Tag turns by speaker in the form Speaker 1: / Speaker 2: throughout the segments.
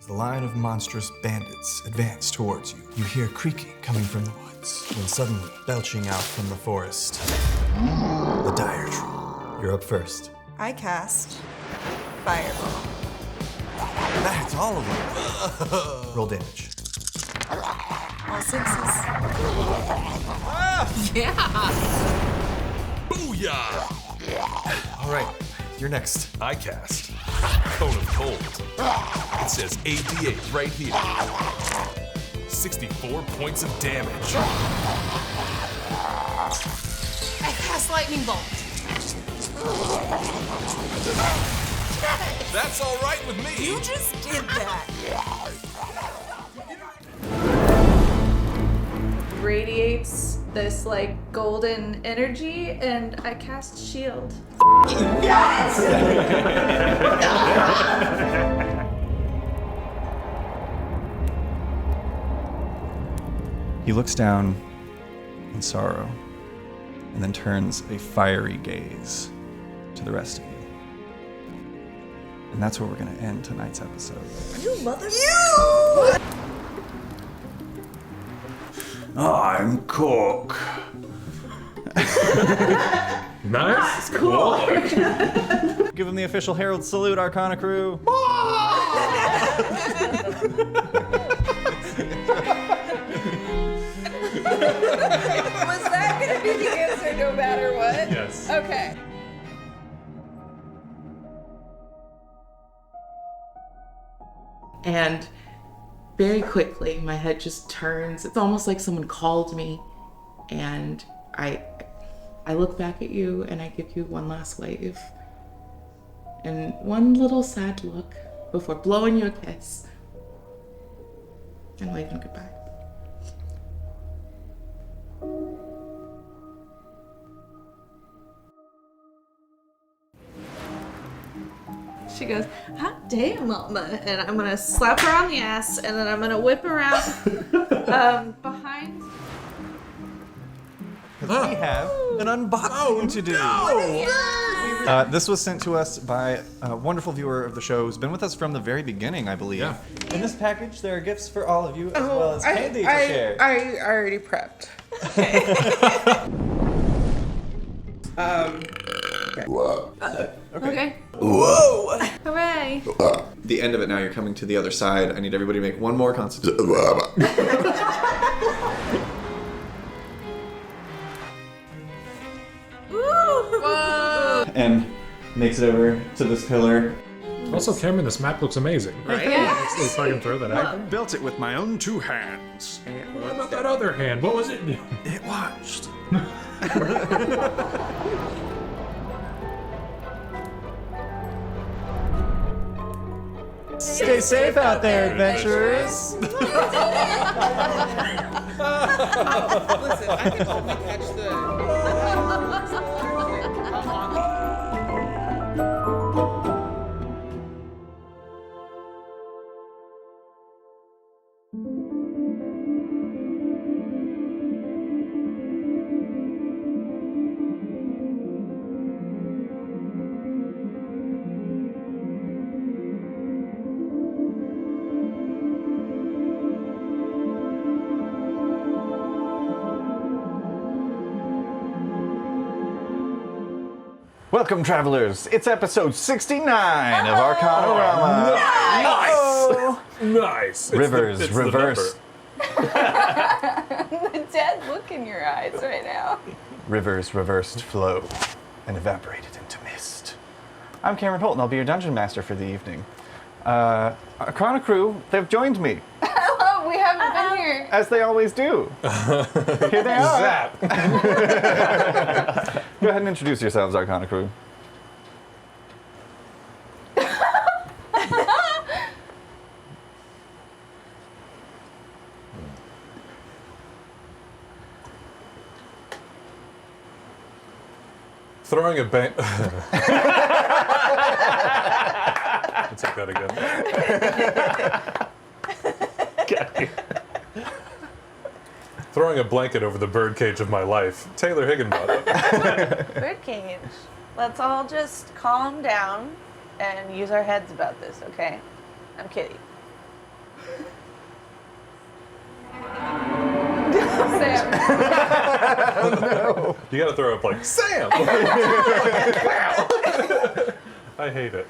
Speaker 1: the line of monstrous bandits advance towards you. You hear creaking coming from the woods, when suddenly, belching out from the forest, the dire troll. You're up first.
Speaker 2: I cast Fireball.
Speaker 1: That's all of them. Roll damage.
Speaker 2: All sixes.
Speaker 3: Yeah!
Speaker 4: Booyah!
Speaker 1: All right, you're next.
Speaker 4: I cast Cone of Cold. It says AD8 right here. 64 points of damage.
Speaker 3: I cast Lightning Bolt.
Speaker 4: That's all right with me.
Speaker 2: You just did that.
Speaker 5: Radiates this like golden energy, and I cast shield.
Speaker 1: He looks down in sorrow and then turns a fiery gaze to the rest of you. And that's where we're going to end tonight's episode.
Speaker 2: You mother.
Speaker 1: I'm Cork.
Speaker 4: Nice. Cool.
Speaker 1: Give him the official herald salute, Arcana crew.
Speaker 5: Was that gonna be the answer no matter what?
Speaker 4: Yes.
Speaker 5: Okay.
Speaker 3: And very quickly, my head just turns. It's almost like someone called me, and I look back at you and I give you one last wave and one little sad look before blowing you a kiss and waving goodbye.
Speaker 5: She goes, hot damn, mama. And I'm gonna slap her on the ass, and then I'm gonna whip around behind.
Speaker 1: We have an unboxing to do. This was sent to us by a wonderful viewer of the show who's been with us from the very beginning, I believe.
Speaker 4: Yeah.
Speaker 1: In this package, there are gifts for all of you, as well as candy to share.
Speaker 3: I already prepped.
Speaker 5: Okay.
Speaker 1: Whoa!
Speaker 5: Hooray.
Speaker 1: The end of it now, you're coming to the other side. I need everybody to make one more constitution. And makes it over to this pillar.
Speaker 6: Also, Cameron, this map looks amazing.
Speaker 3: Right?
Speaker 6: So if I can throw that out.
Speaker 1: I built it with my own two hands.
Speaker 6: What about that other hand? What was it?
Speaker 1: It watched. Stay safe out there, adventurers.
Speaker 3: Listen, I can only catch the.
Speaker 1: Welcome, travelers. It's episode 69 of Arcanarama.
Speaker 6: Nice.
Speaker 1: Rivers
Speaker 6: It's the
Speaker 1: reverse.
Speaker 5: The dead look in your eyes right now.
Speaker 1: Rivers reversed flow and evaporated into mist. I'm Cameron Holt, and I'll be your dungeon master for the evening. Arcana crew, they've joined me,
Speaker 5: Oh, we haven't been here.
Speaker 1: as they always do. Here they are.
Speaker 6: Zap.
Speaker 1: Go ahead and introduce yourselves, Arcana crew.
Speaker 4: Throwing a bank. Let's take that again. Throwing a blanket over the birdcage of my life. Taylor Higginbottom.
Speaker 2: Birdcage. Let's all just calm down and use our heads about this, okay? I'm kidding.
Speaker 5: Sam.
Speaker 4: You gotta throw up like, Sam! I hate it.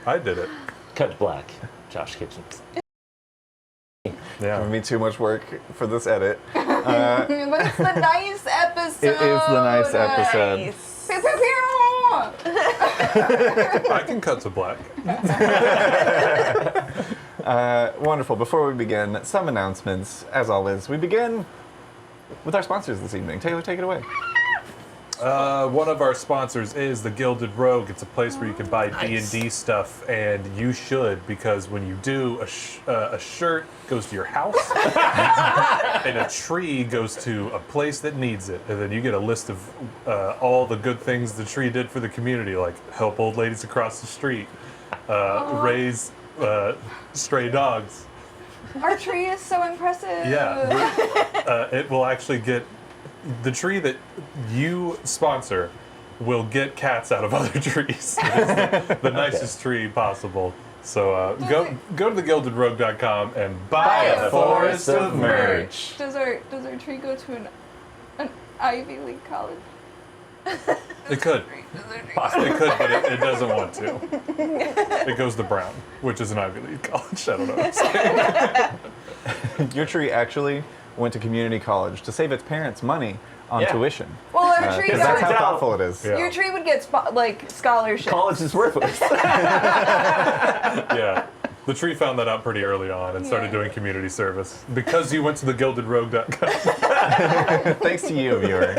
Speaker 4: I did it.
Speaker 7: Cut black. Josh Kitchens.
Speaker 4: Yeah.
Speaker 1: Giving me too much work for this edit.
Speaker 2: But it's the nice episode.
Speaker 1: It is the nice episode.
Speaker 2: Nice.
Speaker 5: Pew, pew, pew.
Speaker 4: I can cut to black.
Speaker 1: Wonderful. Before we begin, some announcements. As always, we begin with our sponsors this evening. Taylor, take it away.
Speaker 4: One of our sponsors is the Gilded Rogue. It's a place where you can buy D&D stuff, and you should, because when you do, a shirt goes to your house, and a tree goes to a place that needs it, and then you get a list of all the good things the tree did for the community, like help old ladies across the street, raise stray dogs.
Speaker 5: Our tree is so impressive.
Speaker 4: Yeah, it will actually get. The tree that you sponsor will get cats out of other trees. It is the nicest tree possible. So go to thegildedrogue.com and buy a forest of merch.
Speaker 5: Does our tree go to an Ivy League college?
Speaker 4: It could. It could, but it doesn't want to. It goes to Brown, which is an Ivy League college. I don't know.
Speaker 1: Your tree actually went to community college to save its parents money on
Speaker 7: Yeah.
Speaker 1: tuition.
Speaker 2: Well, our tree
Speaker 1: Because that's how
Speaker 7: Turns out-
Speaker 1: thoughtful it is.
Speaker 4: Yeah.
Speaker 2: Your tree would get scholarships.
Speaker 7: College is worthless.
Speaker 4: Yeah. The tree found that out pretty early on and started doing community service because you went to thegildedrogue.com.
Speaker 1: Thanks to you, viewer.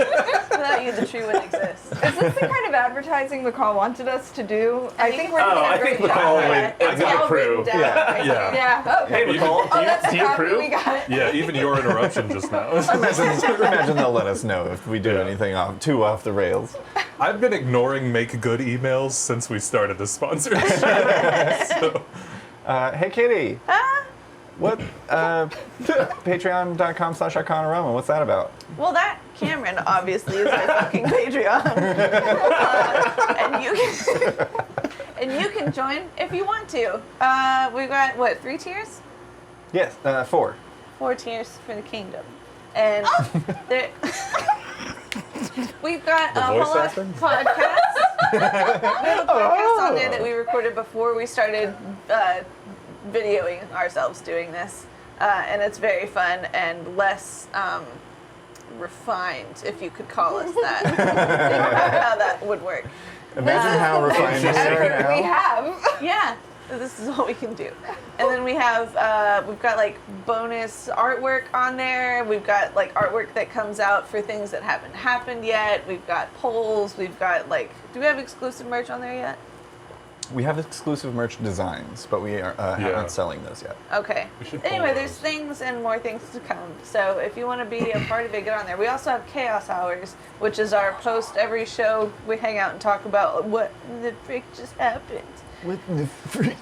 Speaker 2: Without you, the tree wouldn't exist.
Speaker 5: Is this the kind of advertising McCall wanted us to do? I think we're doing
Speaker 7: I
Speaker 5: a great
Speaker 7: think
Speaker 5: job.
Speaker 7: McCall
Speaker 5: at it.
Speaker 7: would-
Speaker 5: It's
Speaker 7: would
Speaker 5: all
Speaker 7: approve.
Speaker 5: written down.
Speaker 4: Yeah.
Speaker 5: Yeah. Oh,
Speaker 7: Hey, McCall,
Speaker 5: oh, that's
Speaker 7: do
Speaker 5: a
Speaker 7: you
Speaker 5: copy
Speaker 7: approve?
Speaker 5: we got.
Speaker 4: Yeah, even your interruption just now.
Speaker 1: Imagine they'll let us know if we do anything too off the rails.
Speaker 4: I've been ignoring make good emails since we started the sponsorship. So,
Speaker 1: Hey, Kitty. What? Patreon.com/Arcanarama. What's that about?
Speaker 2: Well, that Cameron obviously is my fucking Patreon, and you can join if you want to. We've got what, 3 tiers?
Speaker 1: Yes, 4.
Speaker 2: 4 tiers for the kingdom, and there, we've got a
Speaker 4: voice
Speaker 2: whole lot
Speaker 4: acting?
Speaker 2: of podcasts. We have a podcast on there that we recorded before we started videoing ourselves doing this, and it's very fun and less refined, if you could call us that. Think about how that would work.
Speaker 1: Imagine how refined we are
Speaker 5: Effort we
Speaker 1: now.
Speaker 5: have.
Speaker 2: Yeah, this is what we can do. And then we have, we've got like bonus artwork on there. We've got like artwork that comes out for things that haven't happened yet. We've got polls. We've got like, do we have exclusive merch on there yet?
Speaker 1: We have exclusive merch designs, but we aren't selling those yet.
Speaker 2: Okay.
Speaker 4: should
Speaker 2: Anyway,
Speaker 4: pull
Speaker 2: there's
Speaker 4: those.
Speaker 2: things and more things to come. So if you want to be a part of it, get on there. We also have Chaos Hours, which is our post every show. We hang out and talk about what the frick just happened.
Speaker 1: What the freak?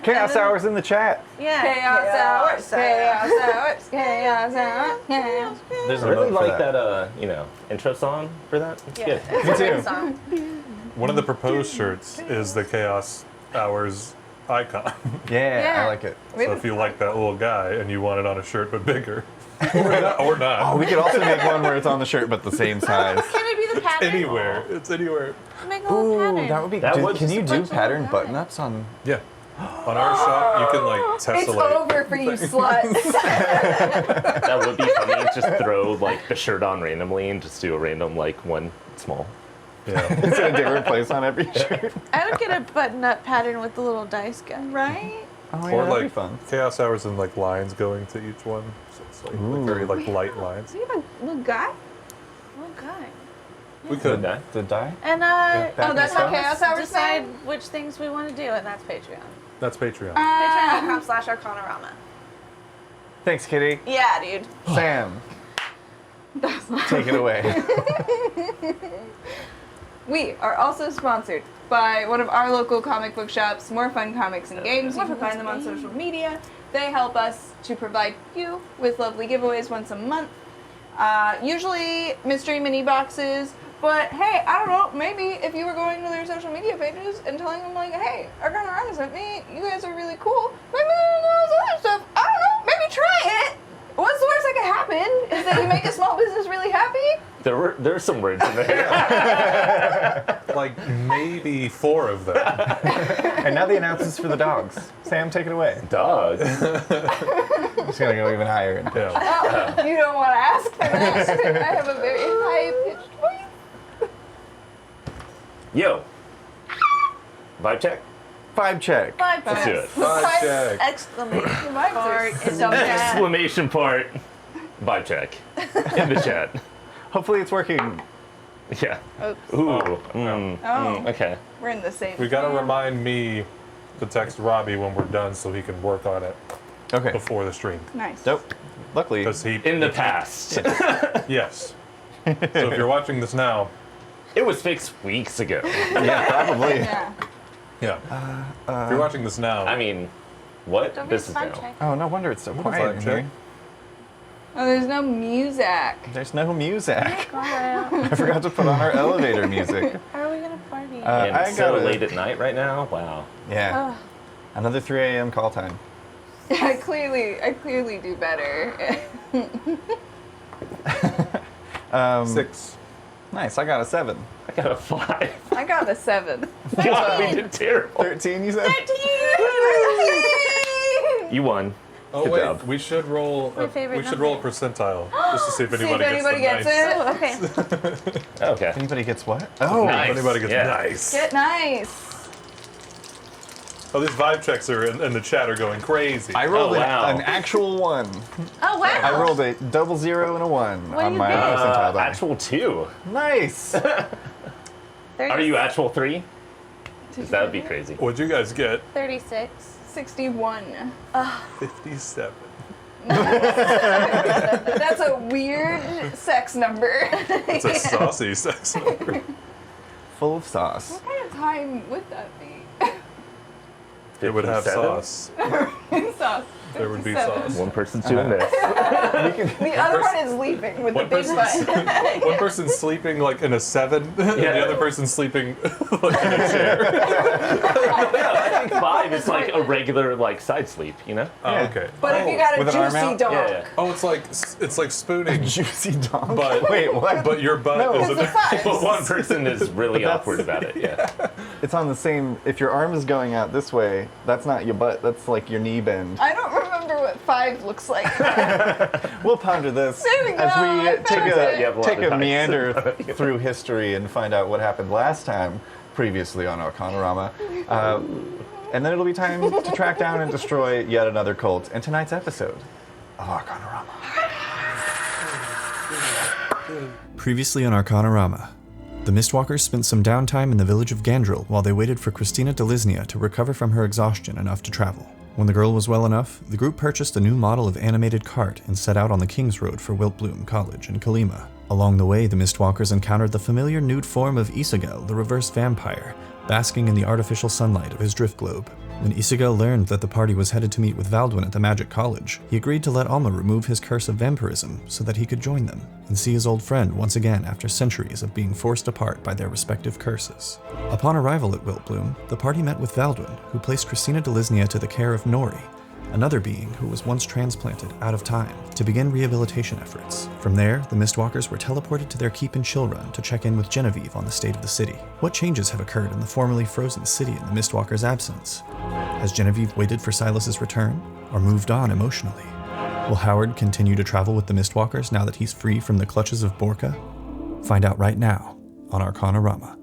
Speaker 1: Chaos Hours in the chat.
Speaker 2: Yeah.
Speaker 5: Chaos hours. Chaos hours. Chaos hours. Chaos.
Speaker 1: There's
Speaker 7: I really like that, intro song for that. It's good.
Speaker 2: It's
Speaker 1: Me
Speaker 2: a
Speaker 1: too.
Speaker 2: good song.
Speaker 4: one of the proposed shirts is the Chaos Hours icon.
Speaker 1: Yeah,
Speaker 5: Yeah.
Speaker 1: I like it.
Speaker 4: So if you like that little guy and you want it on a shirt but bigger, or not,
Speaker 1: Oh, we could also make one where it's on the shirt but the same size.
Speaker 2: Can it be the pattern?
Speaker 4: anywhere. It's anywhere.
Speaker 2: Make a little
Speaker 1: Ooh,
Speaker 2: pattern.
Speaker 1: that would be.
Speaker 7: That would
Speaker 1: Can
Speaker 7: just
Speaker 1: you
Speaker 7: a
Speaker 1: do
Speaker 2: bunch of
Speaker 1: pattern
Speaker 2: little
Speaker 1: button-ups on?
Speaker 4: Yeah. On our shop, you can like
Speaker 5: It's
Speaker 4: tessellate.
Speaker 5: over for you sluts.
Speaker 7: That would be funny. Just throw like the shirt on randomly and just do a random one small.
Speaker 4: Yeah.
Speaker 1: It's in a different place on every shirt.
Speaker 2: I would get a button-up pattern with the little dice guy.
Speaker 5: Right?
Speaker 1: Oh,
Speaker 4: Or
Speaker 1: yeah, that'd be
Speaker 4: like
Speaker 1: fun.
Speaker 4: Chaos Hours and like lines going to each one. So it's like very like light lines.
Speaker 5: Do you have a little guy?
Speaker 2: Oh, God.
Speaker 4: We could.
Speaker 7: that?
Speaker 1: Did die?
Speaker 2: And
Speaker 1: back
Speaker 5: Oh, that's how
Speaker 1: stuff?
Speaker 5: Chaos Hours
Speaker 2: decide
Speaker 5: sound?
Speaker 2: which things we want to do, and that's Patreon.
Speaker 4: That's Patreon.
Speaker 2: Patreon.com/Arcanarama.
Speaker 1: Thanks, Kitty.
Speaker 2: Yeah, dude.
Speaker 1: Sam. Take it away.
Speaker 5: We are also sponsored by one of our local comic book shops, More Fun Comics and Games. You can find them on social media. They help us to provide you with lovely giveaways once a month. Usually mystery mini boxes, But hey, I don't know, maybe if you were going to their social media pages and telling them like, hey, Arcanarama sent me, you guys are really cool, maybe they'll know this other stuff. I don't know, maybe try it. What's the worst that could happen? Is that you make a small business really happy?
Speaker 7: There are some words in there.
Speaker 4: Like maybe 4 of them.
Speaker 8: And now the announcements for the dogs. Sam, take it away.
Speaker 7: Dog.
Speaker 8: I'm just gonna go even higher.
Speaker 4: Yeah.
Speaker 5: Oh, you don't want to ask for next. I have a very high-pitched voice.
Speaker 7: Yo. Vibe check.
Speaker 8: 5 check.
Speaker 7: Let's do it.
Speaker 4: Vibe check.
Speaker 2: Exclamation
Speaker 5: Vibes are
Speaker 2: part in the
Speaker 5: so
Speaker 2: chat.
Speaker 7: Exclamation part. Vibe check. In the chat.
Speaker 8: Hopefully it's working.
Speaker 7: Yeah.
Speaker 5: Oops.
Speaker 7: Ooh. Okay.
Speaker 5: We're in the same.
Speaker 4: We gotta
Speaker 5: camp.
Speaker 4: remind me to text Robbie when we're done so he can work on it
Speaker 8: Okay.
Speaker 4: before the stream.
Speaker 5: Nice.
Speaker 8: Dope. Luckily.
Speaker 4: Because he
Speaker 7: In the past.
Speaker 4: Yes. So if you're watching this now,
Speaker 7: It was fixed weeks ago.
Speaker 8: Yeah, probably.
Speaker 5: Yeah.
Speaker 4: yeah. If you're watching this now,
Speaker 7: I mean, what?
Speaker 2: Don't
Speaker 7: This
Speaker 2: be
Speaker 7: is
Speaker 2: fun
Speaker 7: now.
Speaker 2: check.
Speaker 8: Oh, no wonder it's so
Speaker 4: What a
Speaker 8: quiet in
Speaker 4: vibe check.
Speaker 8: here.
Speaker 5: Oh, there's no music.
Speaker 8: There's no music.
Speaker 2: God,
Speaker 8: I forgot to put on our elevator music.
Speaker 2: how are we gonna party?
Speaker 7: And
Speaker 8: I
Speaker 7: it's so
Speaker 8: gotta-
Speaker 7: late at night right now. Wow.
Speaker 8: Yeah. Another 3 a.m. call time.
Speaker 5: I clearly do better.
Speaker 4: 6.
Speaker 8: Nice. I got a 7.
Speaker 7: I got a 5.
Speaker 5: I got a 7.
Speaker 7: God, we did terrible.
Speaker 8: 13, you said?
Speaker 7: You won.
Speaker 4: Oh
Speaker 7: Good
Speaker 4: wait,
Speaker 7: job.
Speaker 4: we should roll.
Speaker 2: My favorite
Speaker 4: We should roll a
Speaker 2: number.
Speaker 4: percentile just to see if
Speaker 5: See if
Speaker 4: anybody,
Speaker 5: anybody gets
Speaker 4: gets the nice.
Speaker 5: it.
Speaker 2: Okay.
Speaker 7: Okay.
Speaker 8: If anybody gets what? Oh,
Speaker 7: Nice.
Speaker 4: If anybody gets
Speaker 7: Yeah.
Speaker 4: nice.
Speaker 5: Get nice.
Speaker 4: Oh, these vibe checks are in the chat are going crazy.
Speaker 8: I rolled
Speaker 7: Oh, wow.
Speaker 8: an actual 1.
Speaker 2: Oh wow.
Speaker 8: I rolled a 0 and a 1
Speaker 2: What do
Speaker 8: on
Speaker 2: you
Speaker 8: my
Speaker 2: get?
Speaker 8: percentile die.
Speaker 7: Actual 2.
Speaker 8: Nice.
Speaker 7: Are you actual 3? That would be crazy.
Speaker 4: What'd you guys get?
Speaker 2: 36.
Speaker 5: 61.
Speaker 4: 57.
Speaker 5: That's a weird sex number.
Speaker 4: It's a saucy sex number.
Speaker 8: Full of sauce.
Speaker 5: What kind of time would that be?
Speaker 4: It would have
Speaker 7: 57?
Speaker 4: sauce.
Speaker 5: Sauce.
Speaker 4: There would be
Speaker 5: 57.
Speaker 4: sauce.
Speaker 7: One person's doing this.
Speaker 5: The other one is leaving with the
Speaker 4: One
Speaker 5: big
Speaker 4: person's,
Speaker 5: butt.
Speaker 4: one person's sleeping like in a 7, and
Speaker 7: Yeah.
Speaker 4: the other person's sleeping like in a chair.
Speaker 7: I think 5 is like a regular like side sleep, you know?
Speaker 4: Oh,
Speaker 8: Yeah.
Speaker 4: okay.
Speaker 5: But if you got a
Speaker 8: With an arm
Speaker 5: juicy
Speaker 8: out?
Speaker 5: dog.
Speaker 7: Yeah.
Speaker 4: Oh, it's like spooning,
Speaker 8: Juicy dog.
Speaker 4: but
Speaker 8: Wait, what?
Speaker 4: But your butt
Speaker 8: No.
Speaker 4: is
Speaker 5: It's a five.
Speaker 7: But one person is really
Speaker 8: That's-
Speaker 7: awkward about it. Yeah.
Speaker 8: It's on the same. If your arm is going out this way, that's not your butt. That's like your knee bend.
Speaker 5: I don't remember what 5 looks like.
Speaker 8: We'll ponder this
Speaker 5: There we go,
Speaker 8: as we
Speaker 5: I
Speaker 8: take
Speaker 5: found it.
Speaker 7: You have a lot
Speaker 8: take
Speaker 7: of
Speaker 8: a
Speaker 7: dice.
Speaker 8: meander through history and find out what happened last time, previously on Arcanarama. And then it'll be time to track down and destroy yet another cult in tonight's episode of Arcanarama.
Speaker 1: Previously on Arcanarama, the Mistwalkers spent some downtime in the village of Gandril while they waited for Christina Delisnia to recover from her exhaustion enough to travel. When the girl was well enough, the group purchased a new model of animated cart and set out on the King's Road for Wiltbloom College in Kalima. Along the way, the Mistwalkers encountered the familiar nude form of Isagel, the reverse vampire, basking in the artificial sunlight of his drift globe. When Isagel learned that the party was headed to meet with Valdwin at the Magic College, he agreed to let Alma remove his curse of vampirism so that he could join them and see his old friend once again after centuries of being forced apart by their respective curses. Upon arrival at Wiltbloom, the party met with Valdwin, who placed Christina Delisnia to the care of Nori, another being who was once transplanted out of time, to begin rehabilitation efforts. From there, the Mistwalkers were teleported to their keep in Chillrun to check in with Genevieve on the state of the city. What changes have occurred in the formerly frozen city in the Mistwalkers' absence? Has Genevieve waited for Silas's return, or moved on emotionally? Will Howard continue to travel with the Mistwalkers now that he's free from the clutches of Borka? Find out right now on Arcanarama.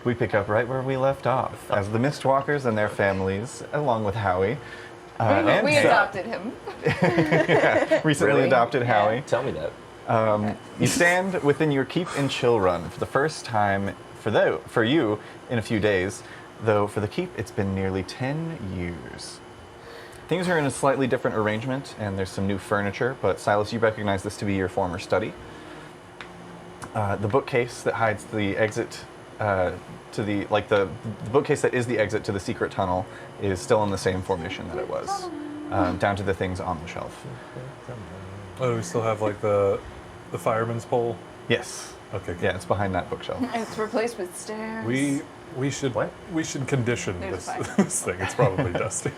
Speaker 8: We pick up right where we left off, as the Mistwalkers and their families, along with Howie, and
Speaker 5: We adopted him.
Speaker 8: recently
Speaker 7: Really?
Speaker 8: adopted Howie.
Speaker 7: Tell me that.
Speaker 8: You stand within your keep in Chillrun for the first time for you in a few days, though for the keep it's been nearly 10 years. Things are in a slightly different arrangement, and there's some new furniture, but Silas, you recognize this to be your former study. The bookcase that hides the exit to the bookcase that is the exit to the secret tunnel is still in the same formation that it was, down to the things on the shelf.
Speaker 4: Oh, we still have like the fireman's pole.
Speaker 8: Yes.
Speaker 4: Okay. Good.
Speaker 8: Yeah, it's behind that bookshelf.
Speaker 5: It's replaced with stairs.
Speaker 4: We should condition
Speaker 5: There's a fire.
Speaker 4: this thing. It's probably dusty.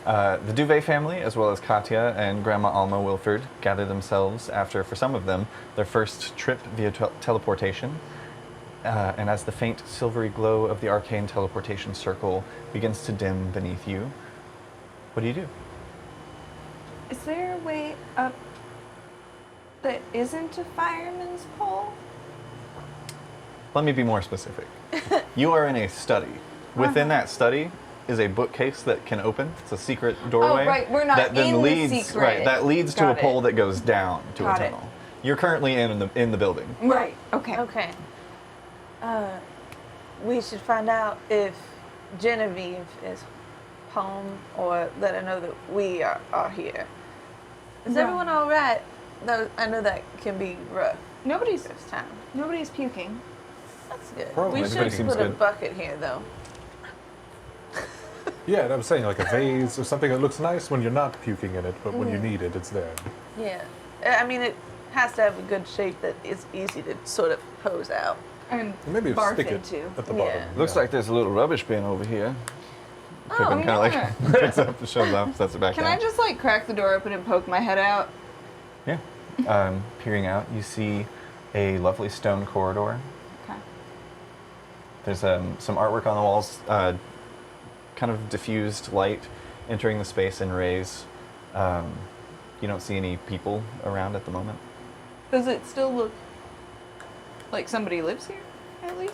Speaker 8: The Duvet family, as well as Katya and Grandma Alma Wilford, gather themselves after, for some of them, their first trip via teleportation. And as the faint silvery glow of the arcane teleportation circle begins to dim beneath you, what do you do?
Speaker 5: Is there a way up that isn't a fireman's pole?
Speaker 8: Let me be more specific. You are in a study. Within that study is a bookcase that can open. It's a secret doorway.
Speaker 5: Oh, right. We're not
Speaker 8: that then
Speaker 5: in the
Speaker 8: leads,
Speaker 5: secret.
Speaker 8: Right, that leads to
Speaker 5: Got
Speaker 8: a pole
Speaker 5: it.
Speaker 8: that goes down to
Speaker 5: Got
Speaker 8: a
Speaker 5: it.
Speaker 8: tunnel. You're currently in the building.
Speaker 5: Right. Okay.
Speaker 2: Okay. We should find out if Genevieve is home or let her know that we are here. Is
Speaker 5: No.
Speaker 2: everyone all right? Though I know that can be rough
Speaker 5: Nobody's
Speaker 2: this time.
Speaker 5: puking.
Speaker 2: That's good.
Speaker 4: Probably.
Speaker 2: We
Speaker 8: Everybody
Speaker 2: should
Speaker 8: seems
Speaker 2: put a
Speaker 8: good.
Speaker 2: bucket here, though.
Speaker 4: Yeah, and I'm saying like a vase or something that looks nice when you're not puking in it, but when you need it, it's there.
Speaker 2: Yeah. I mean, it has to have a good shape that is easy to sort of hose out.
Speaker 5: And
Speaker 4: Maybe
Speaker 5: barf
Speaker 4: stick it
Speaker 5: into.
Speaker 4: at the
Speaker 2: Yeah.
Speaker 4: bottom.
Speaker 8: Looks like there's a little rubbish bin over here. Pippin
Speaker 5: yeah.
Speaker 8: kind of like picks it up, shows up, sets it back
Speaker 5: Can
Speaker 8: down.
Speaker 5: I just like crack the door open and poke my head out?
Speaker 8: Yeah. Peering out, you see a lovely stone corridor.
Speaker 5: Okay.
Speaker 8: There's some artwork on the walls, kind of diffused light entering the space in rays. You don't see any people around at the moment.
Speaker 5: Does it still look like somebody lives here, at least?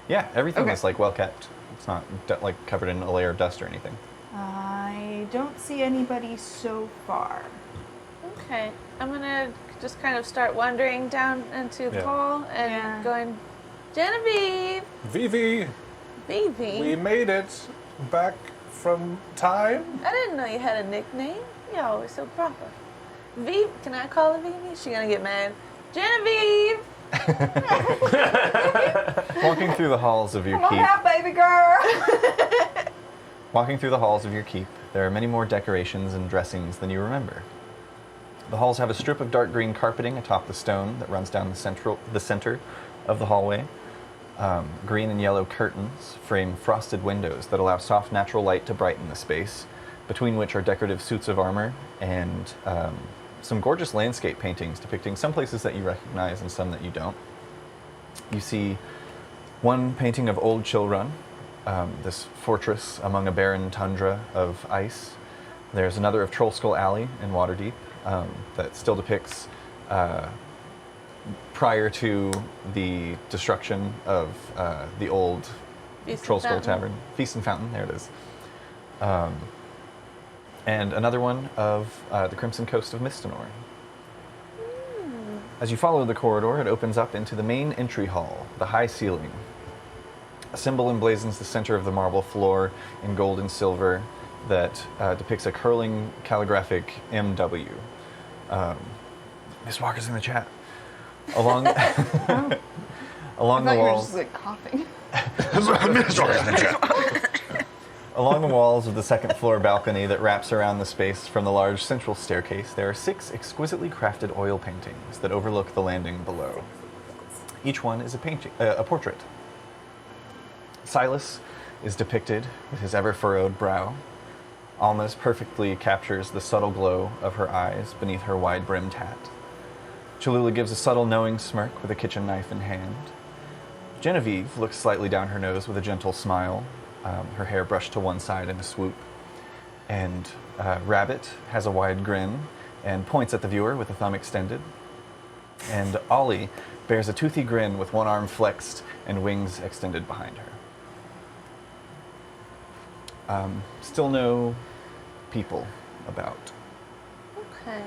Speaker 8: Yeah, everything
Speaker 5: Okay.
Speaker 8: is like well kept. It's not like covered in a layer of dust or anything.
Speaker 5: I don't see anybody so far.
Speaker 2: Okay. I'm going to just kind of start wandering down into the
Speaker 4: Yeah.
Speaker 2: hall and
Speaker 5: Yeah.
Speaker 2: going, Genevieve!
Speaker 4: Vivi,
Speaker 2: Vivi!
Speaker 4: we made it back from time.
Speaker 2: I didn't know you had a nickname. You're always so proper. Vivi, can I call her Vivi? She gonna get mad. Genevieve!
Speaker 8: Walking through the halls of your
Speaker 5: Come on
Speaker 8: keep,
Speaker 5: out, baby girl!
Speaker 8: walking through the halls of your keep, there are many more decorations and dressings than you remember. The halls have a strip of dark green carpeting atop the stone that runs down the center of the hallway. Green and yellow curtains frame frosted windows that allow soft natural light to brighten the space, between which are decorative suits of armor and some gorgeous landscape paintings depicting some places that you recognize and some that you don't. You see one painting of old Chillrun, this fortress among a barren tundra of ice. There's another of Trollskull Alley in Waterdeep that still depicts prior to the destruction of the old
Speaker 2: Feast and
Speaker 8: Trollskull
Speaker 2: Fountain.
Speaker 8: Tavern. Feast and Fountain, there it is. And another one of the Crimson Coast of Mistinor. As you follow the corridor, it opens up into the main entry hall, the high ceiling. A symbol emblazons the center of the marble floor in gold and silver that depicts a curling calligraphic MW. Miss Walker's in the chat. Along, along the
Speaker 5: I thought you were
Speaker 8: walls.
Speaker 5: just like coughing.
Speaker 8: Along the walls of the second floor balcony that wraps around the space from the large central staircase, there are 6 exquisitely crafted oil paintings that overlook the landing below. Each one is a portrait. Silas is depicted with his ever-furrowed brow. Alma's perfectly captures the subtle glow of her eyes beneath her wide-brimmed hat. Cholula gives a subtle knowing smirk with a kitchen knife in hand. Genevieve looks slightly down her nose with a gentle smile, her hair brushed to one side in a swoop. And Rabbit has a wide grin and points at the viewer with a thumb extended. And Ollie bears a toothy grin with one arm flexed and wings extended behind her. Still no people about.
Speaker 2: Okay.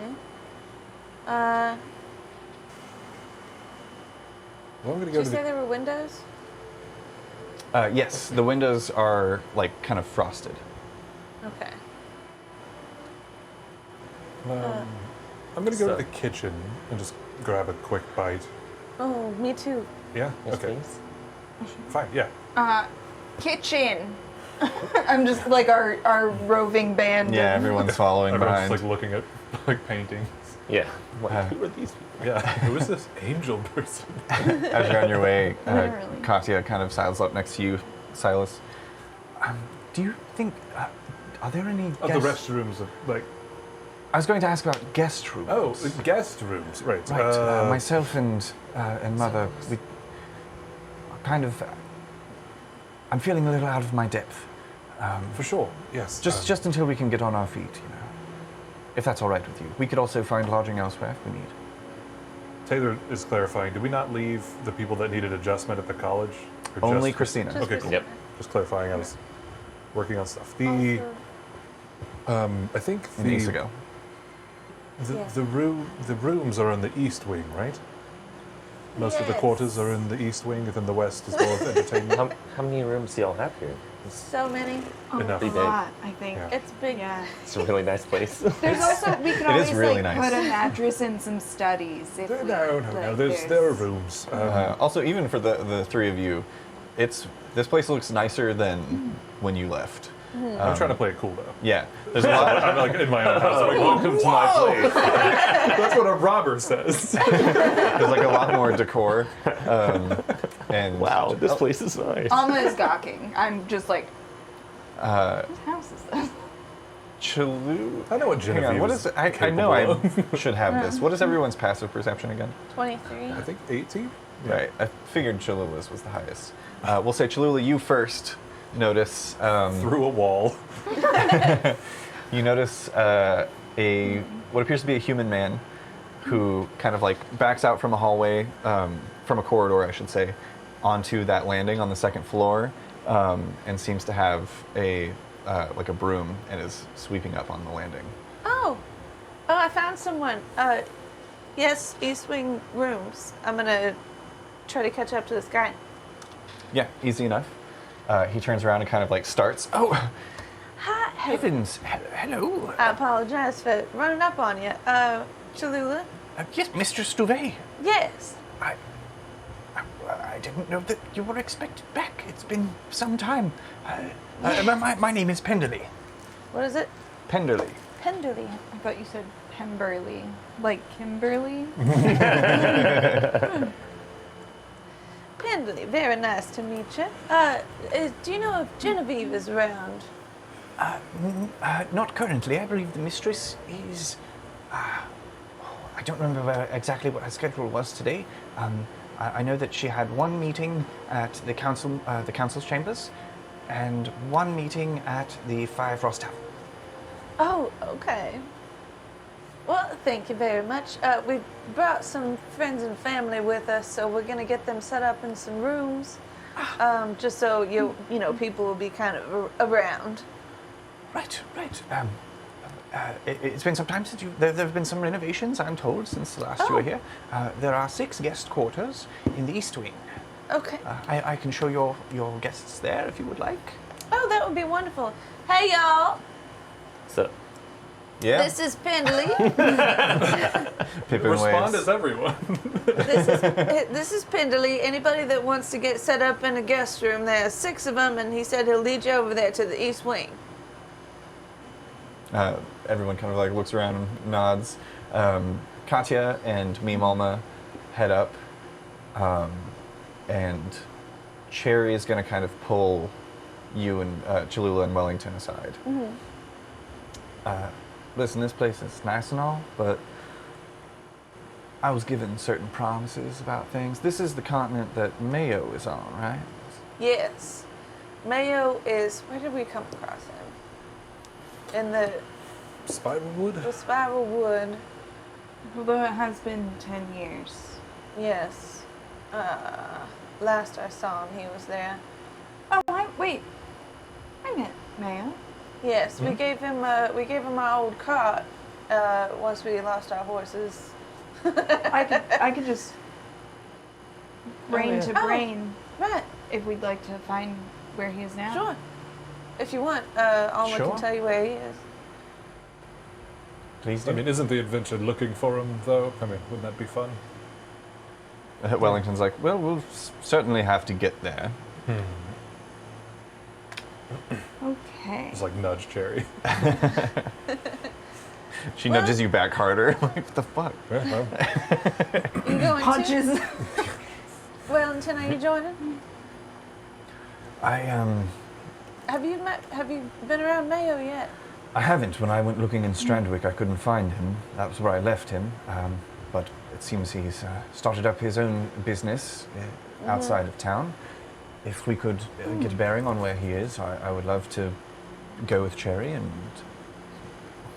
Speaker 4: Well, I'm gonna
Speaker 2: Did
Speaker 4: go
Speaker 2: you
Speaker 4: to
Speaker 2: say
Speaker 4: the.
Speaker 2: there were windows?
Speaker 8: Yes, the windows are like kind of frosted.
Speaker 2: Okay.
Speaker 4: I'm gonna go to the kitchen and just grab a quick bite.
Speaker 2: Oh, me too.
Speaker 4: Yeah.
Speaker 7: Yes,
Speaker 4: Okay.
Speaker 7: please.
Speaker 4: Fine, yeah.
Speaker 5: Kitchen. I'm just like our roving band.
Speaker 8: Yeah,
Speaker 5: of-
Speaker 8: everyone's following
Speaker 4: Everyone's
Speaker 8: behind.
Speaker 4: just like looking at like paintings.
Speaker 7: Yeah. What,
Speaker 8: Uh,
Speaker 7: who are these people?
Speaker 4: Yeah, who is this angel person?
Speaker 8: As you're on your way,
Speaker 5: Literally.
Speaker 8: Katya kind of sidles up next to you, Silas. Do you think, are there any
Speaker 4: Of the
Speaker 8: guest...
Speaker 4: restrooms of like,
Speaker 8: I was going to ask about guest rooms.
Speaker 4: oh, guest rooms, right?
Speaker 8: Right. Myself and Mother, we are kind of... I'm feeling a little out of my depth.
Speaker 4: For sure, yes.
Speaker 8: Just until we can get on our feet, you know. If that's all right with you. We could also find lodging elsewhere if we need.
Speaker 4: Taylor is clarifying. Did we not leave the people that needed adjustment at the college? Or
Speaker 8: Only
Speaker 4: just-
Speaker 8: Christina.
Speaker 2: Just
Speaker 4: Okay, cool.
Speaker 7: Yep.
Speaker 4: Just clarifying. I was working on stuff. The I think
Speaker 8: It
Speaker 4: the
Speaker 8: needs to go.
Speaker 2: Yeah.
Speaker 4: the rooms are in the east wing, right? Most of the
Speaker 2: Yes.
Speaker 4: quarters are in the east wing, and then the west is more of entertainment.
Speaker 7: How many rooms do y'all have here?
Speaker 2: So many.
Speaker 4: Enough.
Speaker 5: A
Speaker 7: big.
Speaker 5: lot, I think.
Speaker 4: Yeah.
Speaker 2: It's big.
Speaker 5: Yeah.
Speaker 7: It's a really nice place.
Speaker 5: There's also we could
Speaker 8: It
Speaker 5: always
Speaker 8: is really
Speaker 5: like
Speaker 8: nice.
Speaker 5: put a mattress in some studies. If we,
Speaker 4: No.
Speaker 5: like,
Speaker 4: There are rooms.
Speaker 8: Also, even for the three of you, this place looks nicer than when you left.
Speaker 4: I'm trying to play it cool though.
Speaker 8: Yeah, there's a lot.
Speaker 4: I'm like in my own house. I'm like, welcome to my place. That's what a robber says.
Speaker 8: There's like a lot more decor. And
Speaker 7: Wow, this place is nice.
Speaker 5: Alma is gawking. I'm just like,
Speaker 8: Uh,
Speaker 5: whose house is this?
Speaker 8: Chalu.
Speaker 4: I know what
Speaker 8: Hang
Speaker 4: Genevieve
Speaker 8: on, what
Speaker 4: is
Speaker 8: is? I
Speaker 4: capable
Speaker 8: know I
Speaker 4: of.
Speaker 8: should have this. What is everyone's passive perception again?
Speaker 2: 23.
Speaker 4: I think 18.
Speaker 8: Right. I figured Cholula's was the highest. We'll say Cholula, you first notice.
Speaker 4: Through a wall.
Speaker 8: You notice what appears to be a human man, who kind of like backs out from a hallway, from a corridor, I should say, onto that landing on the second floor, and seems to have a like a broom and is sweeping up on the landing.
Speaker 2: Oh, I found someone. Yes, East Wing rooms. I'm gonna try to catch up to this guy.
Speaker 8: Yeah, easy enough. He turns around and kind of like starts. Oh,
Speaker 2: Hi.
Speaker 8: heavens! Hello.
Speaker 2: I apologize for running up on you. Cholula?
Speaker 8: Yes, Mr. Stuve.
Speaker 2: Yes.
Speaker 8: I didn't know that you were expected back. It's been some time. My name is Penderly.
Speaker 2: What is it?
Speaker 8: Penderly.
Speaker 2: Penderly.
Speaker 5: I thought you said Pemberley, like Kimberly.
Speaker 2: Penderly. Very nice to meet you. Do you know if Genevieve is around?
Speaker 8: Not currently. I believe the mistress is. I don't remember exactly what her schedule was today. I know that she had one meeting at the council's chambers, and one meeting at the Fire Frost Tavern.
Speaker 2: Oh, okay. Well, thank you very much. We brought some friends and family with us, so we're gonna get them set up in some rooms, just so you know people will be kind of around.
Speaker 8: Right. It's been some time since you. There have been some renovations, I'm told, since the last you were here. There are 6 guest quarters in the East Wing.
Speaker 2: Okay.
Speaker 8: I can show your guests there if you would like.
Speaker 2: Oh, that would be wonderful. Hey, y'all.
Speaker 7: So,
Speaker 8: Yeah.
Speaker 2: This is Pendley.
Speaker 8: Pippin
Speaker 4: Respond
Speaker 8: waves.
Speaker 4: as everyone.
Speaker 2: This is Pendley. Anybody that wants to get set up in a guest room, there's 6 of them, and he said he'll lead you over there to the East Wing.
Speaker 8: Everyone kind of like looks around and nods. Katya and me, Malma, head up, and Cherry is going to kind of pull you and Cholula and Wellington aside. Listen, this place is nice and all, but I was given certain promises about things. This is the continent that Mayo is on, right?
Speaker 2: Yes. Mayo is. Where did we come across him? In the
Speaker 4: Spiral wood?
Speaker 2: Spiral Wood.
Speaker 5: Although it has been 10 years.
Speaker 2: Yes. Last I saw him, he was there.
Speaker 5: Oh, wait. I met Mayo.
Speaker 2: Yes, we gave him our old cart once we lost our horses.
Speaker 5: I could just brain to
Speaker 2: Oh.
Speaker 5: brain
Speaker 2: Right.
Speaker 5: if we'd like to find where he is now.
Speaker 2: Sure. If you want, Alma
Speaker 8: Sure.
Speaker 2: can tell you where he is.
Speaker 8: Please do.
Speaker 4: I mean, isn't the adventure looking for him though? I mean, wouldn't that be fun?
Speaker 8: Wellington's like, well, we'll certainly have to get there.
Speaker 5: Okay.
Speaker 4: Just like nudge Cherry.
Speaker 8: She nudges you back harder. Like, what the fuck?
Speaker 4: Yeah, well,
Speaker 2: You going
Speaker 5: Punches.
Speaker 2: too? Wellington, are you joining?
Speaker 8: I
Speaker 2: Have you been around Mayo yet?
Speaker 8: I haven't. When I went looking in Strandwick, I couldn't find him. That was where I left him. But it seems he's started up his own business outside of town. If we could get a bearing on where he is, I would love to go with Cherry and...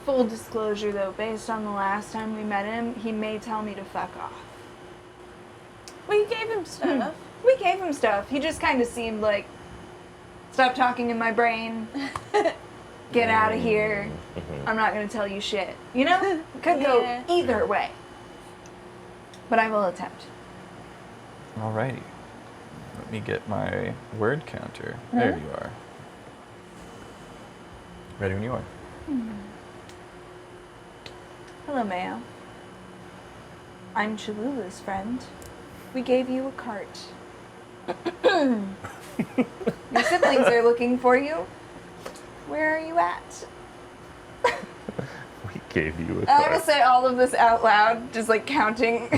Speaker 5: Full disclosure though, based on the last time we met him, he may tell me to fuck off.
Speaker 2: Well, you gave him stuff.
Speaker 5: We gave him stuff. He just kind of seemed like, stop talking in my brain. Get out of here. I'm not going to tell you shit. You know? Could go
Speaker 2: Yeah.
Speaker 5: either way. But I will attempt.
Speaker 8: Alrighty. Let me get my word counter. There you are. Ready when you are.
Speaker 5: Hello, Mayo. I'm Cholula's friend. We gave you a cart. Your siblings are looking for you. Where are you at?
Speaker 7: We gave you a
Speaker 5: And I will
Speaker 7: card.
Speaker 5: say all of this out loud, just like counting.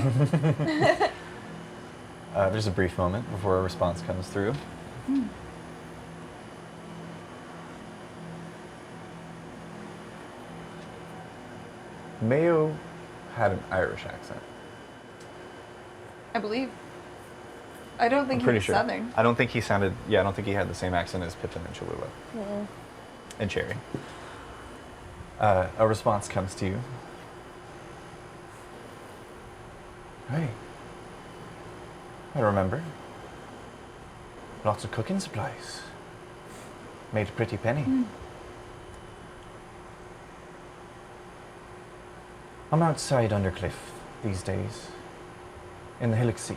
Speaker 8: There's a brief moment before a response comes through. Mayo had an Irish accent.
Speaker 5: I believe. I don't think
Speaker 8: I'm
Speaker 5: he
Speaker 8: pretty
Speaker 5: was
Speaker 8: sure.
Speaker 5: Southern.
Speaker 8: I don't think he sounded. Yeah, I don't think he had the same accent as Pippin and Cholula. And Cherry. A response comes to you. Hey. I remember. Lots of cooking supplies. Made a pretty penny. I'm outside Undercliff these days. In the Hillock Sea.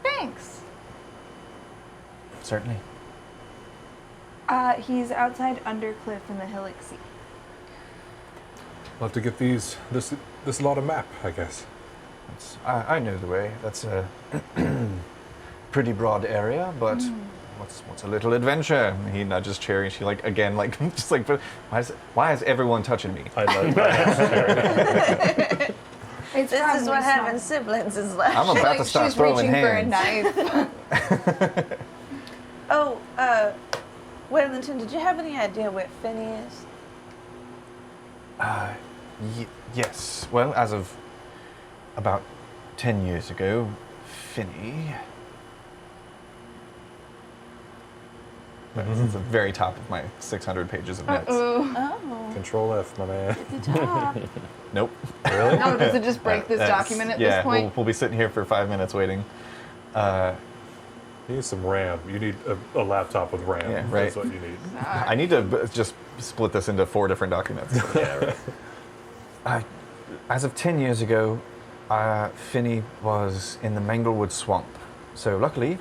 Speaker 5: Thanks.
Speaker 8: Certainly.
Speaker 5: He's outside Undercliff in the Hillock Sea.
Speaker 4: we'll have to get this lot of map, I guess.
Speaker 8: I know the way. That's a pretty broad area, but what's a little adventure? He nudges Cherry, and she again just like, why is everyone touching me?
Speaker 4: I love Cherry.
Speaker 5: It's
Speaker 2: This is
Speaker 5: probably
Speaker 2: what having
Speaker 5: smart.
Speaker 2: siblings is like.
Speaker 8: I'm about to start
Speaker 5: she's
Speaker 8: throwing
Speaker 5: reaching
Speaker 8: hands.
Speaker 5: for a knife.
Speaker 2: Oh, Wellington, did you have any idea where Finney is?
Speaker 8: Yes. Well, as of about 10 years ago, Finney. It's at the very top of my 600 pages of notes.
Speaker 2: Oh,
Speaker 4: Control F, my man.
Speaker 2: the top.
Speaker 8: Nope.
Speaker 4: Really?
Speaker 5: No, does it just break this
Speaker 8: That's-
Speaker 5: document at
Speaker 8: yeah,
Speaker 5: this point?
Speaker 8: We'll be sitting here for 5 minutes waiting.
Speaker 4: You need some RAM. You need a laptop with RAM.
Speaker 8: Yeah, right.
Speaker 4: That's what you need.
Speaker 8: I need to just split this into 4 different documents.
Speaker 7: Yeah, right.
Speaker 8: As of 10 years ago, Finney was in the Manglewood Swamp. So luckily,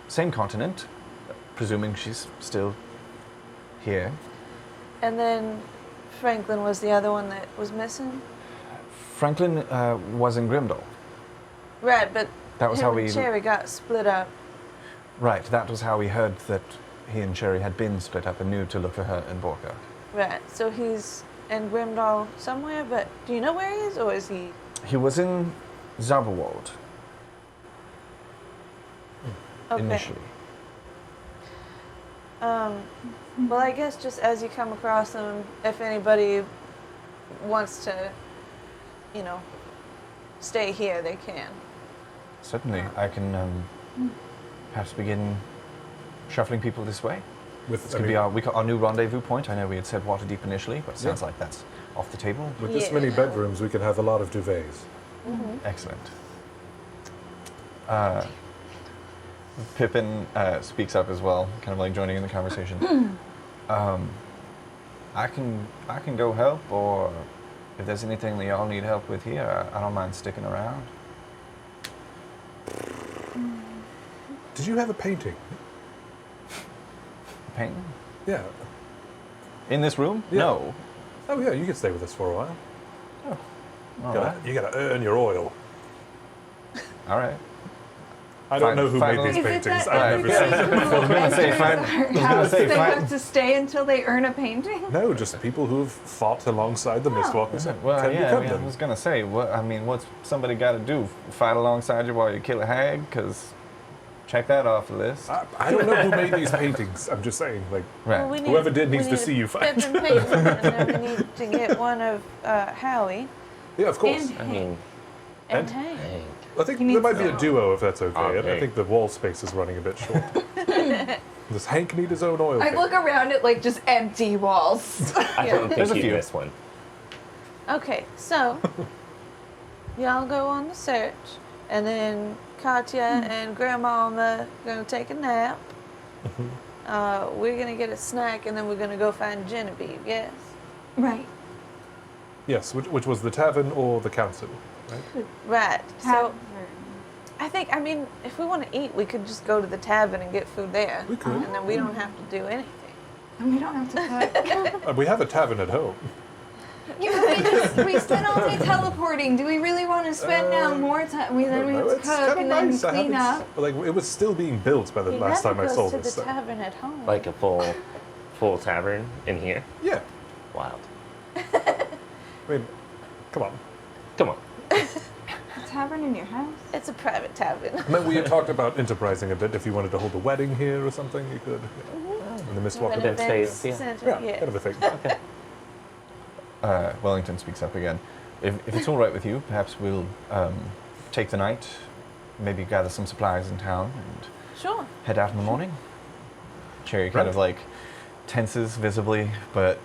Speaker 8: same continent, presuming she's still here.
Speaker 2: And then Franklin was the other one that was missing?
Speaker 8: Franklin was in Grimdall.
Speaker 2: Right, but
Speaker 8: That was
Speaker 2: him
Speaker 8: how
Speaker 2: and
Speaker 8: we...
Speaker 2: Cherry got split up.
Speaker 8: Right, that was how we heard that he and Cherry had been split up and knew to look for her in Borka.
Speaker 2: Right, so he's in Grimdall somewhere, but do you know where he is, or is he...
Speaker 8: He was in Zaberwald
Speaker 2: Okay.
Speaker 8: initially.
Speaker 2: Well, I guess just as you come across them, if anybody wants to, stay here, they can.
Speaker 8: Certainly, I can perhaps begin shuffling people this way. This could be our new rendezvous point. I know we had said Waterdeep initially, but it sounds like that's off the table.
Speaker 4: With this
Speaker 2: Yeah.
Speaker 4: many bedrooms, we can have a lot of duvets.
Speaker 8: Excellent. Pippin speaks up as well, kind of like joining in the conversation. I can go help, or if there's anything that y'all need help with here, I don't mind sticking around.
Speaker 4: Did you have a painting?
Speaker 8: Painting?
Speaker 4: Yeah.
Speaker 8: In this room?
Speaker 4: Yeah.
Speaker 8: No.
Speaker 4: Oh yeah, you can stay with us for a while.
Speaker 8: All
Speaker 4: You
Speaker 8: right.
Speaker 4: gotta earn your oil.
Speaker 8: All right.
Speaker 4: I don't know who
Speaker 8: Five
Speaker 4: made these
Speaker 5: Is it
Speaker 4: paintings.
Speaker 5: that
Speaker 4: I've never seen them.
Speaker 8: I was gonna say fine.
Speaker 5: They
Speaker 8: fine.
Speaker 5: have to stay until they earn a painting?
Speaker 4: No, just people who have fought alongside the Mistwalkers and
Speaker 8: Well,
Speaker 4: can
Speaker 8: yeah,
Speaker 4: become
Speaker 8: I
Speaker 4: them.
Speaker 8: was gonna say, what's somebody got to do? Fight alongside you while you kill a hag? Because check that off the list.
Speaker 4: I don't know who made these paintings. I'm just saying, like,
Speaker 8: Right.
Speaker 2: Well, we
Speaker 4: Whoever did
Speaker 2: we
Speaker 4: needs to
Speaker 2: need
Speaker 4: see
Speaker 2: a
Speaker 4: you fight.
Speaker 2: Pip and paint, and then we need to get one of Howie
Speaker 4: yeah, of course.
Speaker 5: And
Speaker 7: I mean,
Speaker 2: and
Speaker 4: And-
Speaker 2: Hank.
Speaker 7: dang.
Speaker 4: I think
Speaker 5: He
Speaker 4: there
Speaker 5: needs
Speaker 4: might be
Speaker 5: to-
Speaker 4: a duo if that's okay.
Speaker 7: Okay.
Speaker 4: I think the wall space is running a bit short. Does Hank need his own oil
Speaker 5: I
Speaker 4: paint?
Speaker 5: look around at like just empty walls.
Speaker 7: I don't
Speaker 8: There's
Speaker 7: think
Speaker 8: a
Speaker 7: you
Speaker 8: few.
Speaker 7: missed one.
Speaker 2: Okay, so y'all go on the search, and then Katya and Grandmama gonna take a nap. We're gonna get a snack, and then we're gonna go find Genevieve. Yes.
Speaker 5: Right.
Speaker 4: Yes, which was the tavern or the council, right?
Speaker 2: Right. So
Speaker 5: Tavern.
Speaker 2: I think, I mean, if we want to eat, we could just go to the tavern and get food there.
Speaker 4: We could.
Speaker 2: And then we don't have to do anything.
Speaker 5: And we don't have to cook.
Speaker 4: We have a tavern at home.
Speaker 5: We spent all day teleporting. Do we really want to spend now more time? Then we have to
Speaker 4: It's
Speaker 5: cook
Speaker 4: kinda
Speaker 5: and then
Speaker 4: nice. I
Speaker 5: clean
Speaker 4: haven't
Speaker 5: up.
Speaker 4: Like it was still being built by the
Speaker 2: He
Speaker 4: last
Speaker 2: never
Speaker 4: time I
Speaker 2: goes
Speaker 4: saw
Speaker 2: to
Speaker 4: this.
Speaker 2: the
Speaker 4: So.
Speaker 2: tavern at home.
Speaker 7: Like a full tavern in here.
Speaker 4: Yeah,
Speaker 7: Wild.
Speaker 4: I mean, come on.
Speaker 7: Come on.
Speaker 5: A tavern in your house?
Speaker 2: It's a private tavern.
Speaker 4: I mean, we had talked about enterprising a bit. If you wanted to hold a wedding here or something, you could. In the Mistwalker
Speaker 2: An
Speaker 7: Event
Speaker 2: events
Speaker 7: space, yeah.
Speaker 2: center,
Speaker 4: Yeah,
Speaker 2: yeah.
Speaker 4: kind of a thing.
Speaker 8: Wellington speaks up again. If it's all right with you, perhaps we'll take the night, maybe gather some supplies in town, and
Speaker 2: Sure.
Speaker 8: head out in the morning. Cherry kind of like tenses visibly, but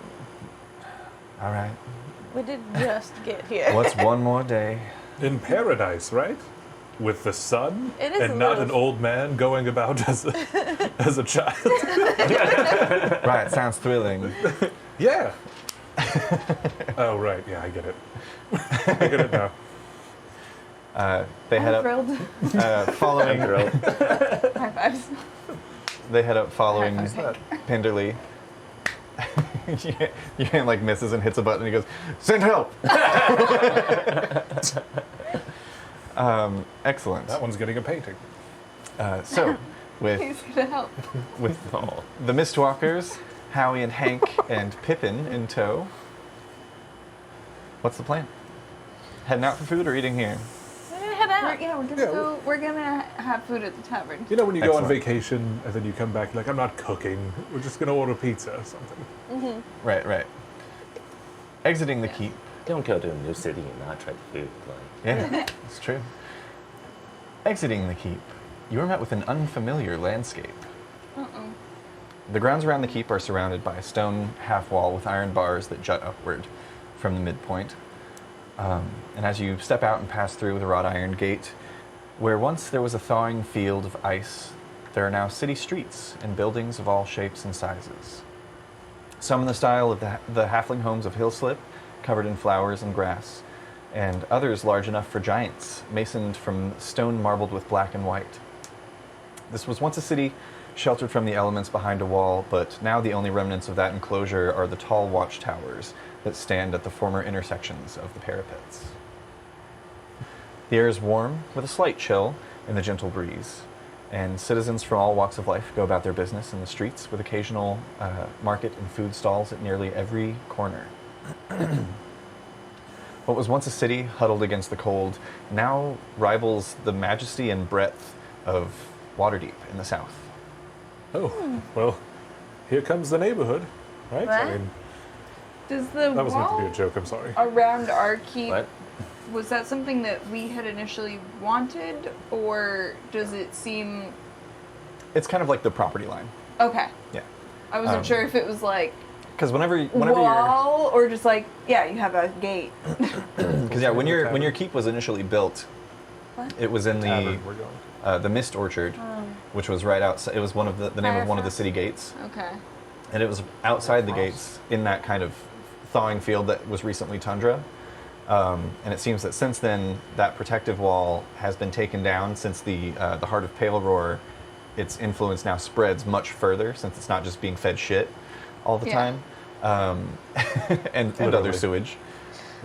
Speaker 8: all right.
Speaker 2: We did just get here.
Speaker 8: What's one more day?
Speaker 4: In paradise, right? With the sun
Speaker 2: It is a
Speaker 4: and not
Speaker 2: little-
Speaker 4: an old man going about as a child.
Speaker 8: Right, sounds thrilling.
Speaker 4: Yeah. Oh right, yeah, I get it. I get it now.
Speaker 8: They head
Speaker 5: I'm
Speaker 8: up
Speaker 5: thrilled.
Speaker 8: following.
Speaker 7: Girl.
Speaker 5: High fives.
Speaker 8: They head up following
Speaker 5: High
Speaker 8: Pinderly. Your hand like misses and hits a button and he goes, "Send help!" Excellent.
Speaker 4: That one's getting a painting.
Speaker 8: So, with
Speaker 5: He's gonna help.
Speaker 8: with
Speaker 7: Oh.
Speaker 8: the Mistwalkers, Howie and Hank and Pippin in tow, what's the plan? Heading out for food or eating here?
Speaker 2: We're gonna head out.
Speaker 5: We're gonna
Speaker 4: Yeah,
Speaker 5: go. We're gonna have food at the tavern.
Speaker 4: You know when you go on
Speaker 8: Excellent.
Speaker 4: vacation and then you come back like, I'm not cooking. We're just gonna order pizza or something.
Speaker 8: Right. Exiting the keep.
Speaker 7: Don't go to a new city and not try the food. Like,
Speaker 8: Yeah, it's true. Exiting the keep, you are met with an unfamiliar landscape. The grounds around the keep are surrounded by a stone half wall with iron bars that jut upward from the midpoint. And as you step out and pass through the wrought iron gate, where once there was a thawing field of ice, there are now city streets and buildings of all shapes and sizes. Some in the style of the halfling homes of Hillslip, covered in flowers and grass, and others large enough for giants, masoned from stone marbled with black and white. This was once a city sheltered from the elements behind a wall, but now the only remnants of that enclosure are the tall watchtowers that stand at the former intersections of the parapets. The air is warm, with a slight chill and the gentle breeze, and citizens from all walks of life go about their business in the streets with occasional market and food stalls at nearly every corner. What was once a city huddled against the cold now rivals the majesty and breadth of Waterdeep in the south.
Speaker 4: Oh, well, here comes the neighborhood, right? I
Speaker 2: What?
Speaker 4: mean,
Speaker 5: Does the
Speaker 4: that was meant to
Speaker 5: wall
Speaker 4: be a joke, I'm sorry.
Speaker 5: around our keep,
Speaker 7: what?
Speaker 5: was that something that we had initially wanted, or does it seem
Speaker 8: It's kind of like the property line.
Speaker 5: okay?
Speaker 8: Yeah.
Speaker 5: I wasn't sure if it was like
Speaker 8: Because whenever you're
Speaker 5: wall or just like you have a gate.
Speaker 8: because yeah, when your keep was initially built,
Speaker 2: What?
Speaker 8: it was in
Speaker 4: Tavern, we're going.
Speaker 8: the Mist Orchard, which was right outside. It was one of the name of one of the city gates,
Speaker 5: Okay.
Speaker 8: and it was outside the gates in that kind of thawing field that was recently tundra. And it seems that since then, that protective wall has been taken down. Since the Heart of Pale Roar, its influence now spreads much further, since it's not just being fed shit all the
Speaker 5: Yeah.
Speaker 8: time, and other
Speaker 4: Literally.
Speaker 8: sewage.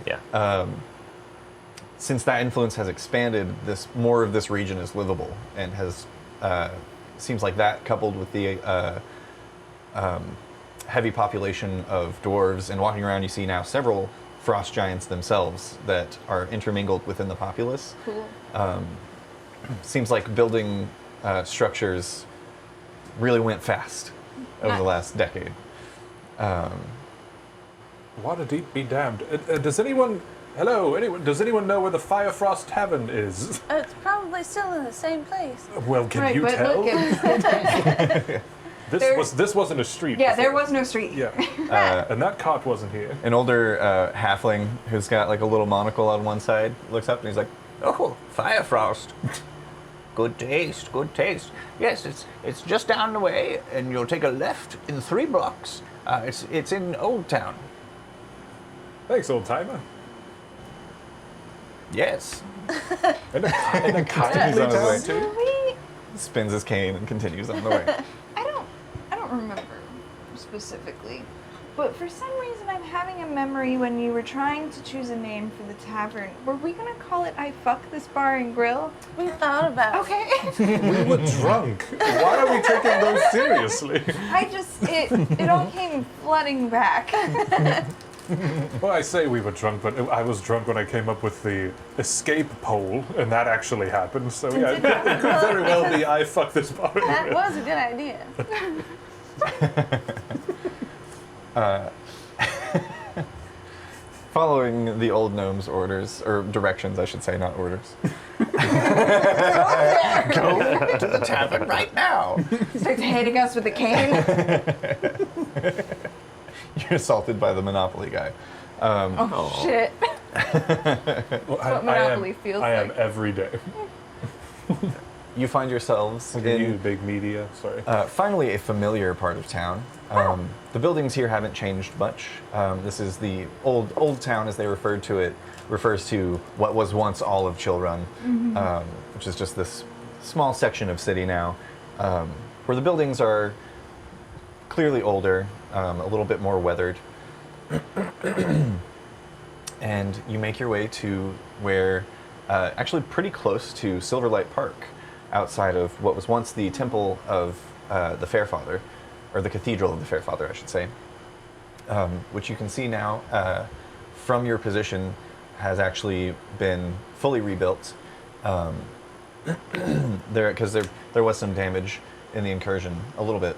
Speaker 7: Yeah.
Speaker 8: since that influence has expanded, more of this region is livable and has seems like that coupled with the heavy population of dwarves, and walking around you see now several frost giants themselves that are intermingled within the populace.
Speaker 5: Cool.
Speaker 8: Seems like building structures really went fast over the last decade.
Speaker 4: Waterdeep be damned. Does anyone know where the Firefrost Tavern is?
Speaker 2: It's probably still in the same place.
Speaker 4: Well, can
Speaker 5: Right,
Speaker 4: you
Speaker 5: but
Speaker 4: tell?
Speaker 5: look at
Speaker 4: This wasn't a street.
Speaker 5: yeah, there
Speaker 4: before.
Speaker 5: was no street.
Speaker 4: Yeah. And that cart wasn't here.
Speaker 8: An older halfling who's got like a little monocle on one side looks up and he's like, "Oh, Firefrost. Good taste, good taste. Yes, it's just down the way, and you'll take a left in 3 blocks. It's in Old Town.
Speaker 4: Thanks, old timer.
Speaker 8: Yes."
Speaker 4: And a
Speaker 8: Continues on his way.
Speaker 5: Sweet.
Speaker 8: Spins his cane and continues on the way.
Speaker 5: I don't remember specifically, but for some reason I'm having a memory when you were trying to choose a name for the tavern. Were we gonna call it I Fuck This Bar and Grill?
Speaker 2: We thought about it.
Speaker 5: Okay.
Speaker 4: We were drunk. Why are we taking those seriously?
Speaker 5: It all came flooding back.
Speaker 4: Well, I say we were drunk, but I was drunk when I came up with the escape pole, and that actually happened. So yeah, it could very well be I fuck this bar.
Speaker 2: That was a good idea.
Speaker 8: Following the old gnome's orders, or directions, I should say, not orders. Go to the tavern right now.
Speaker 5: Starts hitting us with a cane.
Speaker 8: You're assaulted by the Monopoly guy.
Speaker 5: Oh shit.
Speaker 4: Well,
Speaker 5: what Monopoly feels
Speaker 4: I am
Speaker 5: like.
Speaker 4: every day.
Speaker 8: You find yourselves
Speaker 4: Look at you,
Speaker 8: in
Speaker 4: big media. Sorry.
Speaker 8: finally a familiar part of town. The buildings here haven't changed much. This is the old town, as they referred to it, refers to what was once all of Chillrun, which is just this small section of city now, where the buildings are clearly older, a little bit more weathered. And you make your way to where, actually pretty close to Silverlight Park, outside of what was once the temple of the Fairfather, or the Cathedral of the Fairfather, I should say, which you can see now from your position has actually been fully rebuilt. Because there was some damage in the incursion, a little bit.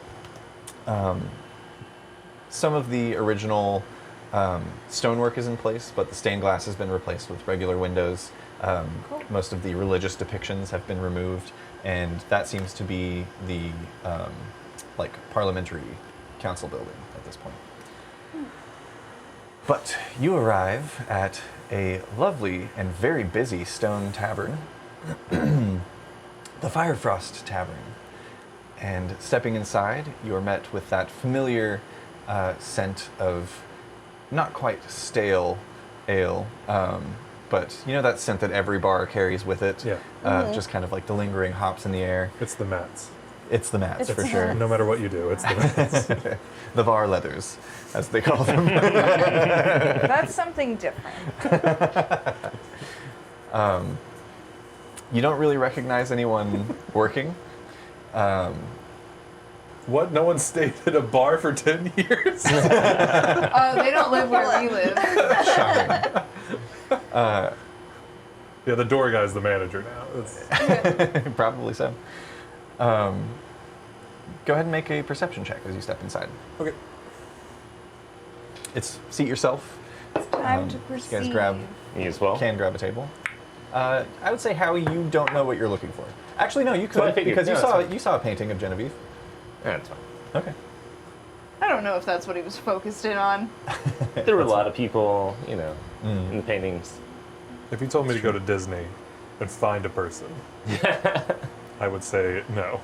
Speaker 8: Some of the original stonework is in place, but the stained glass has been replaced with regular windows. Most of the religious depictions have been removed, and that seems to be the parliamentary council building at this point. But you arrive at a lovely and very busy stone tavern, the Firefrost Tavern. And stepping inside, you are met with that familiar scent of not quite stale ale, but you know that scent that every bar carries with it?
Speaker 4: Yeah.
Speaker 8: Just kind of like the lingering hops in the air.
Speaker 4: It's the mats.
Speaker 8: It's the mats, for
Speaker 2: the
Speaker 8: sure.
Speaker 4: No matter what you do, it's the mats.
Speaker 8: The bar leathers, as they call them.
Speaker 5: That's something different.
Speaker 8: You don't really recognize anyone working.
Speaker 4: What? No one stayed at a bar for 10 years?
Speaker 5: They don't live where we live.
Speaker 8: Shocking.
Speaker 4: Yeah, the door guy's the manager now. It's-
Speaker 8: Probably so. Go ahead and make a perception check as you step inside.
Speaker 4: okay.
Speaker 8: It's seat yourself.
Speaker 5: Time to
Speaker 8: You
Speaker 5: proceed.
Speaker 8: guys grab,
Speaker 7: Me as well.
Speaker 8: can grab a table. I would say, Howie, you don't know what you're looking for. Actually, no, you
Speaker 7: So I
Speaker 8: could,
Speaker 7: figured.
Speaker 8: because
Speaker 7: No,
Speaker 8: you
Speaker 7: that's
Speaker 8: saw
Speaker 7: fine.
Speaker 8: you saw a painting of Genevieve.
Speaker 7: Yeah, it's fine.
Speaker 8: Okay.
Speaker 5: I don't know if that's what he was focused in on.
Speaker 7: There were a lot of people, in the paintings.
Speaker 4: If you told me to go to Disney and find a person, I would say no.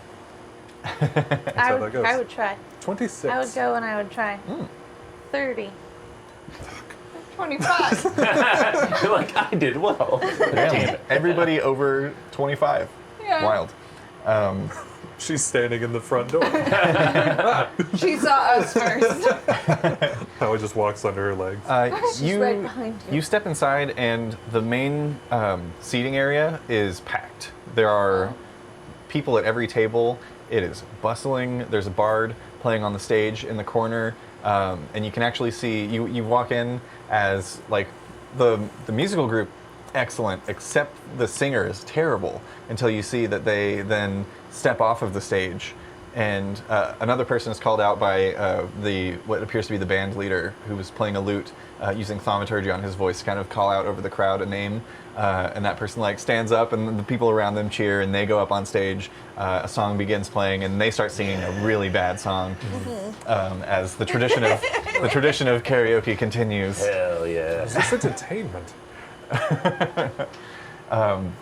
Speaker 4: That's how that goes.
Speaker 2: I would try.
Speaker 4: 26.
Speaker 2: I would go and I would try. 30.
Speaker 5: 25.
Speaker 7: You're like, I did well. Damn it.
Speaker 8: Everybody over 25.
Speaker 5: Yeah.
Speaker 8: Wild.
Speaker 4: She's standing in the front door.
Speaker 5: She saw us first.
Speaker 4: Howard just walks under her legs.
Speaker 2: She's right behind you.
Speaker 8: You step inside, and the main seating area is packed. There are people at every table. It is bustling. There's a bard playing on the stage in the corner, and you can actually see you walk in as like the musical group, excellent, except the singer is terrible until you see that they then step off of the stage, and another person is called out by what appears to be the band leader, who was playing a lute, using thaumaturgy on his voice to kind of call out over the crowd a name, and that person like stands up, and the people around them cheer, and they go up on stage. A song begins playing, and they start singing a really bad song, as the tradition of karaoke continues.
Speaker 7: Hell yeah.
Speaker 4: Is this entertainment?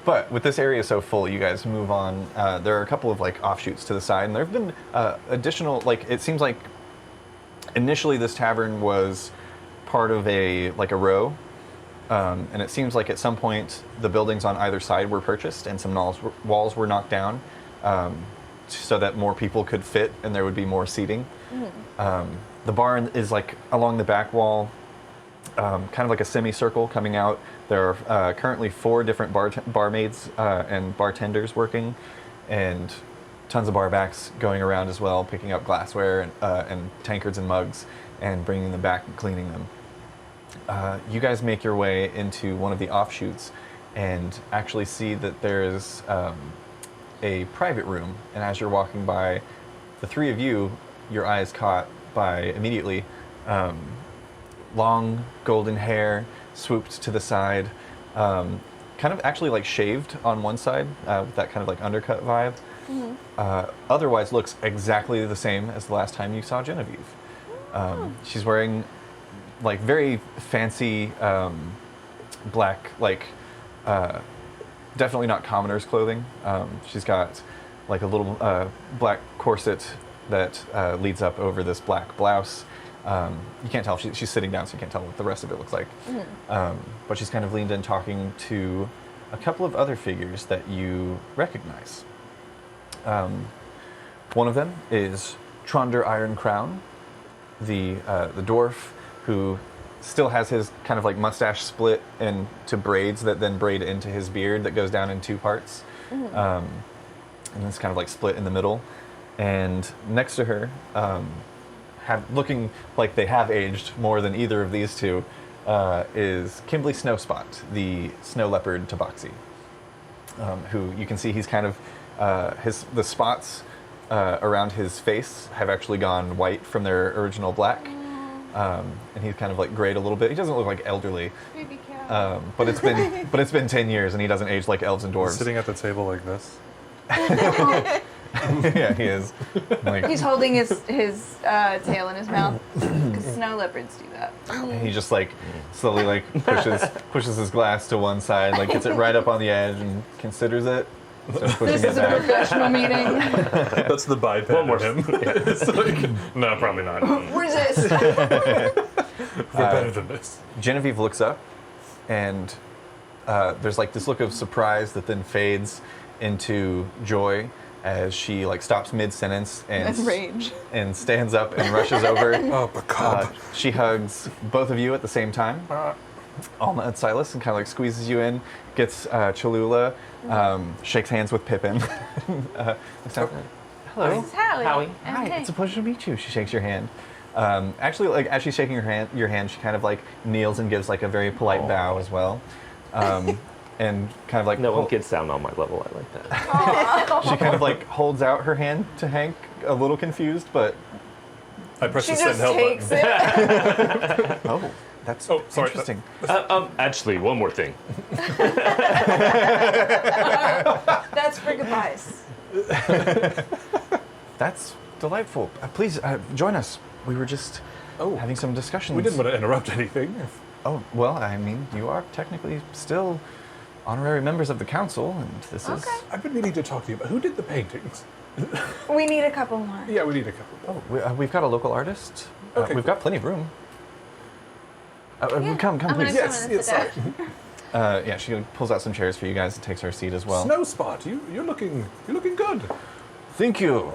Speaker 8: But with this area so full, you guys move on. There are a couple of like offshoots to the side, and there have been additional. Like it seems like initially this tavern was part of a row, and it seems like at some point the buildings on either side were purchased, and some walls were knocked down, so that more people could fit and there would be more seating. The bar is like along the back wall. Kind of like a semicircle coming out. There are currently 4 different barmaids and bartenders working, and tons of barbacks going around as well, picking up glassware and tankards and mugs and bringing them back and cleaning them. You guys make your way into one of the offshoots and actually see that there's a private room, and as you're walking by, the 3 of you, your eyes caught by immediately long golden hair swooped to the side, kind of actually like shaved on one side with that kind of like undercut vibe. Otherwise looks exactly the same as the last time you saw Genevieve. She's wearing like very fancy black, like definitely not commoner's clothing. She's got like a little black corset that leads up over this black blouse. You can't tell, she's sitting down, so you can't tell what the rest of it looks like. But she's kind of leaned in talking to a couple of other figures that you recognize. One of them is Tronder Iron Crown, the dwarf who still has his kind of like mustache split into braids that then braid into his beard that goes down in 2 parts. And it's kind of like split in the middle. And next to her, looking like they have aged more than either of these two, is Kimberly Snowspot, the snow leopard tabaxi, who you can see he's kind of the spots around his face have actually gone white from their original black, and he's kind of like grayed a little bit. He doesn't look like elderly,
Speaker 5: Baby cat.
Speaker 8: but it's been 10 years and he doesn't age like elves and dwarves.
Speaker 4: Sitting at the table like this.
Speaker 8: Yeah, he is. Like,
Speaker 5: He's holding his tail in his mouth because snow leopards do that.
Speaker 8: he just like slowly like pushes his glass to one side, like gets it right up on the edge and considers it. Starts pushing
Speaker 5: This
Speaker 8: it
Speaker 5: is a
Speaker 8: back.
Speaker 5: professional meeting.
Speaker 4: That's the biped
Speaker 7: One more.
Speaker 4: of him.
Speaker 7: It's like, no, probably not.
Speaker 5: Resist.
Speaker 4: We're better than this.
Speaker 8: Genevieve looks up, and there's like this look of surprise that then fades into joy as she like stops mid-sentence and
Speaker 5: rage.
Speaker 8: and stands up and rushes over.
Speaker 4: Oh, Bacab.
Speaker 8: She hugs both of you at the same time, Alma and Silas, and kind of like squeezes you in, gets Cholula, shakes hands with Pippin. Hello.
Speaker 2: This is Howie.
Speaker 7: Howie.
Speaker 2: And
Speaker 8: Hi,
Speaker 2: hey.
Speaker 8: it's a pleasure to meet you. She shakes your hand. Actually, like as she's shaking your hand, she kind of like kneels and gives like a very polite bow as well, and kind of like
Speaker 7: No one gets down on my level. I like that.
Speaker 8: she kind of like holds out her hand to Hank, a little confused, but
Speaker 4: I press
Speaker 5: She
Speaker 4: the send
Speaker 5: just
Speaker 4: help
Speaker 5: takes
Speaker 4: button.
Speaker 5: it.
Speaker 8: oh, that's
Speaker 4: Oh, sorry.
Speaker 8: interesting.
Speaker 7: Actually, one more thing.
Speaker 5: That's for goodbyes.
Speaker 8: That's delightful. Please join us. We were just having some discussions.
Speaker 4: We didn't want to interrupt anything.
Speaker 8: Oh, well, I mean, you are technically still honorary members of the council, and this is...
Speaker 5: Okay.
Speaker 4: I've been meaning to talk to you about who did the paintings.
Speaker 5: We need a couple more.
Speaker 4: Yeah, we need a couple.
Speaker 8: Oh, we've got a local artist.
Speaker 4: Okay,
Speaker 8: We've got plenty of room.
Speaker 2: Yeah,
Speaker 8: Come,
Speaker 2: I'm
Speaker 8: please.
Speaker 2: gonna come in and
Speaker 4: Yes,
Speaker 2: sit down.
Speaker 8: Yeah, she pulls out some chairs for you guys and takes her seat as well.
Speaker 4: Snow Spot, you're looking good.
Speaker 8: Thank you.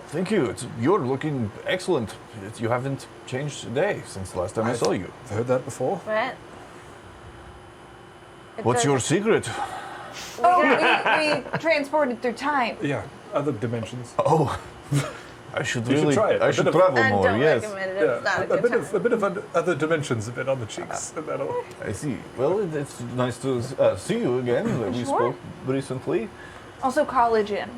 Speaker 8: You're looking excellent. You haven't changed a day since the last time I saw you.
Speaker 4: I've heard that before.
Speaker 2: Right? It
Speaker 8: What's
Speaker 2: does-
Speaker 8: your secret?
Speaker 5: Oh, we transported through time.
Speaker 4: Yeah, other dimensions.
Speaker 8: Oh, I should
Speaker 4: You should
Speaker 8: really.
Speaker 4: try it.
Speaker 8: I
Speaker 4: A
Speaker 8: should
Speaker 4: bit of-
Speaker 8: travel
Speaker 2: I
Speaker 8: more.
Speaker 2: don't
Speaker 8: Yes.
Speaker 2: recommend it. It's not a good time.
Speaker 4: a bit of other dimensions a bit on the cheeks, and that'll.
Speaker 8: I see. Well, it's nice to see you again. We
Speaker 5: Sure.
Speaker 8: spoke recently.
Speaker 5: Also, collagen.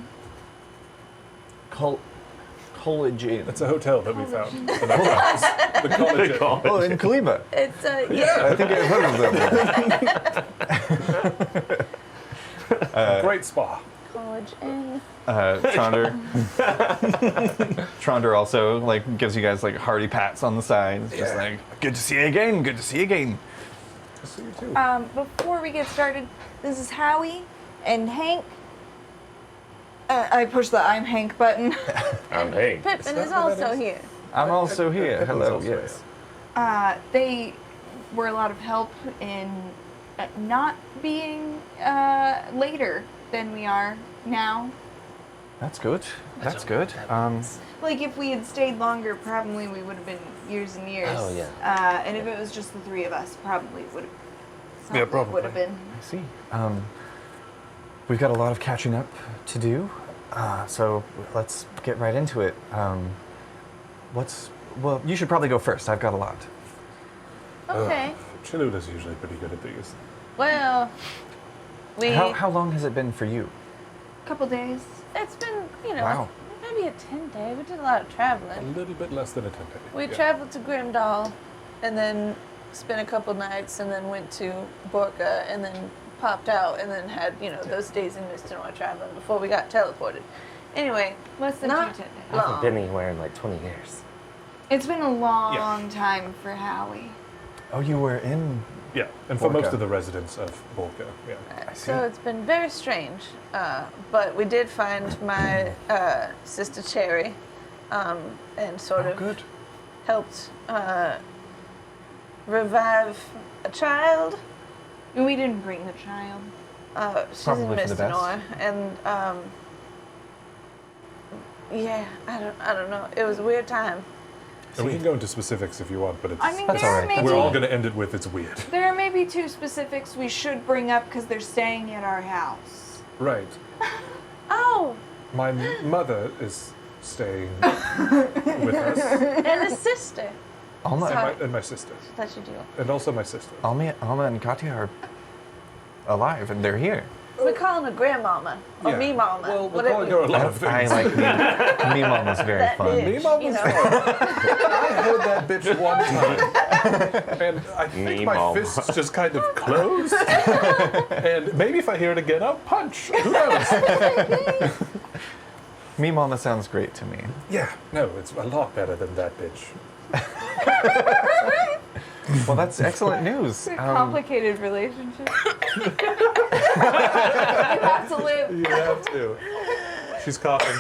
Speaker 8: Collagen.
Speaker 4: It's a hotel that we found. In our house. The college.
Speaker 8: Oh, in Kalima.
Speaker 2: It's yeah.
Speaker 8: I think I've heard of them.
Speaker 4: Great spa.
Speaker 2: College in.
Speaker 8: Tronder. Tronder also like gives you guys like hearty pats on the side. It's just like, good to see you again. Good to see you again.
Speaker 4: I see you too.
Speaker 5: Before we get started, this is Howie and Hank. I push the I'm Hank button.
Speaker 7: I'm Hank.
Speaker 2: Pippin is
Speaker 4: that what that
Speaker 2: also
Speaker 4: is?
Speaker 2: here.
Speaker 8: I'm also here.
Speaker 4: Pippin's
Speaker 8: Hello.
Speaker 4: also
Speaker 8: Yes.
Speaker 5: They were a lot of help in not being later than we are now.
Speaker 8: That's good. That's good.
Speaker 5: Like if we had stayed longer, probably we would have been years and years.
Speaker 7: Oh, yeah.
Speaker 5: And if it was just the three of us, probably would have.
Speaker 4: Yeah, probably.
Speaker 5: Would have been.
Speaker 8: I see. We've got a lot of catching up to do, so let's get right into it. Well, you should probably go first. I've got a lot.
Speaker 2: Okay.
Speaker 4: Chillrun usually pretty good at these.
Speaker 2: Well, we.
Speaker 8: How long has it been for you?
Speaker 5: Couple days.
Speaker 2: It's been,
Speaker 8: Wow.
Speaker 2: maybe a 10-day. We did a lot of
Speaker 4: A
Speaker 2: traveling.
Speaker 4: little bit less than a 10-day.
Speaker 2: We traveled to Grimdal, and then spent a couple nights, and then went to Borka, and then popped out, and then had those days in Mistinor traveling before we got teleported. Anyway,
Speaker 5: Less than
Speaker 2: not
Speaker 5: 2 10 days.
Speaker 7: I haven't
Speaker 2: long.
Speaker 7: been anywhere in like 20 years.
Speaker 5: It's been a long time for Howie.
Speaker 8: Oh, you were in.
Speaker 4: Yeah, and for most
Speaker 8: Borka.
Speaker 4: of the residents of Borka, yeah.
Speaker 2: So it's been very strange, but we did find my sister Cherry, and sort of
Speaker 8: Good.
Speaker 2: helped revive a child.
Speaker 5: We didn't bring the child.
Speaker 2: She's
Speaker 8: Probably
Speaker 2: in
Speaker 8: for the best.
Speaker 2: Mistinor, and yeah, I don't know. It was a weird time.
Speaker 4: And we can go into specifics if you want, but it's.
Speaker 5: I mean,
Speaker 8: That's
Speaker 5: there
Speaker 8: all
Speaker 5: are
Speaker 8: right.
Speaker 5: maybe
Speaker 4: we're all going to end it with it's weird.
Speaker 5: there are maybe 2 specifics we should bring up because they're staying at our house.
Speaker 4: Right.
Speaker 2: Oh,
Speaker 4: My mother is staying with us,
Speaker 2: and a sister.
Speaker 8: Alma,
Speaker 2: Sorry.
Speaker 4: and my sister,
Speaker 2: That you do.
Speaker 4: and also my sister.
Speaker 8: Alma and Katya are alive, and they're here.
Speaker 2: We call him a grandmama or
Speaker 4: Yeah.
Speaker 2: me mama.
Speaker 4: Well, we're
Speaker 2: whatever.
Speaker 4: calling her a lot of
Speaker 8: I
Speaker 4: things.
Speaker 8: like me. Mom was very
Speaker 2: That
Speaker 8: fun.
Speaker 2: bitch,
Speaker 4: Mima was fun. I heard that bitch one time, and I think my
Speaker 7: Mima.
Speaker 4: fists just kind of closed. And maybe if I hear it again, I'll punch. Who knows?
Speaker 8: Me Mama sounds great to me.
Speaker 4: Yeah, no, it's a lot better than that bitch.
Speaker 8: Well, that's excellent news.
Speaker 5: Complicated relationship. You have to live.
Speaker 4: You have to. She's coughing.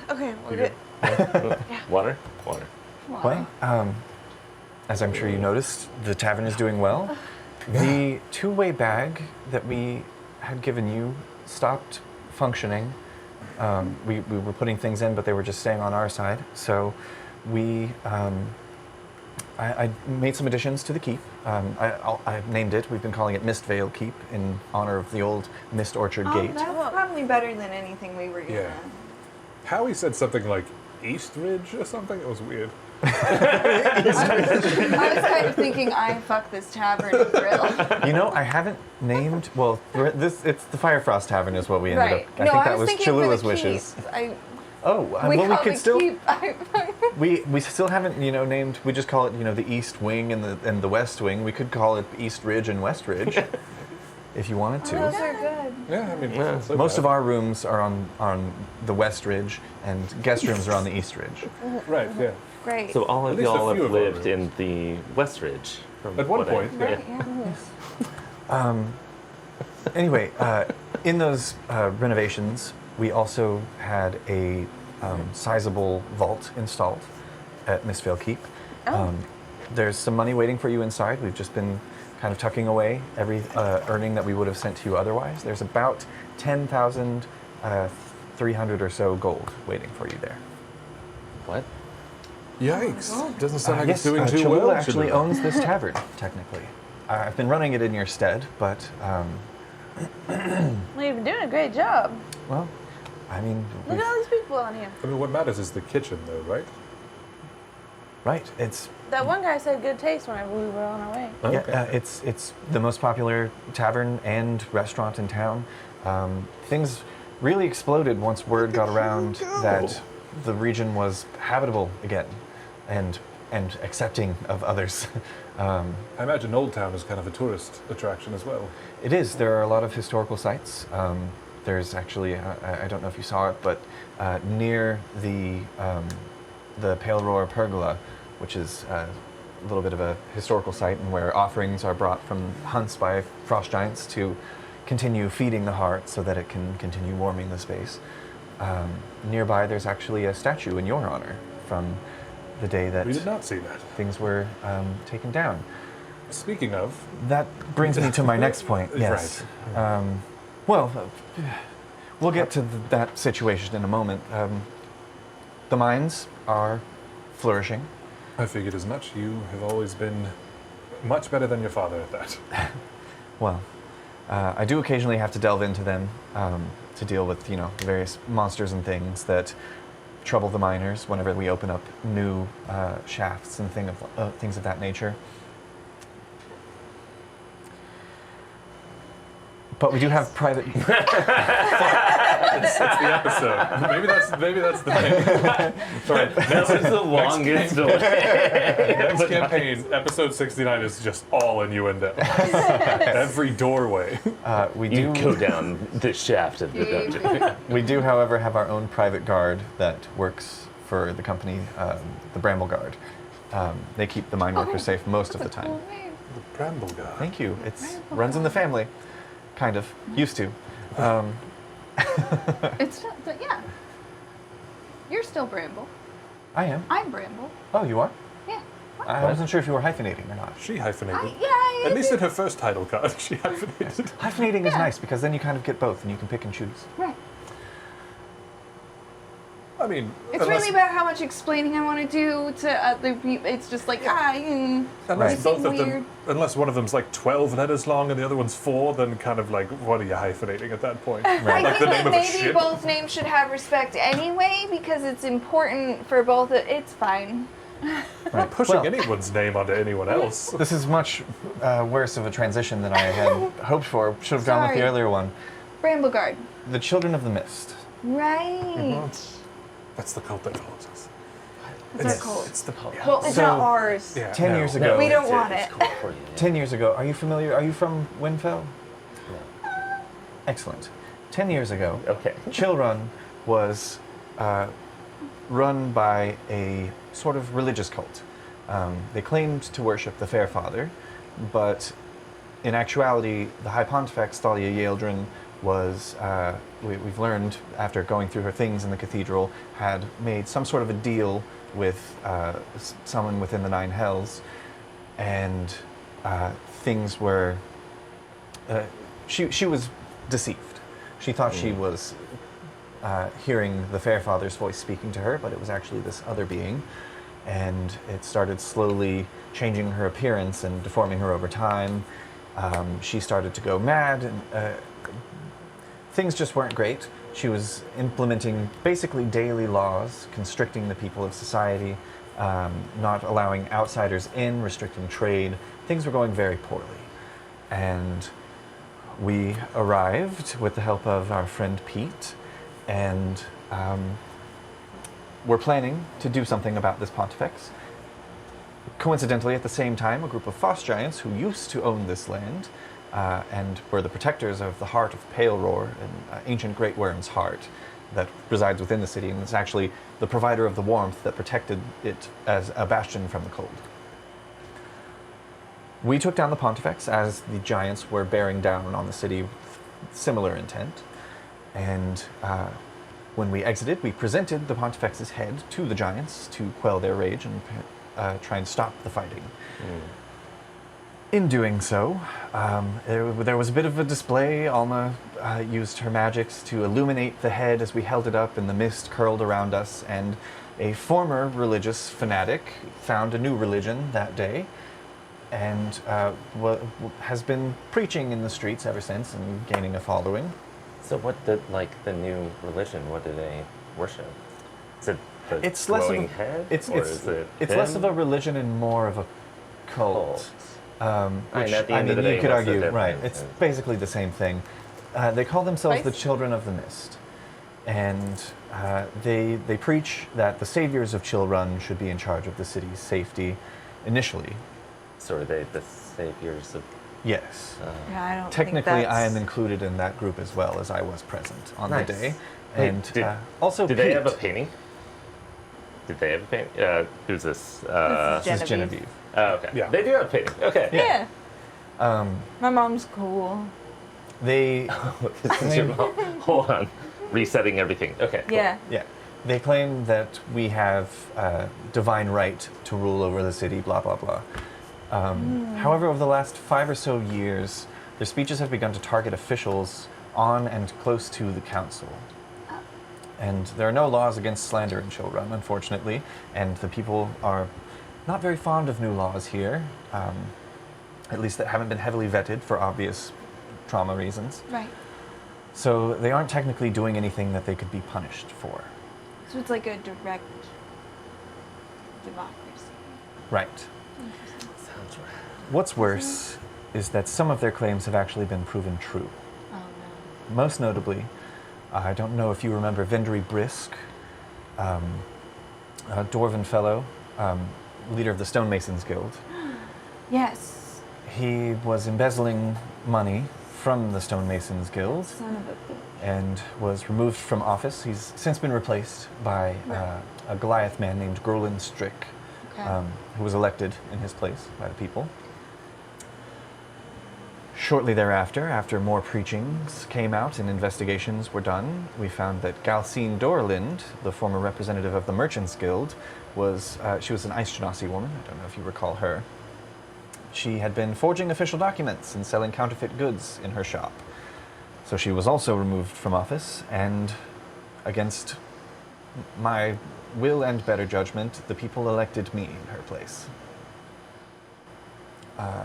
Speaker 2: Okay, we're
Speaker 4: You
Speaker 2: good.
Speaker 7: Water? Water.
Speaker 8: Well, as I'm sure you noticed, the tavern is doing well. The two-way bag that we had given you stopped functioning. We were putting things in, but they were just staying on our side. So I made some additions to the keep. I've named it. We've been calling it Mistvale Keep in honor of the old Mist Orchard Gate.
Speaker 5: That's probably better than anything we were gonna.
Speaker 4: Yeah. Howie said something like Eastridge or something. It was weird.
Speaker 5: I was kind of thinking, I fuck this tavern and grill.
Speaker 8: You know, I haven't named. Well, it's the Firefrost Tavern is what we ended
Speaker 5: Right.
Speaker 8: up. I think that was
Speaker 5: thinking for
Speaker 8: Chillula's
Speaker 5: the
Speaker 8: wishes.
Speaker 5: keep.
Speaker 8: Oh,
Speaker 5: We
Speaker 8: well, we
Speaker 5: call
Speaker 8: could
Speaker 5: the
Speaker 8: still.
Speaker 5: keep.
Speaker 8: We still haven't named. We just call it the East Wing and the West Wing. We could call it East Ridge and West Ridge, if you wanted to.
Speaker 5: Those are good.
Speaker 4: Yeah, I mean, it's
Speaker 7: Yeah.
Speaker 4: not so
Speaker 8: Most
Speaker 4: bad.
Speaker 8: of our rooms are on the West Ridge, and guest rooms are on the East Ridge.
Speaker 4: Right, yeah.
Speaker 5: Great.
Speaker 7: So all
Speaker 4: At
Speaker 7: of
Speaker 4: least a
Speaker 7: y'all
Speaker 4: few
Speaker 7: have
Speaker 4: of our
Speaker 7: lived in the West Ridge. from
Speaker 4: At one
Speaker 7: what I-
Speaker 4: point, yeah.
Speaker 5: right, yeah.
Speaker 8: Anyway, in those renovations, we also had a sizable vault installed at Mistvale Keep. there's some money waiting for you inside. We've just been kind of tucking away every earning that we would have sent to you otherwise. There's about 10,300 or so gold waiting for you there.
Speaker 7: What?
Speaker 4: Yikes! Doesn't sound like
Speaker 8: Yes,
Speaker 4: it's doing too
Speaker 8: Chillrun
Speaker 4: well.
Speaker 8: actually
Speaker 4: Chillrun.
Speaker 8: owns this tavern, technically. I've been running it in your stead, but,
Speaker 2: Well, you've been doing a great job.
Speaker 8: well, I mean,
Speaker 2: Look at all these people on here.
Speaker 4: I mean, what matters is the kitchen, though, right?
Speaker 8: right, it's
Speaker 2: That one guy said good taste whenever we were on our way.
Speaker 4: Okay.
Speaker 8: Yeah, it's the most popular tavern and restaurant in town. Things really exploded once word got around that the region was habitable again, and accepting of others.
Speaker 4: I imagine Old Town is kind of a tourist attraction as well.
Speaker 8: It is. There are a lot of historical sites. There's actually, I don't know if you saw it, but near the Pale Roar Pergola, which is a little bit of a historical site, and where offerings are brought from hunts by frost giants to continue feeding the heart so that it can continue warming the space. Nearby, there's actually a statue in your honor from the day that
Speaker 4: We did not see that.
Speaker 8: things were taken down.
Speaker 4: Speaking of,
Speaker 8: That brings me to my next point. Yes. Well, we'll get to that situation in a moment. The mines are flourishing.
Speaker 4: I figured as much. You have always been much better than your father at that.
Speaker 8: Well, I do occasionally have to delve into them to deal with, the various monsters and things that trouble the miners whenever we open up new shafts and things of that nature. But we do have private.
Speaker 4: That's the episode. Maybe that's the thing.
Speaker 7: That was the longest delay.
Speaker 4: Next campaign, episode 69 is just all innuendo. Every doorway.
Speaker 8: We
Speaker 7: You
Speaker 8: do.
Speaker 7: go down the shaft of the dungeon.
Speaker 8: We do, however, have our own private guard that works for the company, the Bramble Guard. They keep the mine workers safe most of the time.
Speaker 4: The Bramble Guy.
Speaker 8: Thank you. It's runs in the family, kind of used to.
Speaker 5: It's still, but yeah. You're still Bramble.
Speaker 8: I am.
Speaker 5: I'm Bramble.
Speaker 8: Oh, you are?
Speaker 5: Yeah.
Speaker 8: I wasn't sure if you were hyphenating or not.
Speaker 4: She hyphenated.
Speaker 5: Yeah.
Speaker 4: At least in her first title card, she hyphenated.
Speaker 8: Hyphenating is nice because then you kind of get both and you can pick and choose.
Speaker 5: Right.
Speaker 4: I mean,
Speaker 5: It's
Speaker 4: unless,
Speaker 5: really about how much explaining I want to do to other people. It's just like,
Speaker 4: unless
Speaker 8: Right.
Speaker 4: both of
Speaker 5: Weird.
Speaker 4: them, unless one of them's like 12 letters long and the other one's 4, then kind of like, what are you hyphenating at that point?
Speaker 5: I
Speaker 4: Like the
Speaker 5: think
Speaker 4: name
Speaker 5: that
Speaker 4: of a
Speaker 5: maybe
Speaker 4: ship.
Speaker 5: both names should have respect anyway because it's important for both. It's fine.
Speaker 8: Right.
Speaker 4: Pushing
Speaker 8: Well,
Speaker 4: anyone's name onto anyone else.
Speaker 8: this is much worse of a transition than I had hoped for. Should have gone with the
Speaker 5: Sorry.
Speaker 8: earlier one.
Speaker 5: Brambleguard.
Speaker 8: The Children of the Mist.
Speaker 5: Right.
Speaker 4: That's the cult that follows us.
Speaker 5: It's our cult.
Speaker 7: It's the cult.
Speaker 5: Well, it's
Speaker 8: So-
Speaker 5: not ours.
Speaker 4: Yeah,
Speaker 8: 10
Speaker 4: no.
Speaker 8: years ago.
Speaker 5: We don't want
Speaker 7: it's
Speaker 5: it.
Speaker 7: cult for you.
Speaker 8: 10 years ago. Are you familiar? Are you from Winfell?
Speaker 7: No.
Speaker 8: Excellent. 10 years ago,
Speaker 7: Okay.
Speaker 8: Chillrun was run by a sort of religious cult. They claimed to worship the Fair Father, but in actuality, the High Pontifex Thalia Yaldrin was, we've learned after going through her things in the cathedral, had made some sort of a deal with someone within the Nine Hells, and things were. She was deceived. She thought she was hearing the Fair Father's voice speaking to her, but it was actually this other being, and it started slowly changing her appearance and deforming her over time. She started to go mad, and things just weren't great. She was implementing basically daily laws, constricting the people of society, not allowing outsiders in, restricting trade. Things were going very poorly. And we arrived with the help of our friend Pete, and we're planning to do something about this Pontifex. Coincidentally, at the same time, a group of frost giants who used to own this land and were the protectors of the heart of Pale Roar, an ancient great worm's heart that resides within the city, and is actually the provider of the warmth that protected it as a bastion from the cold. We took down the Pontifex as the giants were bearing down on the city with similar intent, and when we exited, we presented the Pontifex's head to the giants to quell their rage and try and stop the fighting. In doing so, there was a bit of a display. Alma used her magics to illuminate the head as we held it up, and the mist curled around us. And a former religious fanatic found a new religion that day, and has been preaching in the streets ever since and gaining a following.
Speaker 7: So what did, the new religion, what do they worship? Is it the
Speaker 8: It's less of
Speaker 7: glowing
Speaker 8: a,
Speaker 7: head?
Speaker 8: it's
Speaker 7: or
Speaker 8: it's
Speaker 7: is it
Speaker 8: it's less of
Speaker 7: him?
Speaker 8: a religion and more of a cult. Which,
Speaker 7: at the end of the day,
Speaker 8: you could
Speaker 7: what's the
Speaker 8: argue, right?
Speaker 7: difference?
Speaker 8: It's basically the same thing. They call themselves the
Speaker 5: Spice?
Speaker 8: Children of the Mist, and they preach that the saviors of Chillrun should be in charge of the city's safety initially.
Speaker 7: So are they the saviors of...
Speaker 8: Yes.
Speaker 5: Yeah, I don't
Speaker 8: Technically,
Speaker 5: think that's...
Speaker 8: I am included in that group as well, as I was present on
Speaker 7: Nice.
Speaker 8: the day.
Speaker 7: Wait,
Speaker 8: And
Speaker 7: did-
Speaker 8: also,
Speaker 7: Did they have a
Speaker 8: Pete.
Speaker 7: painting? Did they have a painting? Who's this?
Speaker 5: This
Speaker 8: This is
Speaker 5: Genevieve.
Speaker 8: Genevieve.
Speaker 7: Oh, okay.
Speaker 4: Yeah.
Speaker 7: They do have a painting. Okay.
Speaker 5: Yeah. My mom's cool.
Speaker 8: They
Speaker 7: This is your mom. Hold on. Resetting everything. Okay. Cool.
Speaker 5: Yeah.
Speaker 8: Yeah. They claim that we have divine right to rule over the city, blah, blah, blah. However, over the last 5 or so years, their speeches have begun to target officials on and close to the council. And there are no laws against slander in Chillrun, unfortunately, and the people are not very fond of new laws here, at least that haven't been heavily vetted for obvious trauma reasons.
Speaker 5: Right.
Speaker 8: So they aren't technically doing anything that they could be punished for.
Speaker 5: So it's like a direct democracy.
Speaker 8: Right.
Speaker 7: Sounds right.
Speaker 8: What's worse is that some of their claims have actually been proven true.
Speaker 5: Oh no.
Speaker 8: Most notably, I don't know if you remember Vendry Brisk, a dwarven fellow, leader of the Stonemasons Guild.
Speaker 5: Yes.
Speaker 8: He was embezzling money from the Stonemasons Guild
Speaker 5: Son of a bitch.
Speaker 8: and was removed from office. He's since been replaced by a Goliath man named Grolin Strick,
Speaker 5: Okay.
Speaker 8: who was elected in his place by the people. Shortly thereafter, after more preachings came out and investigations were done, we found that Galcine Dorlind, the former representative of the Merchants Guild, she was an Ice Genasi woman. I don't know if you recall her. She had been forging official documents and selling counterfeit goods in her shop. So she was also removed from office, and against my will and better judgment, the people elected me in her place.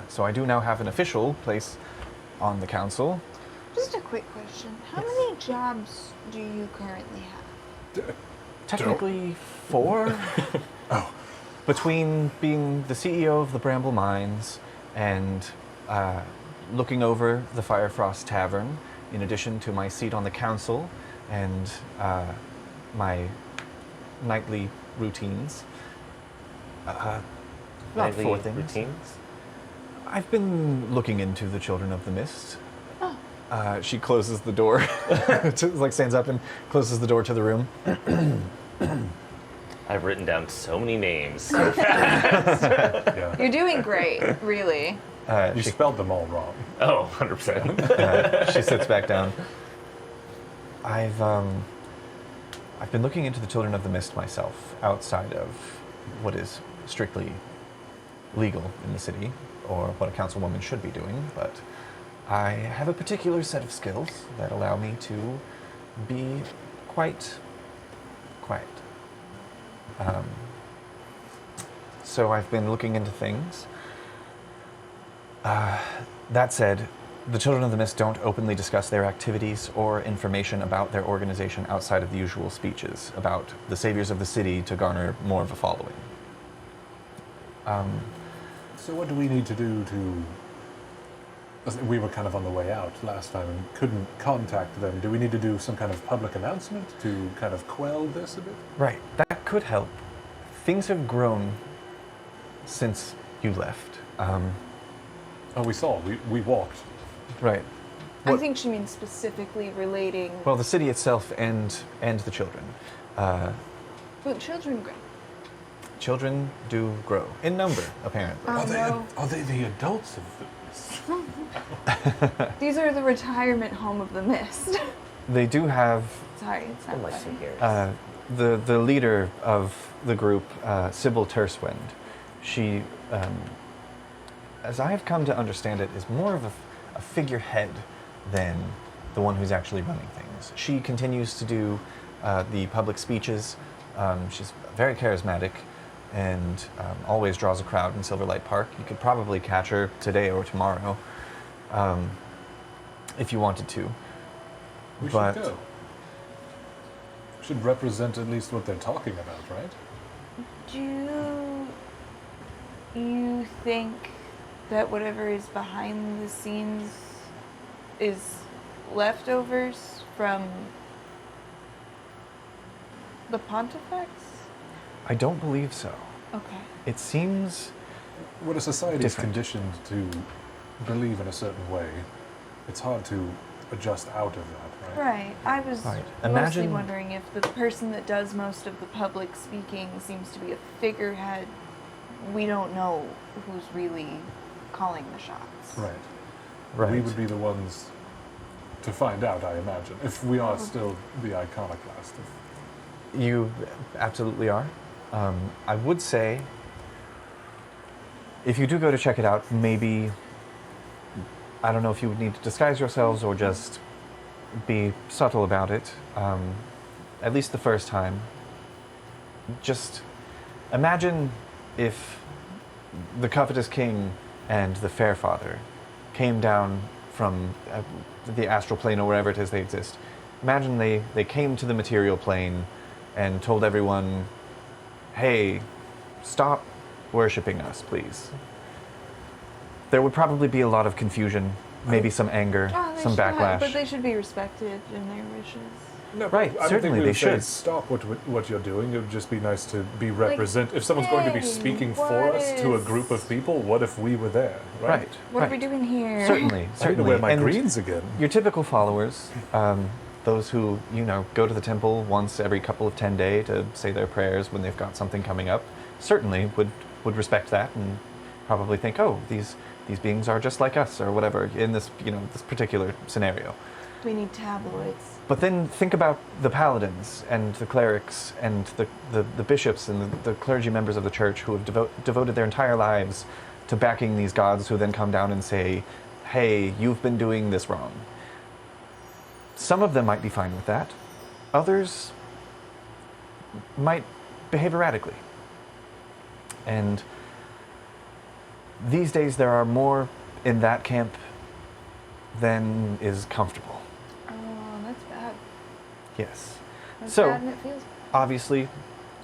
Speaker 8: So I do now have an official place on the council.
Speaker 5: Just a quick question. How many jobs do you currently have?
Speaker 8: Technically 4. Between being the CEO of the Bramble Mines and looking over the Firefrost Tavern, in addition to my seat on the council and my nightly routines. About
Speaker 7: Nightly
Speaker 8: 4 things.
Speaker 7: routines?
Speaker 8: I've been looking into the Children of the Mist. She closes the door, stands up and closes the door to the room.
Speaker 7: I've written down so many names so fast.
Speaker 4: Yeah.
Speaker 5: You're doing great, really.
Speaker 4: You spelled them all wrong.
Speaker 7: Oh, 100%.
Speaker 8: She sits back down. I've been looking into the Children of the Mist myself, outside of what is strictly legal in the city, or what a councilwoman should be doing, but I have a particular set of skills that allow me to be quite quiet. So I've been looking into things. That said, the Children of the Mist don't openly discuss their activities or information about their organization outside of the usual speeches about the saviors of the city to garner more of a following.
Speaker 4: So what do we need to do to... We were kind of on the way out last time and couldn't contact them. Do we need to do some kind of public announcement to kind of quell this a bit?
Speaker 8: Right, that could help. Things have grown since you left.
Speaker 4: Oh, we saw. We walked.
Speaker 8: Right.
Speaker 5: I
Speaker 8: What-
Speaker 5: think she means specifically relating.
Speaker 8: Well, the city itself and the children.
Speaker 5: But children grow.
Speaker 8: Children do grow in number, apparently.
Speaker 5: Oh no.
Speaker 4: Are they the adults of the...
Speaker 5: These are the retirement home of the mist.
Speaker 8: They do have
Speaker 5: Sorry, it's
Speaker 7: I
Speaker 5: not
Speaker 7: like
Speaker 5: funny.
Speaker 7: to hear.
Speaker 8: the leader of the group, Sybil Terswind. She, as I have come to understand it, is more of a figurehead than the one who's actually running things. She continues to do the public speeches. She's very charismatic and always draws a crowd in Silverlight Park. You could probably catch her today or tomorrow if you wanted to.
Speaker 4: We should go. We should represent at least what they're talking about, right?
Speaker 5: Do you think that whatever is behind the scenes is leftovers from the Pontifex?
Speaker 8: I don't believe so.
Speaker 5: Okay.
Speaker 8: It seems
Speaker 4: When a society is
Speaker 8: different.
Speaker 4: conditioned to believe in a certain way, it's hard to adjust out of that, right?
Speaker 5: Right. I was
Speaker 8: Right.
Speaker 5: mostly
Speaker 8: Imagine-
Speaker 5: wondering if the person that does most of the public speaking seems to be a figurehead. We don't know who's really calling the shots.
Speaker 4: Right.
Speaker 8: right.
Speaker 4: We would be the ones to find out, I imagine, if we are still the iconoclast.
Speaker 8: You absolutely are. I would say, if you do go to check it out, maybe, I don't know if you would need to disguise yourselves or just be subtle about it, at least the first time. Just imagine if the covetous king and the fair father came down from the astral plane or wherever it is they exist. Imagine they came to the material plane and told everyone, hey, stop worshipping us, please. There would probably be a lot of confusion, maybe some anger,
Speaker 5: They
Speaker 8: some
Speaker 5: should have-
Speaker 8: backlash.
Speaker 5: but they should be respected in their wishes.
Speaker 4: No,
Speaker 8: Right,
Speaker 4: I don't
Speaker 8: certainly
Speaker 4: think we
Speaker 8: they
Speaker 4: would say,
Speaker 8: should.
Speaker 4: stop what you're doing. It would just be nice to be represent. If someone's going to be
Speaker 5: hey,
Speaker 4: speaking for
Speaker 5: what
Speaker 4: us to a
Speaker 5: is-
Speaker 4: group of people, what if we were there?
Speaker 8: Right,
Speaker 5: What are we
Speaker 8: right.
Speaker 5: doing here?
Speaker 8: Certainly,
Speaker 4: I need to
Speaker 8: certainly.
Speaker 4: wear my
Speaker 8: And
Speaker 4: greens again.
Speaker 8: your typical followers, those who, go to the temple once every couple of 10 days to say their prayers when they've got something coming up, certainly would respect that and probably think, oh, these beings are just like us or whatever in this, this particular scenario.
Speaker 5: We need tabloids.
Speaker 8: But then think about the paladins and the clerics and the bishops and the clergy members of the church who have devoted their entire lives to backing these gods who then come down and say, hey, you've been doing this wrong. Some of them might be fine with that. Others might behave erratically. And these days there are more in that camp than is comfortable.
Speaker 5: Oh, that's bad.
Speaker 8: Yes.
Speaker 5: That's
Speaker 8: So,
Speaker 5: bad and it feels
Speaker 8: obviously,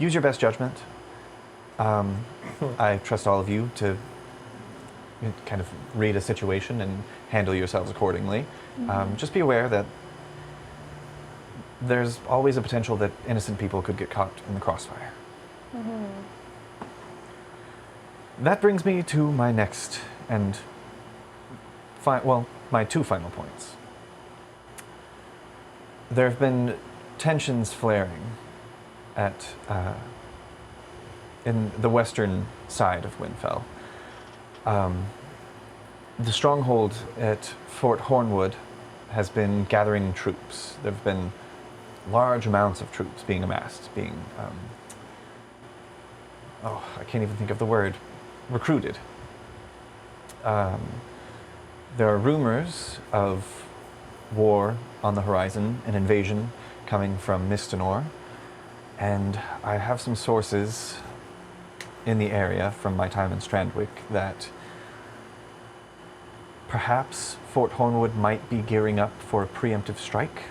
Speaker 8: use your best judgment. I trust all of you to kind of read a situation and handle yourselves accordingly. Just be aware that there's always a potential that innocent people could get caught in the crossfire. That brings me to my next and my two final points. There have been tensions flaring at in the western side of Windfell. The stronghold at Fort Hornwood has been gathering troops. There have been large amounts of troops being amassed, being, I can't even think of the word, recruited. There are rumors of war on the horizon, an invasion coming from Mistinor, and I have some sources in the area from my time in Strandwick that perhaps Fort Hornwood might be gearing up for a preemptive strike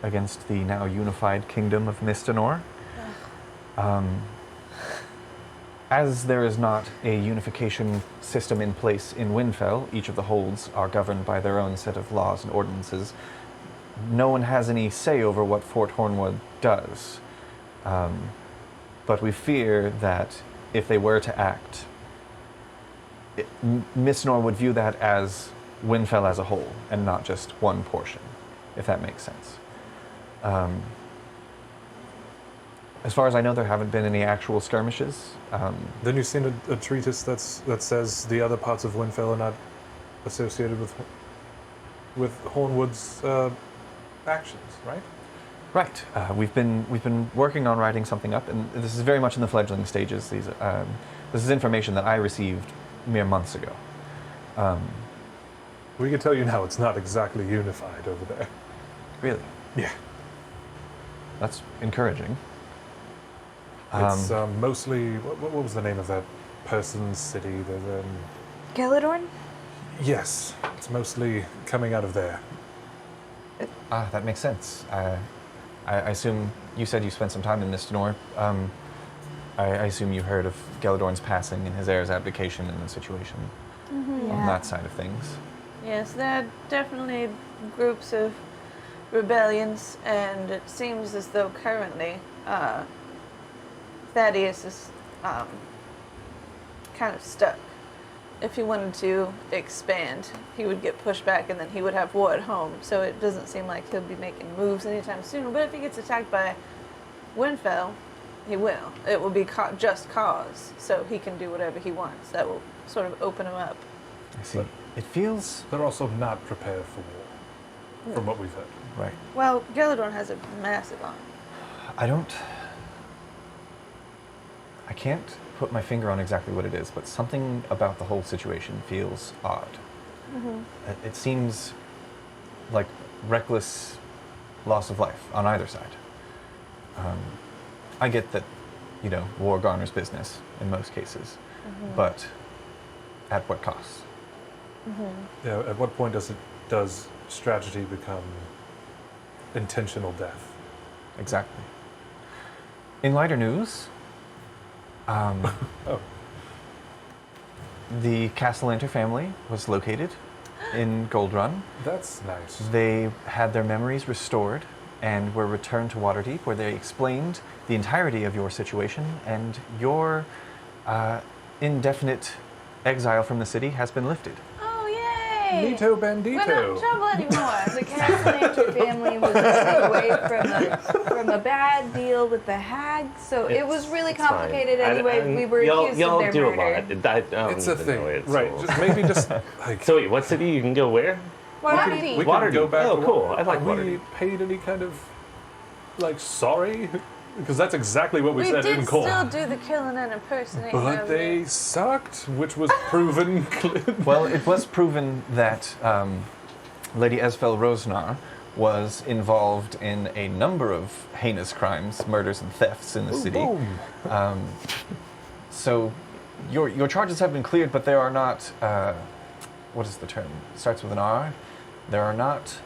Speaker 8: against the now unified kingdom of Mistinor. As there is not a unification system in place in Windfell, each of the holds are governed by their own set of laws and ordinances. No one has any say over what Fort Hornwood does. But we fear that if they were to act, Mistinor would view that as Windfell as a whole and not just one portion, if that makes sense. As far as I know, there haven't been any actual skirmishes.
Speaker 4: Then you've seen a treatise that says the other parts of Windfell are not associated with Hornwood's actions, right?
Speaker 8: Right. We've been working on writing something up, and this is very much in the fledgling stages. These This is information that I received mere months ago.
Speaker 4: We can tell you now it's not exactly unified over there.
Speaker 8: Really?
Speaker 4: Yeah.
Speaker 8: That's encouraging.
Speaker 4: It's mostly, what was the name of that person's city?
Speaker 5: Galadorn?
Speaker 4: Yes, it's mostly coming out of there.
Speaker 8: That makes sense. I assume you said you spent some time in Nistinor. I assume you heard of Galadorn's passing and his heir's abdication and the situation on that side of things.
Speaker 2: Yes, there are definitely groups of rebellions, and it seems as though currently Thaddeus is kind of stuck. If he wanted to expand, he would get pushed back, and then he would have war at home. So it doesn't seem like he'll be making moves anytime soon. But if he gets attacked by Windfell, he will. It will be just cause, so he can do whatever he wants. That will sort of open him up.
Speaker 8: I see. It feels
Speaker 4: They're also not prepared for war, from what we've heard.
Speaker 8: right.
Speaker 2: Well, Galadorn has a massive army.
Speaker 8: I can't put my finger on exactly what it is, but something about the whole situation feels odd. It seems like reckless loss of life on either side. I get that, war garners business in most cases, but at what cost?
Speaker 4: Yeah, at what point does strategy become intentional death?
Speaker 8: Exactly. In lighter news, the Castellanter family was located in Gold Run.
Speaker 4: That's nice.
Speaker 8: They had their memories restored and were returned to Waterdeep, where they explained the entirety of your situation, and your indefinite exile from the city has been lifted.
Speaker 2: Oh, yay!
Speaker 4: Nito
Speaker 2: We're not in
Speaker 4: bandito.
Speaker 2: trouble anymore.
Speaker 5: The Castellanter family was away from a bad deal with the hag, so it was really
Speaker 7: It's fine.
Speaker 5: complicated anyway. We were
Speaker 7: y'all,
Speaker 5: accused
Speaker 7: y'all
Speaker 5: of
Speaker 7: do
Speaker 5: their
Speaker 7: a
Speaker 5: murder.
Speaker 7: lot. I don't
Speaker 4: It's a
Speaker 7: even
Speaker 4: thing,
Speaker 7: know it,
Speaker 4: right?
Speaker 7: so-
Speaker 4: Just maybe just like
Speaker 7: So wait, what city you can go where?
Speaker 2: Waterdeep.
Speaker 4: we
Speaker 7: Waterdeep.
Speaker 4: can go back.
Speaker 7: Oh,
Speaker 4: to
Speaker 7: cool. I like
Speaker 4: Have we
Speaker 7: Waterdeep.
Speaker 4: paid any kind of sorry? Because that's exactly what we,
Speaker 2: We
Speaker 4: said
Speaker 2: did
Speaker 4: in court.
Speaker 2: still do the killing and impersonating
Speaker 4: But
Speaker 2: of
Speaker 4: they
Speaker 2: it.
Speaker 4: sucked, which was proven.
Speaker 8: Well, it was proven that Lady Esfel Rosnar was involved in a number of heinous crimes, murders and thefts in the city.
Speaker 4: Boom.
Speaker 8: So your charges have been cleared, but there are not, what is the term? It starts with an R. There are not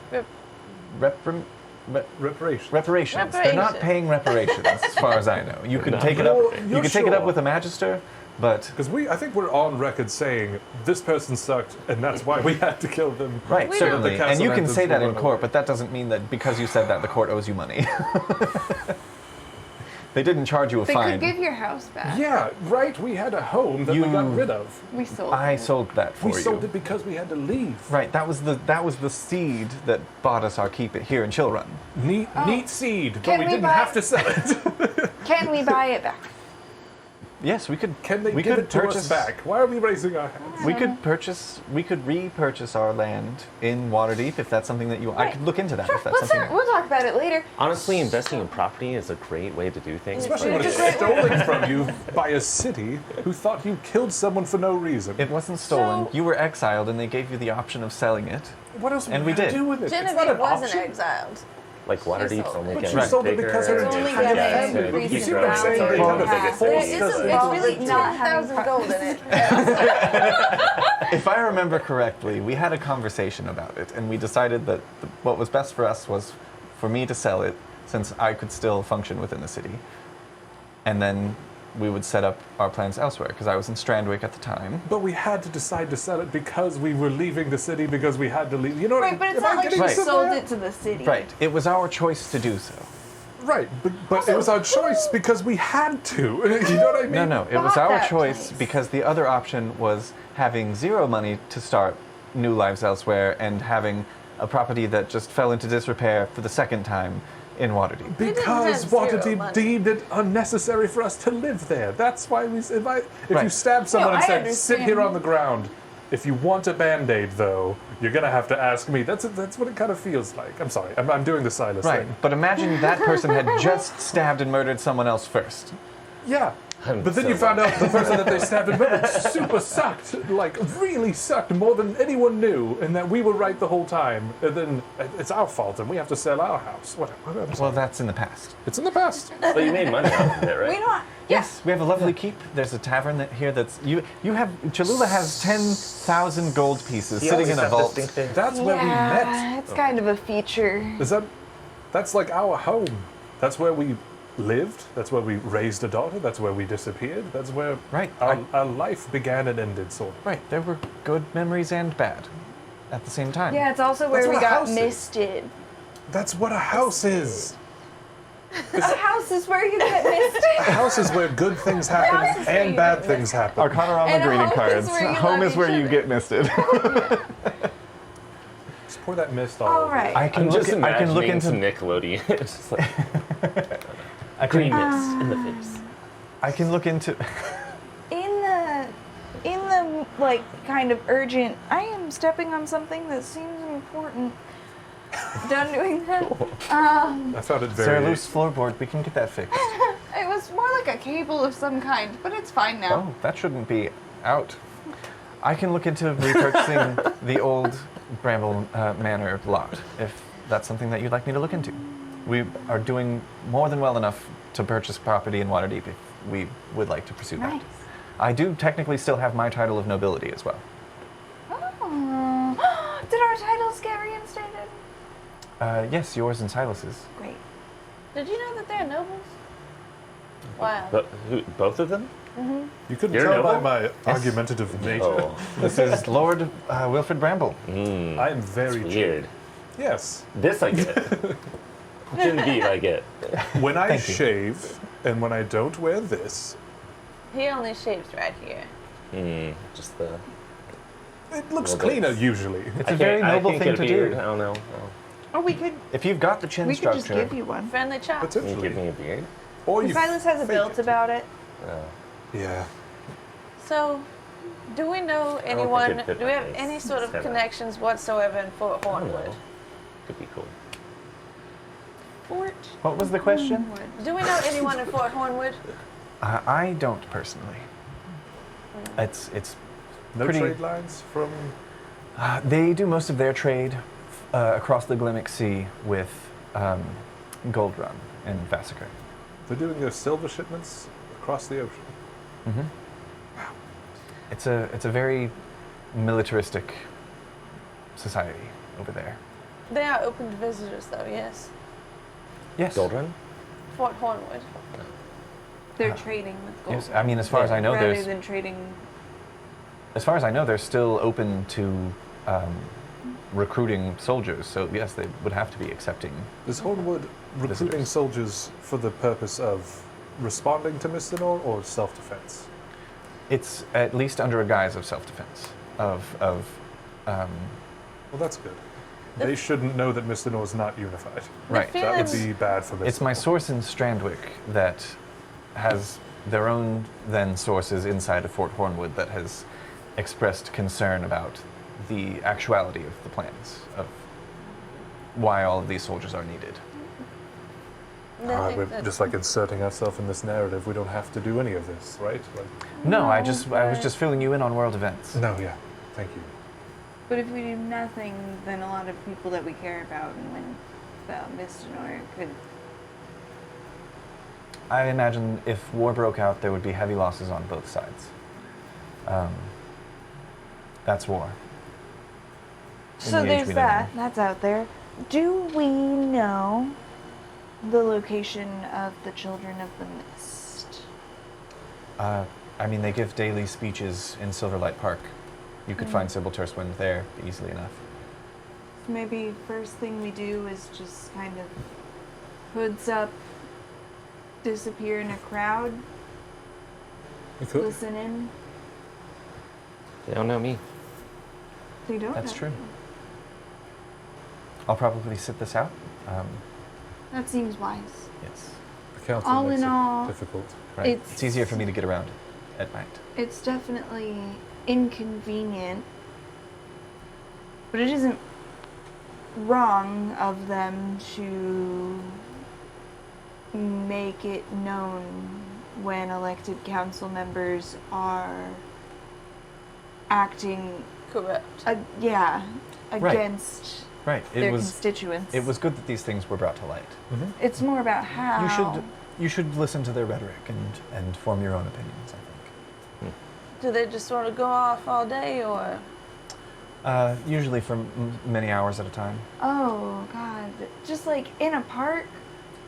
Speaker 4: Reparations.
Speaker 8: reparations. They're not
Speaker 2: Reparations.
Speaker 8: paying reparations, as far as I know. You can
Speaker 7: No.
Speaker 8: take it up.
Speaker 4: Well,
Speaker 8: You
Speaker 4: you're
Speaker 8: can take it up
Speaker 4: sure.
Speaker 8: with a magister, but
Speaker 4: Because I think we're on record saying this person sucked, and that's why we had to kill them.
Speaker 8: right,
Speaker 2: We
Speaker 8: certainly,
Speaker 4: don't-
Speaker 8: and you can
Speaker 4: Castellanters
Speaker 8: say that
Speaker 4: will
Speaker 8: in
Speaker 4: run
Speaker 8: court,
Speaker 4: away.
Speaker 8: but that doesn't mean that because you said that the court owes you money. They didn't charge you a
Speaker 5: They
Speaker 8: fine.
Speaker 5: could give your house back.
Speaker 4: Yeah, right. We had a home that we got rid of.
Speaker 5: We sold
Speaker 8: I
Speaker 5: it.
Speaker 8: sold that for
Speaker 4: We
Speaker 8: you.
Speaker 4: sold it because we had to leave.
Speaker 8: Right, that was the seed that bought us our keep it here in Chillrun.
Speaker 4: Neat seed, but
Speaker 5: Can
Speaker 4: we
Speaker 5: we
Speaker 4: didn't
Speaker 5: buy-
Speaker 4: have to sell it.
Speaker 5: Can we buy it back?
Speaker 8: Yes, we could.
Speaker 4: Can they
Speaker 8: we
Speaker 4: give
Speaker 8: could
Speaker 4: it to us back? Why are we raising our hands?
Speaker 8: We could repurchase our land in Waterdeep if that's something that you. I
Speaker 5: Right.
Speaker 8: could look into that
Speaker 5: Sure,
Speaker 8: if that's
Speaker 5: let's
Speaker 8: something.
Speaker 5: we'll talk about it later.
Speaker 7: Honestly, investing in property is a great way to do things.
Speaker 4: Especially when it's stolen from you by a city who thought you killed someone for no reason.
Speaker 8: It wasn't stolen.
Speaker 2: So-
Speaker 8: You were exiled, and they gave you the option of selling it.
Speaker 4: What else
Speaker 8: And
Speaker 4: are
Speaker 8: we
Speaker 4: gonna
Speaker 8: did.
Speaker 4: do with it? It's not
Speaker 2: Genevieve
Speaker 4: an
Speaker 2: wasn't
Speaker 4: option.
Speaker 2: exiled.
Speaker 7: Like Waterdeep's
Speaker 2: sold
Speaker 7: only
Speaker 2: it.
Speaker 4: But
Speaker 7: getting
Speaker 4: she sold it
Speaker 7: bigger.
Speaker 4: because her
Speaker 5: It's only
Speaker 4: entire
Speaker 5: getting
Speaker 4: family.
Speaker 5: increasing
Speaker 4: You see what I'm
Speaker 5: value.
Speaker 4: saying? They
Speaker 7: Yeah.
Speaker 4: kind of
Speaker 7: There
Speaker 4: forced
Speaker 2: There
Speaker 4: us
Speaker 2: isn't,
Speaker 4: into
Speaker 2: it's
Speaker 4: it.
Speaker 2: really
Speaker 5: not having
Speaker 2: 10,000 gold in it.
Speaker 8: If I remember correctly, we had a conversation about it, and we decided that what was best for us was for me to sell it, since I could still function within the city, and then we would set up our plans elsewhere, because I was in Strandwick at the time.
Speaker 4: But we had to decide to sell it because we were leaving the city because we had to leave. You know what
Speaker 5: Right, but it's
Speaker 4: am
Speaker 5: not
Speaker 4: I
Speaker 5: like
Speaker 4: getting
Speaker 5: she
Speaker 8: Right.
Speaker 5: sold
Speaker 4: somewhere?
Speaker 5: it to the city.
Speaker 8: Right. It was our choice to do so.
Speaker 4: Right, but it was our choice because we had to. You know what I mean?
Speaker 8: No, it was
Speaker 5: bought
Speaker 8: our
Speaker 5: that
Speaker 8: choice
Speaker 5: place.
Speaker 8: because the other option was having zero money to start new lives elsewhere and having a property that just fell into disrepair for the second time in Waterdeep.
Speaker 2: didn't
Speaker 4: Because
Speaker 2: have zero
Speaker 4: Waterdeep
Speaker 2: money.
Speaker 4: deemed it unnecessary for us to live there. That's why we. If you
Speaker 8: Right.
Speaker 4: stab someone
Speaker 5: No,
Speaker 4: and
Speaker 5: I
Speaker 4: said, "Sit here
Speaker 5: understand.
Speaker 4: on the ground," if you want a band-aid, though, you're gonna have to ask me. That's what it kind of feels like. I'm sorry, I'm doing the Silas
Speaker 8: Right.
Speaker 4: thing.
Speaker 8: But imagine that person had just stabbed and murdered someone else first.
Speaker 4: Yeah. But then you found out the person that they stabbed in bed super sucked, like really sucked more than anyone knew, and that we were right the whole time. And then it's our fault, and we have to sell our house. Whatever.
Speaker 8: Well, that's in the past.
Speaker 4: It's in the past.
Speaker 7: Well, you made money off of it, right?
Speaker 5: We don't.
Speaker 8: Yes, we have a lovely keep. There's a tavern here that's you have. Cholula has 10,000 gold pieces
Speaker 7: He
Speaker 8: sitting
Speaker 7: always
Speaker 8: in a
Speaker 7: said
Speaker 8: vault.
Speaker 7: this thing.
Speaker 4: That's where we met.
Speaker 5: It's kind of a feature.
Speaker 4: That's like our home. That's where we lived. That's where we raised a daughter. That's where we disappeared. That's where
Speaker 8: Right.
Speaker 4: our life began and ended, sort of.
Speaker 8: Right, there were good memories and bad at the same time.
Speaker 5: Yeah, it's also where
Speaker 4: That's
Speaker 5: we
Speaker 4: what a
Speaker 5: got
Speaker 4: house is.
Speaker 5: misted.
Speaker 4: That's what a house is.
Speaker 5: A house is where you get misted.
Speaker 4: A house is where good things happen
Speaker 5: house is where
Speaker 4: and
Speaker 5: you
Speaker 4: bad
Speaker 5: get
Speaker 4: things happen.
Speaker 8: Arcanarama
Speaker 5: And
Speaker 8: greeting
Speaker 5: home is
Speaker 8: cards.
Speaker 5: where you
Speaker 8: Home
Speaker 5: love
Speaker 8: is where
Speaker 5: each
Speaker 8: you
Speaker 5: other.
Speaker 8: get misted.
Speaker 4: Just pour that mist all
Speaker 5: All
Speaker 4: over.
Speaker 5: right.
Speaker 8: I can
Speaker 7: I'm
Speaker 8: look.
Speaker 7: just
Speaker 8: I can look
Speaker 7: imagining
Speaker 8: into.
Speaker 7: some Nickelodeon. It's just like
Speaker 8: I
Speaker 7: green
Speaker 8: can.
Speaker 7: mist in the face.
Speaker 8: I can look into.
Speaker 5: In the like kind of urgent, I am stepping on something that seems important. Done doing that.
Speaker 4: I found it
Speaker 8: Is there a
Speaker 4: very.
Speaker 8: loose floorboard? We can get that fixed.
Speaker 5: It was more like a cable of some kind, but it's fine now.
Speaker 8: Oh, that shouldn't be out. I can look into repurchasing the old Bramble Manor lot, if that's something that you'd like me to look into. We are doing more than well enough to purchase property in Waterdeep if we would like to pursue
Speaker 5: Nice.
Speaker 8: that. I do technically still have my title of nobility as well.
Speaker 5: Oh. Did our titles get reinstated?
Speaker 8: Yes, yours and Silas's.
Speaker 5: Great.
Speaker 2: Did you know that they're nobles? Wow.
Speaker 7: But both of them?
Speaker 4: You couldn't
Speaker 7: You're
Speaker 4: tell by
Speaker 7: noble?
Speaker 4: my argumentative nature.
Speaker 7: Oh,
Speaker 8: This is Lord Wilfred Bramble.
Speaker 4: I am very
Speaker 7: it's
Speaker 4: cheap.
Speaker 7: weird.
Speaker 4: Yes.
Speaker 7: This I get. Genevieve, I get.
Speaker 4: When I
Speaker 8: Thank you.
Speaker 4: shave and when I don't wear this,
Speaker 2: He only shaves right here.
Speaker 7: Just the.
Speaker 4: it looks
Speaker 7: Well,
Speaker 4: cleaner
Speaker 7: that's-
Speaker 4: usually.
Speaker 8: It's a very noble
Speaker 7: I can't
Speaker 8: thing
Speaker 7: get a
Speaker 8: to
Speaker 7: beard.
Speaker 8: do.
Speaker 7: I don't know.
Speaker 5: Or we could
Speaker 8: If you've got the chin
Speaker 5: we could just
Speaker 8: structure,
Speaker 5: give you one.
Speaker 2: Friendly chop.
Speaker 7: Can you
Speaker 4: Potentially.
Speaker 7: give me a beard?
Speaker 4: Or you
Speaker 5: Silas has a
Speaker 4: fake
Speaker 5: built
Speaker 4: it.
Speaker 5: about it.
Speaker 4: Yeah.
Speaker 2: So, do we know
Speaker 7: think
Speaker 2: anyone?
Speaker 7: it'd fit
Speaker 2: Do we
Speaker 7: my
Speaker 2: have
Speaker 7: face.
Speaker 2: any sort of
Speaker 7: Stand up.
Speaker 2: connections whatsoever in Fort
Speaker 7: I don't
Speaker 2: Hornwood?
Speaker 7: know. Could be cool.
Speaker 2: Fort.
Speaker 8: what was the question?
Speaker 2: Do we know anyone in Fort Hornwood?
Speaker 8: I don't personally. It's
Speaker 4: No
Speaker 8: Pretty-
Speaker 4: trade lines from.
Speaker 8: they do most of their trade across the Glimmick Sea with Gold Run and Vassacre.
Speaker 4: They're doing their silver shipments across the ocean.
Speaker 8: It's a very militaristic society over there.
Speaker 2: They are open to visitors, though. Yes.
Speaker 8: Yes.
Speaker 7: Gold Run?
Speaker 2: Fort Hornwood.
Speaker 5: They're trading with gold.
Speaker 8: Yes. I mean, as far as I know,
Speaker 5: rather
Speaker 8: there's
Speaker 5: than trading.
Speaker 8: as far as I know, they're still open to recruiting soldiers. So yes, they would have to be accepting.
Speaker 4: Is Hornwood recruiting
Speaker 8: Visitors.
Speaker 4: soldiers for the purpose of responding to Mistinor or self-defense?
Speaker 8: It's at least under a guise of self-defense.
Speaker 4: Well, that's good. They shouldn't know that Mistinor is not unified.
Speaker 8: Right.
Speaker 4: That would
Speaker 2: Feelings-
Speaker 4: be bad for Mistinor.
Speaker 8: It's my source in Strandwick that has their own then sources inside of Fort Hornwood that has expressed concern about the actuality of the plans of why all of these soldiers are needed.
Speaker 2: They think
Speaker 4: we're
Speaker 2: that-
Speaker 4: just like inserting ourselves in this narrative. We don't have to do any of this, right? Like,
Speaker 8: No, I was just filling you in on world events.
Speaker 4: no, yeah. Thank you.
Speaker 5: But if we do nothing, then a lot of people that we care about and when Mistinor could.
Speaker 8: I imagine if war broke out, there would be heavy losses on both sides. That's war. In
Speaker 5: So
Speaker 8: the age
Speaker 5: there's
Speaker 8: we live
Speaker 5: that.
Speaker 8: in.
Speaker 5: That's out there. Do we know the location of the Children of the Mist?
Speaker 8: I mean, they give daily speeches in Silverlight Park. You could find Sybil Tercewind there easily enough.
Speaker 5: Maybe first thing we do is just kind of hoods up, disappear in a crowd,
Speaker 4: We could.
Speaker 5: listen in.
Speaker 7: They don't know me.
Speaker 5: They don't.
Speaker 8: That's
Speaker 5: know.
Speaker 8: true. I'll probably sit this out.
Speaker 5: That seems wise.
Speaker 8: Yes.
Speaker 4: The council
Speaker 5: All
Speaker 4: makes
Speaker 5: in
Speaker 4: it
Speaker 5: all,
Speaker 4: difficult.
Speaker 8: Right.
Speaker 5: It's-
Speaker 8: It's easier for me to get around at night.
Speaker 5: It's definitely inconvenient, but it isn't wrong of them to make it known when elected council members are acting,
Speaker 2: Correct.
Speaker 5: yeah,
Speaker 8: Right.
Speaker 5: against
Speaker 8: Right.
Speaker 5: their constituents.
Speaker 8: It was good that these things were brought to light.
Speaker 5: It's more about how.
Speaker 8: You should listen to their rhetoric and form your own opinions, I think.
Speaker 2: Do they just sort of go off all day, or?
Speaker 8: Usually for many hours at a time.
Speaker 5: Oh God! Just like in a park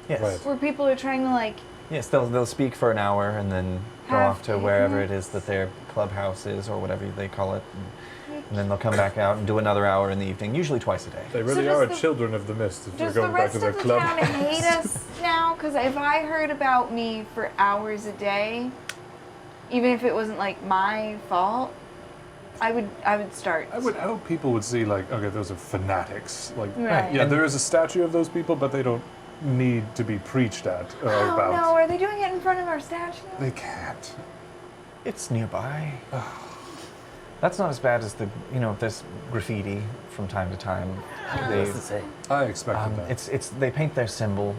Speaker 8: Yes.
Speaker 4: Right.
Speaker 5: where people are trying to like.
Speaker 8: Yes, they'll speak for an hour and then go
Speaker 5: Have
Speaker 8: off to wherever it
Speaker 5: picnics.
Speaker 8: is that their clubhouse is or whatever they call it. And then they'll come back out and do another hour in the evening, usually twice a day.
Speaker 4: They really
Speaker 5: does
Speaker 4: are
Speaker 5: the-
Speaker 4: children of the mist if they're
Speaker 5: Does the
Speaker 4: going back
Speaker 5: rest
Speaker 4: to
Speaker 5: of
Speaker 4: their
Speaker 5: the
Speaker 4: club.
Speaker 5: town hate us now? Because if I heard about me for hours a day, even if it wasn't like my fault, I would start.
Speaker 4: I would hope people would see, like, okay, those are fanatics. Like,
Speaker 5: Right.
Speaker 4: yeah, there is a statue of those people, but they don't need to be preached at or
Speaker 5: Oh
Speaker 4: about.
Speaker 5: no! Are they doing it in front of our statue?
Speaker 4: They can't.
Speaker 8: It's nearby. That's not as bad as there's graffiti from time to time.
Speaker 7: What's it say?
Speaker 4: I expected that.
Speaker 8: It's they paint their symbol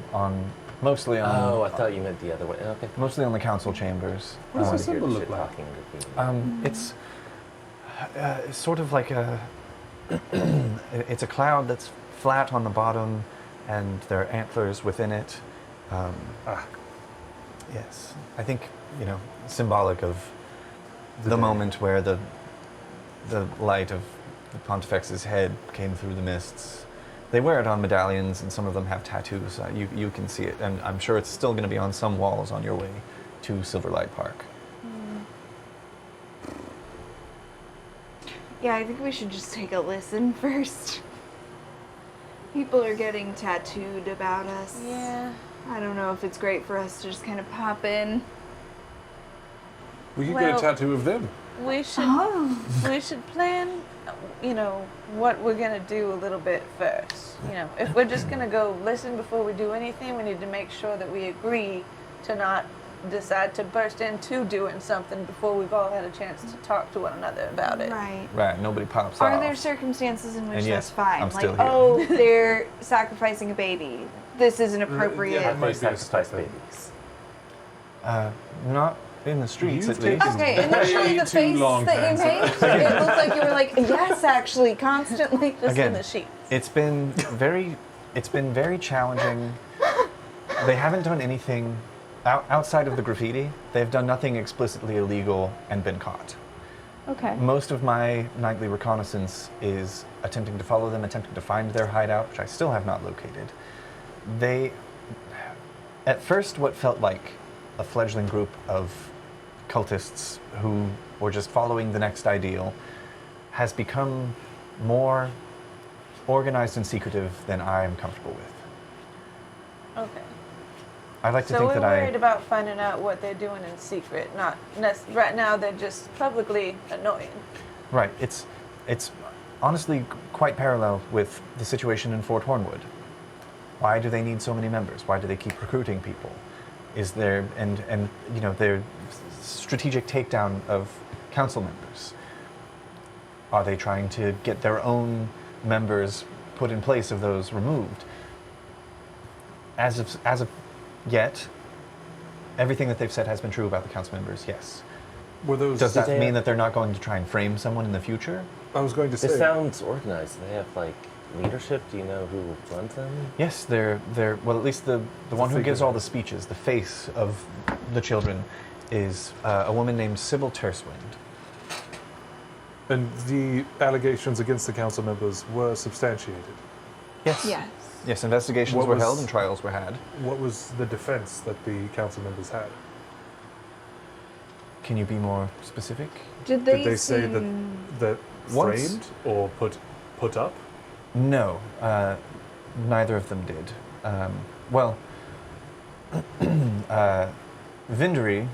Speaker 8: mostly
Speaker 7: Oh, I
Speaker 8: on
Speaker 7: thought you meant the other way. Okay.
Speaker 8: mostly on the council chambers.
Speaker 4: What does
Speaker 7: I
Speaker 4: the
Speaker 7: wanna hear
Speaker 4: symbol
Speaker 7: the
Speaker 4: look
Speaker 7: shit
Speaker 4: like?
Speaker 7: talking graffiti.
Speaker 8: It's sort of like a. It's a cloud that's flat on the bottom, and there are antlers within it. Yes, I think symbolic of the
Speaker 4: day.
Speaker 8: moment where the light of the Pontifex's head came through the mists. They wear it on medallions, and some of them have tattoos. You can see it, and I'm sure it's still going to be on some walls on your way to Silverlight Park.
Speaker 5: Yeah, I think we should just take a listen first. People are getting tattooed about us.
Speaker 2: Yeah.
Speaker 5: I don't know if it's great for us to just kind of pop in.
Speaker 4: We could
Speaker 2: Well-
Speaker 4: get a tattoo of them.
Speaker 2: We should.
Speaker 5: Oh.
Speaker 2: We should plan. What we're gonna do a little bit first. If we're just gonna go listen before we do anything, we need to make sure that we agree to not decide to burst into doing something before we've all had a chance to talk to one another about it.
Speaker 5: Right.
Speaker 8: Right, nobody pops
Speaker 5: Are
Speaker 8: off.
Speaker 5: there circumstances in which
Speaker 8: And yes,
Speaker 5: that's fine?
Speaker 8: I'm
Speaker 5: like,
Speaker 8: still here.
Speaker 5: oh, they're sacrificing a baby. This isn't appropriate.
Speaker 4: yeah,
Speaker 7: I
Speaker 4: might be a
Speaker 7: sacrifice
Speaker 4: step in.
Speaker 7: babies.
Speaker 8: Not in the streets,
Speaker 4: You've
Speaker 8: at least.
Speaker 4: taken
Speaker 5: Okay, initially the
Speaker 4: too
Speaker 5: face
Speaker 4: long
Speaker 5: that you
Speaker 4: to
Speaker 5: made, it looked like you were like, yes, actually, constantly.
Speaker 2: Just
Speaker 8: Again,
Speaker 2: in the sheets.
Speaker 8: It's been very challenging. They haven't done anything outside of the graffiti. They've done nothing explicitly illegal and been caught.
Speaker 5: Okay.
Speaker 8: Most of my nightly reconnaissance is attempting to follow them, attempting to find their hideout, which I still have not located. They, at first, what felt like a fledgling group of cultists who were just following the next ideal, has become more organized and secretive than I am comfortable with.
Speaker 2: Okay.
Speaker 8: I'd like to
Speaker 2: So
Speaker 8: think
Speaker 2: we're
Speaker 8: that
Speaker 2: worried about finding out what they're doing in secret. Not right now. They're just publicly annoying.
Speaker 8: Right. It's honestly quite parallel with the situation in Fort Hornwood. Why do they need so many members? Why do they keep recruiting people? Is there and their strategic takedown of council members? Are they trying to get their own members put in place of those removed? As of yet, everything that they've said has been true about the council members. Yes.
Speaker 4: Were those?
Speaker 8: Does that
Speaker 7: they-
Speaker 8: mean that they're not going to try and frame someone in the future?
Speaker 4: I was going to say.
Speaker 7: This sounds organized. They have like leadership. Do you know who runs them?
Speaker 8: Yes, they're well. At least the one who gives
Speaker 4: figurehead.
Speaker 8: all the speeches, the face of the children, is a woman named Sybil Tercewind.
Speaker 4: And the allegations against the council members were substantiated.
Speaker 8: Yes.
Speaker 5: Yes.
Speaker 8: Yes. Investigations
Speaker 4: What
Speaker 8: were
Speaker 4: was-
Speaker 8: held and trials were had.
Speaker 4: What was the defense that the council members had?
Speaker 8: Can you be more specific?
Speaker 5: Did
Speaker 4: Did they say that
Speaker 8: Once-
Speaker 4: framed or put up?
Speaker 8: No, neither of them did. Well, Vindery,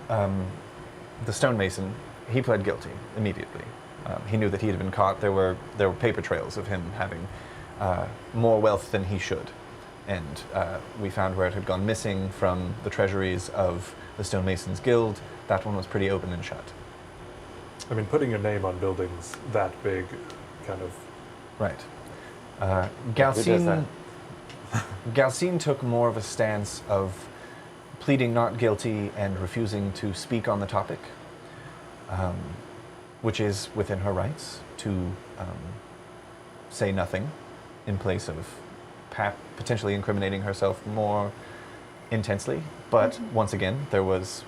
Speaker 8: the stonemason, he pled guilty immediately. He knew that he had been caught. There were paper trails of him having more wealth than he should, and we found where it had gone missing from the treasuries of the Stonemasons Guild. That one was pretty open and shut.
Speaker 4: I mean, putting your name on buildings that big, kind of.
Speaker 8: Right.
Speaker 7: Who does that?
Speaker 8: Galcine took more of a stance of pleading not guilty and refusing to speak on the topic, which is within her rights to say nothing in place of potentially incriminating herself more intensely. But once again, there was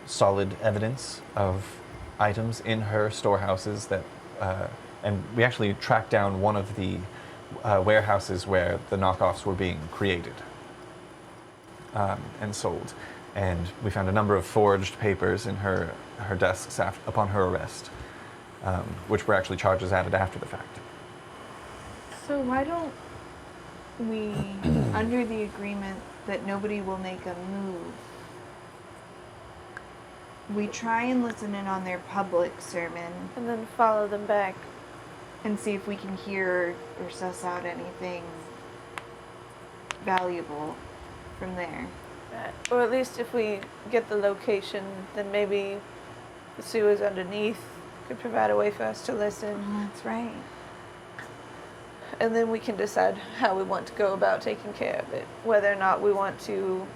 Speaker 8: solid evidence of items in her storehouses that, and we actually tracked down one of the warehouses where the knockoffs were being created and sold. And we found a number of forged papers in her desks upon her arrest, which were actually charges added after the fact.
Speaker 5: So why don't we, under the agreement that nobody will make a move, we try and listen in on their public sermon
Speaker 2: And then follow them back.
Speaker 5: and see if we can hear or suss out anything valuable from there.
Speaker 2: Or at least if we get the location, then maybe the sewers underneath could provide a way for us to listen.
Speaker 5: That's right.
Speaker 2: And then we can decide how we want to go about taking care of it. Whether or not we want to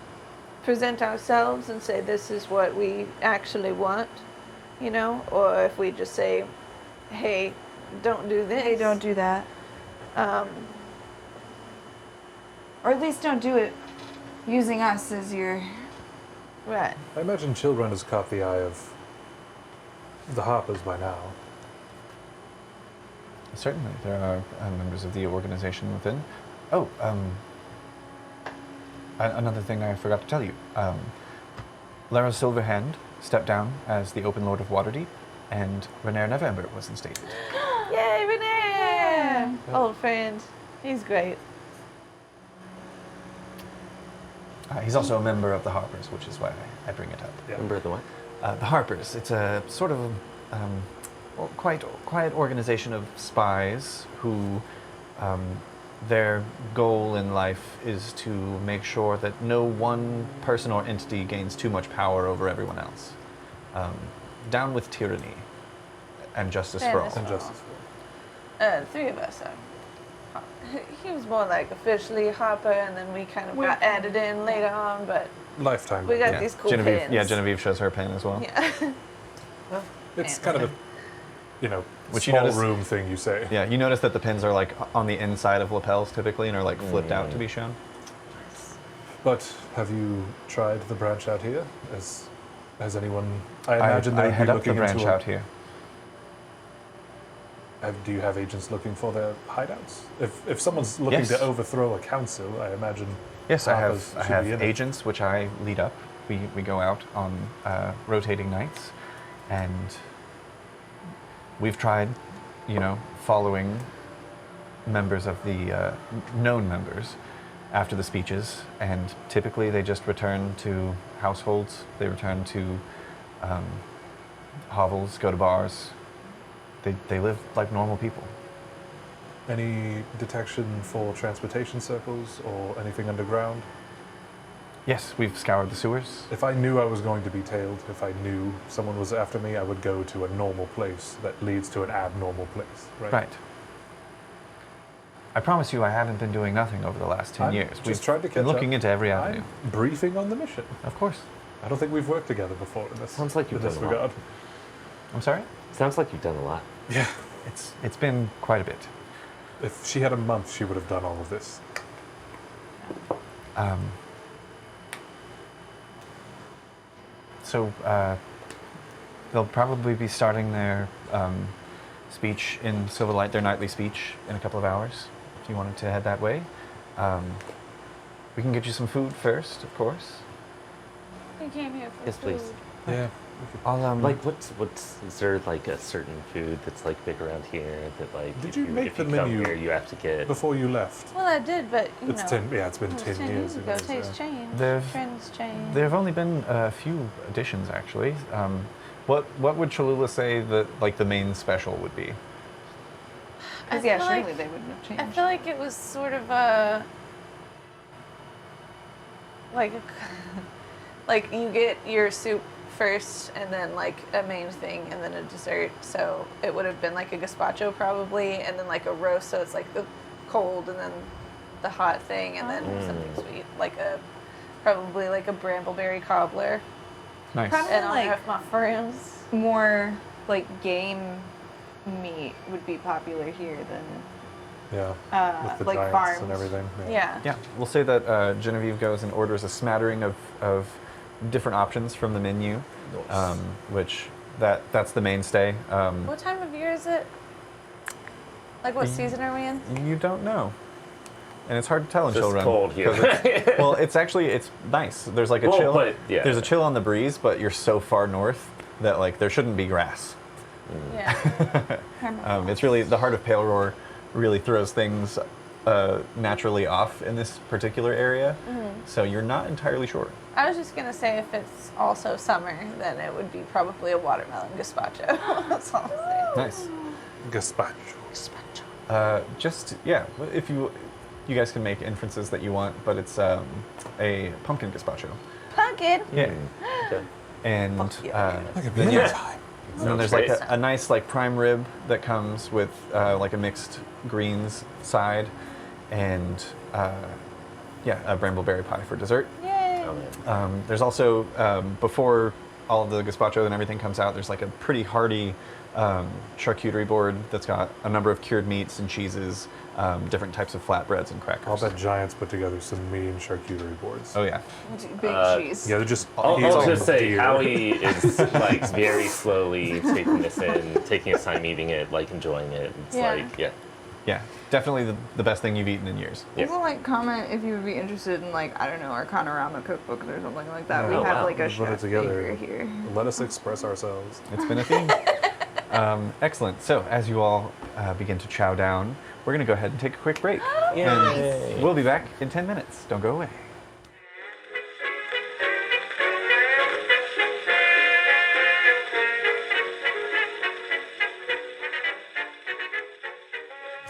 Speaker 2: present ourselves and say this is what we actually want, or if we just say, hey, don't do this.
Speaker 5: Hey, don't do that.
Speaker 2: Um,
Speaker 5: Or at least don't do it using us as your...
Speaker 2: right.
Speaker 4: I imagine Chillrun has caught the eye of the Harpers by now.
Speaker 8: Certainly, there are members of the organization within. Oh, another thing I forgot to tell you. Lara Silverhand stepped down as the Open Lord of Waterdeep, and Renaer November was instated.
Speaker 2: Yay, Renee! Old friend. He's great.
Speaker 8: He's also a member of the Harpers, which is why I bring it up.
Speaker 4: Yeah.
Speaker 7: Remember the what?
Speaker 8: The Harpers. It's a sort of quite quiet organization of spies who their goal in life is to make sure that no one person or entity gains too much power over everyone else. Down with tyranny and justice for all.
Speaker 4: And justice for
Speaker 2: Three of us are. He was more like officially Harper, and then we kind of got added in later on, but
Speaker 4: lifetime.
Speaker 2: we got these cool
Speaker 8: Genevieve,
Speaker 2: pins.
Speaker 8: yeah, Genevieve shows her pen as well.
Speaker 2: Yeah.
Speaker 4: It's kind of a,
Speaker 8: Which you
Speaker 4: small
Speaker 8: notice-
Speaker 4: room thing you say.
Speaker 8: Yeah, you notice that the pins are like on the inside of lapels typically and are like flipped out to be shown.
Speaker 4: But have you tried the branch out here? Has anyone? I imagine
Speaker 8: I
Speaker 4: they'd
Speaker 8: head
Speaker 4: be
Speaker 8: up
Speaker 4: looking
Speaker 8: the branch
Speaker 4: into
Speaker 8: out here.
Speaker 4: Do you have agents looking for their hideouts? If someone's looking
Speaker 8: Yes.
Speaker 4: to overthrow a council, I imagine.
Speaker 8: Yes, I
Speaker 4: Harpers
Speaker 8: have
Speaker 4: should be in it.
Speaker 8: agents which I lead up. We go out on rotating nights, and we've tried, following members of the known members after the speeches, and typically they just return to households. They return to hovels, go to bars. They live like normal people.
Speaker 4: Any detection for transportation circles or anything underground?
Speaker 8: Yes, we've scoured the sewers.
Speaker 4: If I knew I was going to be tailed, if I knew someone was after me, I would go to a normal place that leads to an abnormal place, right?
Speaker 8: Right. I promise you I haven't been doing nothing over the last 10
Speaker 4: I'm
Speaker 8: years.
Speaker 4: just
Speaker 8: We've
Speaker 4: trying to
Speaker 8: been
Speaker 4: catch
Speaker 8: looking
Speaker 4: up.
Speaker 8: into every avenue.
Speaker 4: I'm briefing on the mission.
Speaker 8: Of course.
Speaker 4: I don't think we've worked together before in this.
Speaker 7: Sounds like you've
Speaker 4: in this
Speaker 7: done a lot.
Speaker 4: regard.
Speaker 8: I'm sorry?
Speaker 7: Sounds like you've done a lot.
Speaker 4: Yeah.
Speaker 8: It's been quite a bit.
Speaker 4: If she had a month, she would have done all of this.
Speaker 8: So they'll probably be starting their speech in Silverlight, their nightly speech, in a couple of hours, if you wanted to head that way. We can get you some food first, of course.
Speaker 2: We came here for
Speaker 7: Yes, please.
Speaker 2: food.
Speaker 4: Yeah.
Speaker 8: I'll,
Speaker 7: Like, what's is there like a certain food that's like big around here that like
Speaker 4: Did
Speaker 7: if
Speaker 4: you make
Speaker 7: if
Speaker 4: the
Speaker 7: you come
Speaker 4: menu
Speaker 7: here you have to get?
Speaker 4: Before you left.
Speaker 2: Well, I did, but
Speaker 4: It's 10. Yeah, it's been 10 years
Speaker 2: ago.
Speaker 4: ago.
Speaker 2: Tastes change.
Speaker 8: There's-
Speaker 2: Trends change.
Speaker 8: there have only been a few additions, actually. What would Cholula say that like the main special would be?
Speaker 5: Because,
Speaker 2: I
Speaker 5: yeah,
Speaker 2: feel
Speaker 5: surely
Speaker 2: like-
Speaker 5: they wouldn't have changed.
Speaker 2: I feel like it was sort of a like like you get your soup first and then like a main thing and then a dessert. So it would have been like a gazpacho probably, and then like a roast. So it's like the cold and then the hot thing and then something sweet, like a Probably like a brambleberry cobbler.
Speaker 8: Nice.
Speaker 5: Probably
Speaker 2: And I'll
Speaker 5: like
Speaker 2: have mushrooms.
Speaker 5: more like game meat would be popular here than
Speaker 4: Yeah. With the
Speaker 5: like
Speaker 4: giants
Speaker 5: farms.
Speaker 4: and everything.
Speaker 2: Yeah.
Speaker 8: Yeah, we'll say that Genevieve goes and orders a smattering of different options from the menu,
Speaker 4: Nice.
Speaker 8: which that's the mainstay.
Speaker 2: What time of year is it? Like what season are we in?
Speaker 8: You don't know, and it's hard to tell in
Speaker 7: Just
Speaker 8: Chillrun.
Speaker 7: cold here.
Speaker 8: 'cause well, it's nice. There's like a
Speaker 7: Well,
Speaker 8: chill.
Speaker 7: but, yeah.
Speaker 8: There's a chill on the breeze, but you're so far north that like there shouldn't be grass.
Speaker 2: Yeah.
Speaker 8: It's really the heart of Pale Roar really throws things naturally off in this particular area, so you're not entirely sure.
Speaker 2: I was just gonna say if it's also summer, then it would be probably a watermelon gazpacho. That's all I'm saying.
Speaker 8: Nice.
Speaker 4: Gazpacho.
Speaker 8: Just yeah, if you guys can make inferences that you want, but it's a pumpkin gazpacho.
Speaker 2: Pumpkin.
Speaker 8: Yeah,
Speaker 7: Okay.
Speaker 8: and
Speaker 2: yeah.
Speaker 8: then and then there's like
Speaker 7: Sounds
Speaker 8: a nice like prime rib that comes with like a mixed greens side, and yeah, a brambleberry pie for dessert.
Speaker 2: Yay.
Speaker 7: Oh, yeah.
Speaker 8: There's also before all of the gazpacho and everything comes out, there's like a pretty hearty charcuterie board that's got a number of cured meats and cheeses, different types of flatbreads and crackers.
Speaker 4: I'll bet Giants put together some mean charcuterie boards.
Speaker 8: Oh yeah.
Speaker 5: Big cheese.
Speaker 4: Yeah, they're just.
Speaker 7: I'll
Speaker 4: he's on
Speaker 7: just say
Speaker 4: deer.
Speaker 7: Howie is like very slowly taking this in, taking his time eating it, like enjoying it. It's
Speaker 2: Yeah.
Speaker 7: like, yeah.
Speaker 8: Yeah, definitely the best thing you've eaten in years.
Speaker 7: Yeah.
Speaker 5: Also, like, comment if you would be interested in, like, I don't know, Arcanarama cookbooks or something like that. We
Speaker 7: Oh,
Speaker 5: have,
Speaker 7: wow.
Speaker 5: like, a
Speaker 4: Put it
Speaker 5: chef
Speaker 4: together.
Speaker 5: baker here.
Speaker 4: Let us express ourselves.
Speaker 8: It's been a theme. Excellent. So as you all begin to chow down, we're going to go ahead and take a quick break. And we'll be back in 10 minutes. Don't go away.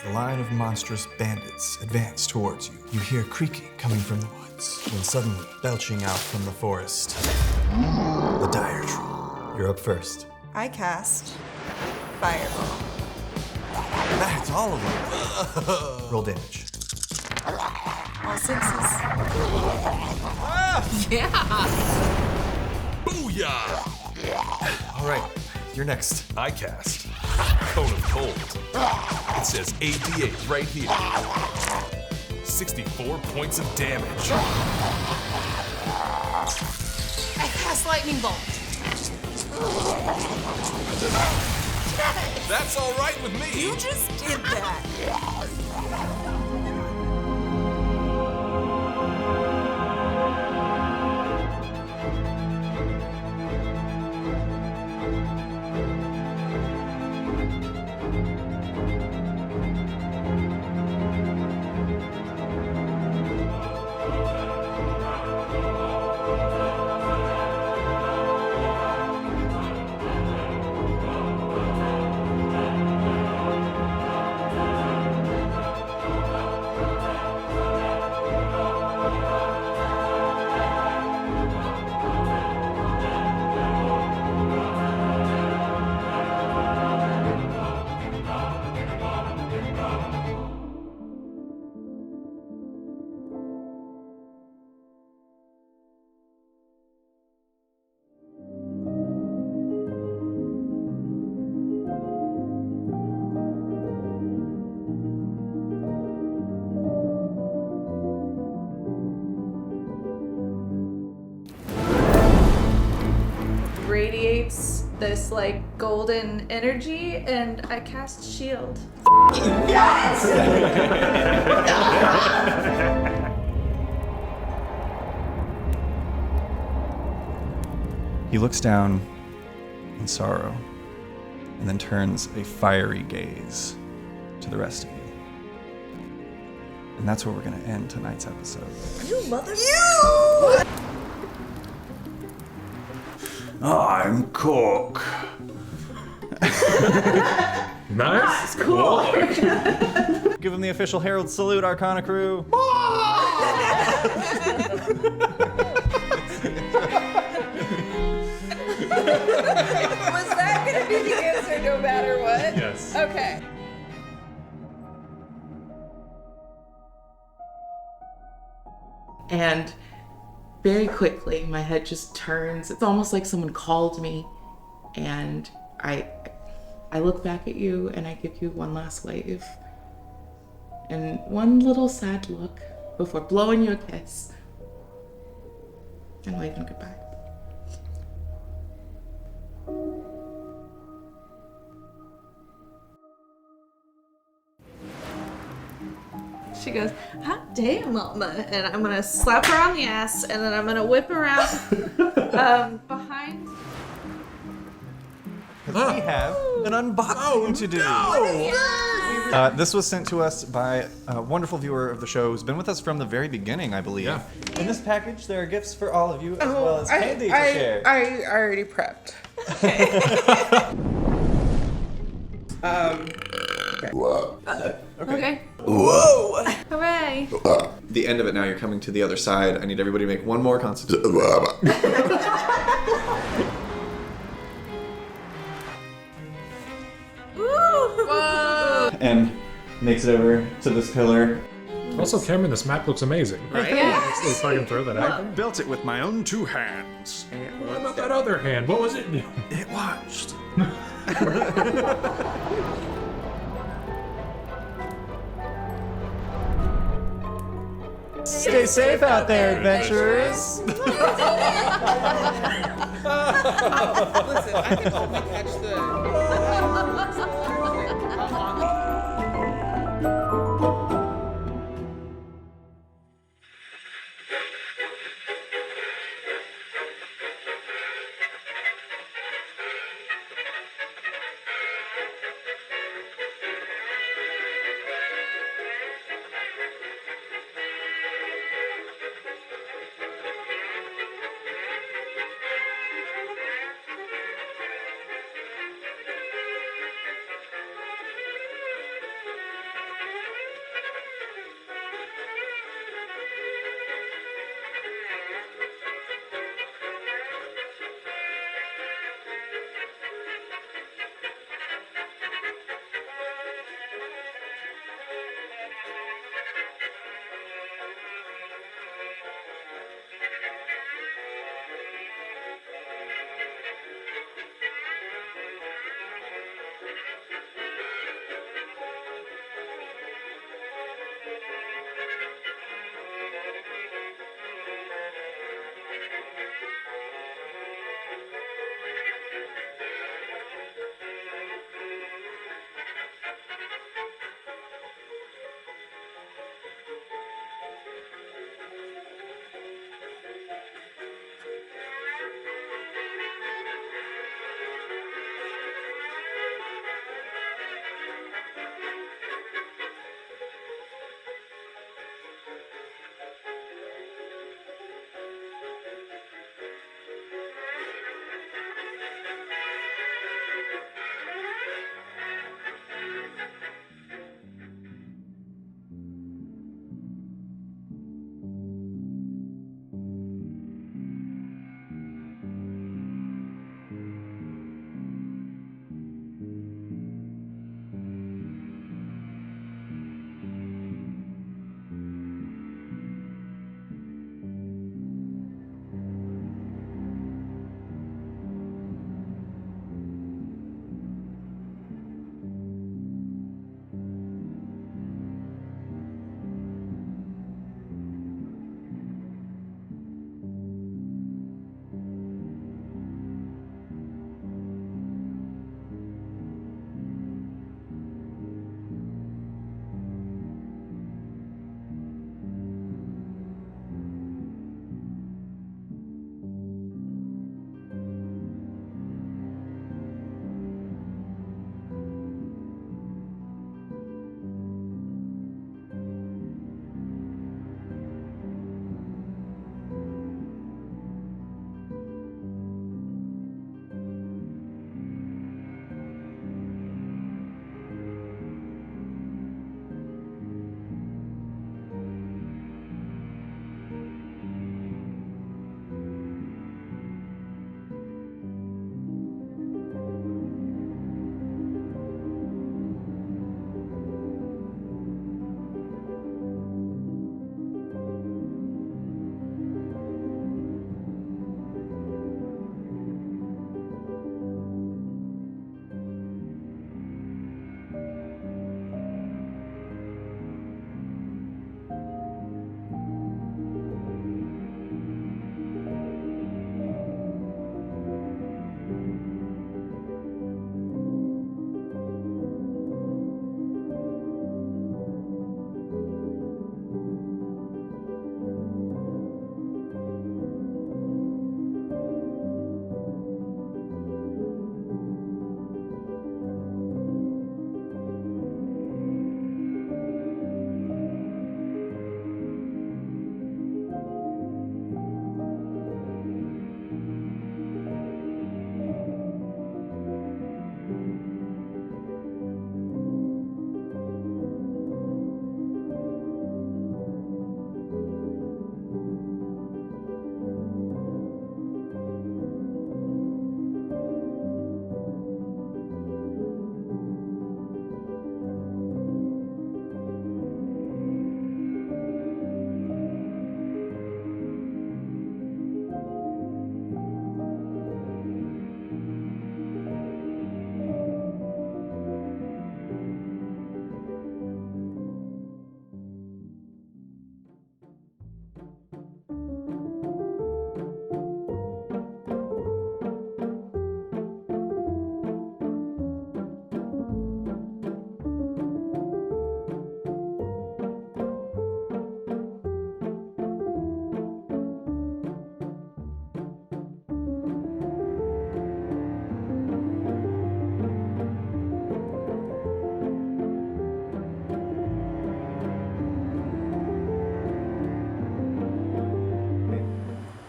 Speaker 1: The line of monstrous bandits advance towards you. You hear creaking coming from the woods, when suddenly, belching out from the forest, the dire troll. You're up first.
Speaker 9: I cast Fireball.
Speaker 1: That's all of them. Roll damage.
Speaker 9: All sixes.
Speaker 1: All right, you're next.
Speaker 10: I cast Cone of Cold. It says AD8 right here. 64 points of damage.
Speaker 9: I cast Lightning Bolt.
Speaker 10: That's all right with me.
Speaker 9: You just did that.
Speaker 2: Radiates this like golden energy, and I cast shield.
Speaker 1: He looks down in sorrow and then turns a fiery gaze to the rest of you. And that's where we're going to end tonight's episode. I'm Cork.
Speaker 6: Nice.
Speaker 8: Give him the official herald salute, Arcana crew.
Speaker 5: Was that gonna be the answer no matter what?
Speaker 6: Yes.
Speaker 5: Okay.
Speaker 3: And very quickly, my head just turns. It's almost like someone called me, and I look back at you and I give you one last wave. And one little sad look before blowing you a kiss and waving goodbye.
Speaker 2: She goes, hot damn, mama. And I'm going to slap her on the ass, and then I'm going to whip around behind.
Speaker 8: We have an unboxing to do. This was sent to us by a wonderful viewer of the show who's been with us from the very beginning, I believe.
Speaker 6: Yeah.
Speaker 8: In this package, there are gifts for all of you, as well as candy to share.
Speaker 3: I already prepped.
Speaker 2: Okay.
Speaker 1: Whoa!
Speaker 2: Hooray.
Speaker 1: The end of it now, you're coming to the other side. I need everybody to make one more constitution. And makes it over to this pillar.
Speaker 6: Also, Cameron, this map looks amazing.
Speaker 3: Right?
Speaker 2: Yeah.
Speaker 6: If I can throw that out there.
Speaker 1: Built it with my own two hands.
Speaker 6: What about that other hand? What was it?
Speaker 1: It watched.
Speaker 8: Stay safe out there, adventurers.
Speaker 3: Listen, I can only catch the.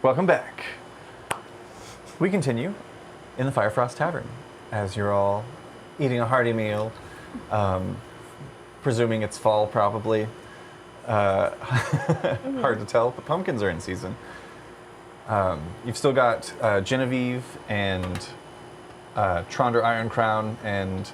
Speaker 8: Welcome back. We continue in the Firefrost Tavern as you're all eating a hearty meal, presuming it's fall probably. Hard to tell, but pumpkins are in season. You've still got Genevieve and Tronder Iron Crown and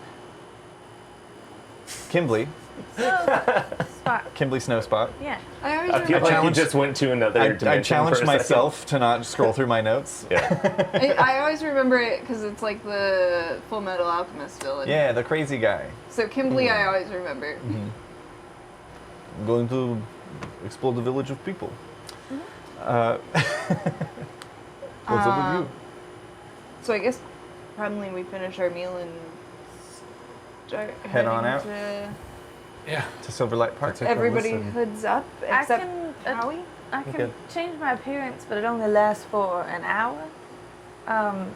Speaker 8: Kimberly.
Speaker 2: Spot.
Speaker 8: Kimberly Snowspot.
Speaker 2: Yeah.
Speaker 5: I always
Speaker 7: I feel
Speaker 5: remember.
Speaker 7: like you just went to another dimension.
Speaker 8: I challenged
Speaker 7: for a second.
Speaker 8: myself to not scroll through my notes.
Speaker 7: Yeah.
Speaker 5: I always remember it because it's like the Full Metal Alchemist villain.
Speaker 8: Yeah, the crazy guy.
Speaker 5: So Kimberly, I always remember.
Speaker 8: I'm going to explore the village of people. What's up with you?
Speaker 5: So I guess probably we finish our meal and start
Speaker 8: Head on
Speaker 5: heading
Speaker 8: out.
Speaker 5: to-
Speaker 6: Yeah.
Speaker 8: To Silverlight Park.
Speaker 4: Take a
Speaker 5: Everybody
Speaker 4: listen.
Speaker 5: hoods up
Speaker 2: I
Speaker 5: except
Speaker 2: can,
Speaker 5: Howie.
Speaker 2: I can
Speaker 7: good.
Speaker 2: change my appearance, but it only lasts for an hour.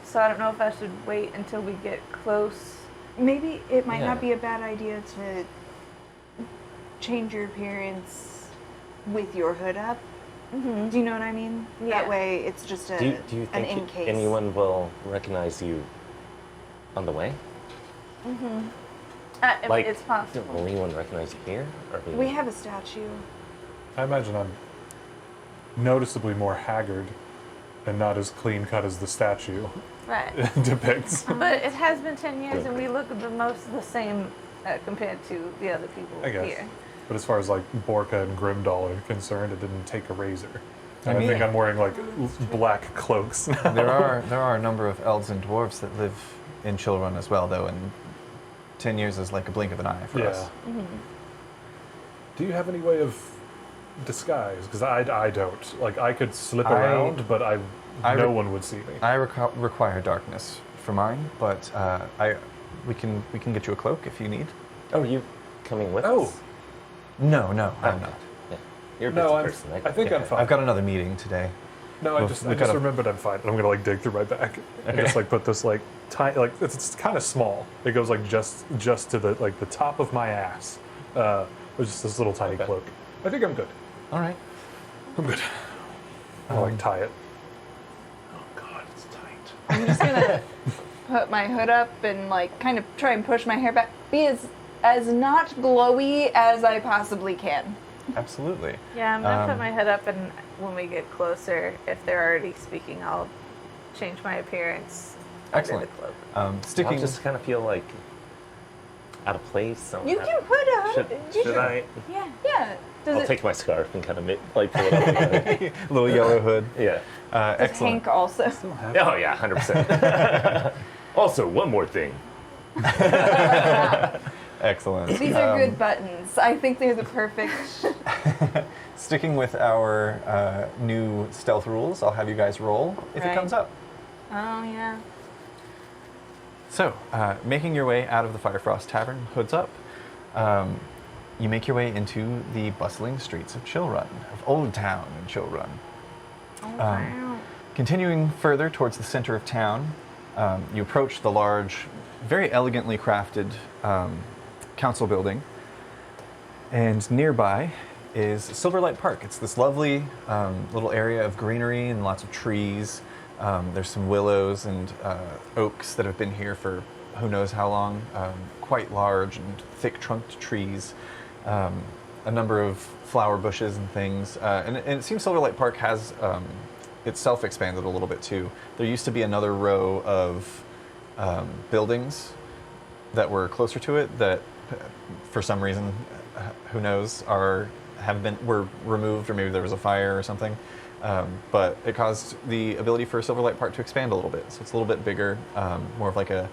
Speaker 2: So I don't know if I should wait until we get close.
Speaker 5: Maybe it might
Speaker 7: Yeah.
Speaker 5: not be a bad idea to change your appearance with your hood up.
Speaker 2: Mm-hmm.
Speaker 5: Do you know what I mean?
Speaker 2: Yeah.
Speaker 5: That way, it's just
Speaker 7: Do you
Speaker 5: an
Speaker 7: think
Speaker 5: in case.
Speaker 7: anyone will recognize you on the way? Like,
Speaker 2: It's possible.
Speaker 7: will anyone recognize you here? Or
Speaker 5: We have a statue.
Speaker 4: I imagine I'm noticeably more haggard and not as clean cut as the statue
Speaker 2: Right.
Speaker 4: depicts.
Speaker 2: But it has been 10 years and we look the most the same compared to the other people
Speaker 4: I guess.
Speaker 2: here.
Speaker 4: But as far as like Borka and Grimdall are concerned, it didn't take a razor. And I
Speaker 8: mean-
Speaker 4: think I'm wearing like black cloaks.
Speaker 8: There are a number of elves and dwarves that live in Chillrun as well, though, and 10 years is like a blink of an eye for us.
Speaker 4: Do you have any way of disguise? Because I don't. Like I could slip
Speaker 8: I-
Speaker 4: around, but no
Speaker 8: re-
Speaker 4: one would see me.
Speaker 8: I require darkness for mine, but we can get you a cloak if you need.
Speaker 7: Oh, you coming with
Speaker 4: Oh.
Speaker 7: us?
Speaker 8: No, I'm not.
Speaker 7: Yeah. You're a
Speaker 4: No,
Speaker 7: busy
Speaker 4: I'm,
Speaker 7: person.
Speaker 4: I think I'm fine.
Speaker 8: I've got another meeting today.
Speaker 4: No, I
Speaker 8: We've-
Speaker 4: just
Speaker 8: we've got a-
Speaker 4: remembered I'm fine. I'm gonna like dig through my back and just like put this like tiny like it's kind of small. It goes like just to the like the top of my ass. There's just this little tiny
Speaker 7: Okay.
Speaker 4: cloak. I think I'm good.
Speaker 8: All right.
Speaker 4: I'm good. I'll like tie it. Oh God, it's tight.
Speaker 5: I'm just gonna put my hood up and like kind of try and push my hair back. Be as not glowy as I possibly can.
Speaker 8: Absolutely.
Speaker 2: Yeah, I'm gonna put my head up, and when we get closer, if they're already speaking, I'll change my appearance
Speaker 8: Excellent.
Speaker 2: under the cloak.
Speaker 7: I
Speaker 8: Sticking.
Speaker 7: just kind of feel like out of place.
Speaker 5: You can put a
Speaker 7: Should I?
Speaker 2: Yeah.
Speaker 5: Yeah. Does
Speaker 7: I'll
Speaker 5: it
Speaker 7: take my scarf and kind of like pull it up. And
Speaker 8: little yellow hood.
Speaker 7: yeah.
Speaker 8: Excellent.
Speaker 5: Hank also?
Speaker 7: Oh yeah, 100%. Also, one more thing.
Speaker 8: Excellent.
Speaker 5: These are good buttons. I think they're the perfect.
Speaker 8: Sticking with our new stealth rules, I'll have you guys roll if it
Speaker 5: Right.
Speaker 8: comes up.
Speaker 5: Oh yeah.
Speaker 8: So, making your way out of the Firefrost Tavern, hoods up, you make your way into the bustling streets of Chillrun, of Old Town in Chillrun. Continuing further towards the center of town, you approach the large, very elegantly crafted council building, and nearby is Silverlight Park. It's this lovely little area of greenery and lots of trees. There's some willows and oaks that have been here for who knows how long, quite large and thick-trunked trees, a number of flower bushes and things. And it seems Silverlight Park has itself expanded a little bit too. There used to be another row of buildings that were closer to it that, for some reason, who knows, were removed, or maybe there was a fire or something. But it caused the ability for Silverlight Park to expand a little bit. So it's a little bit bigger, more of like a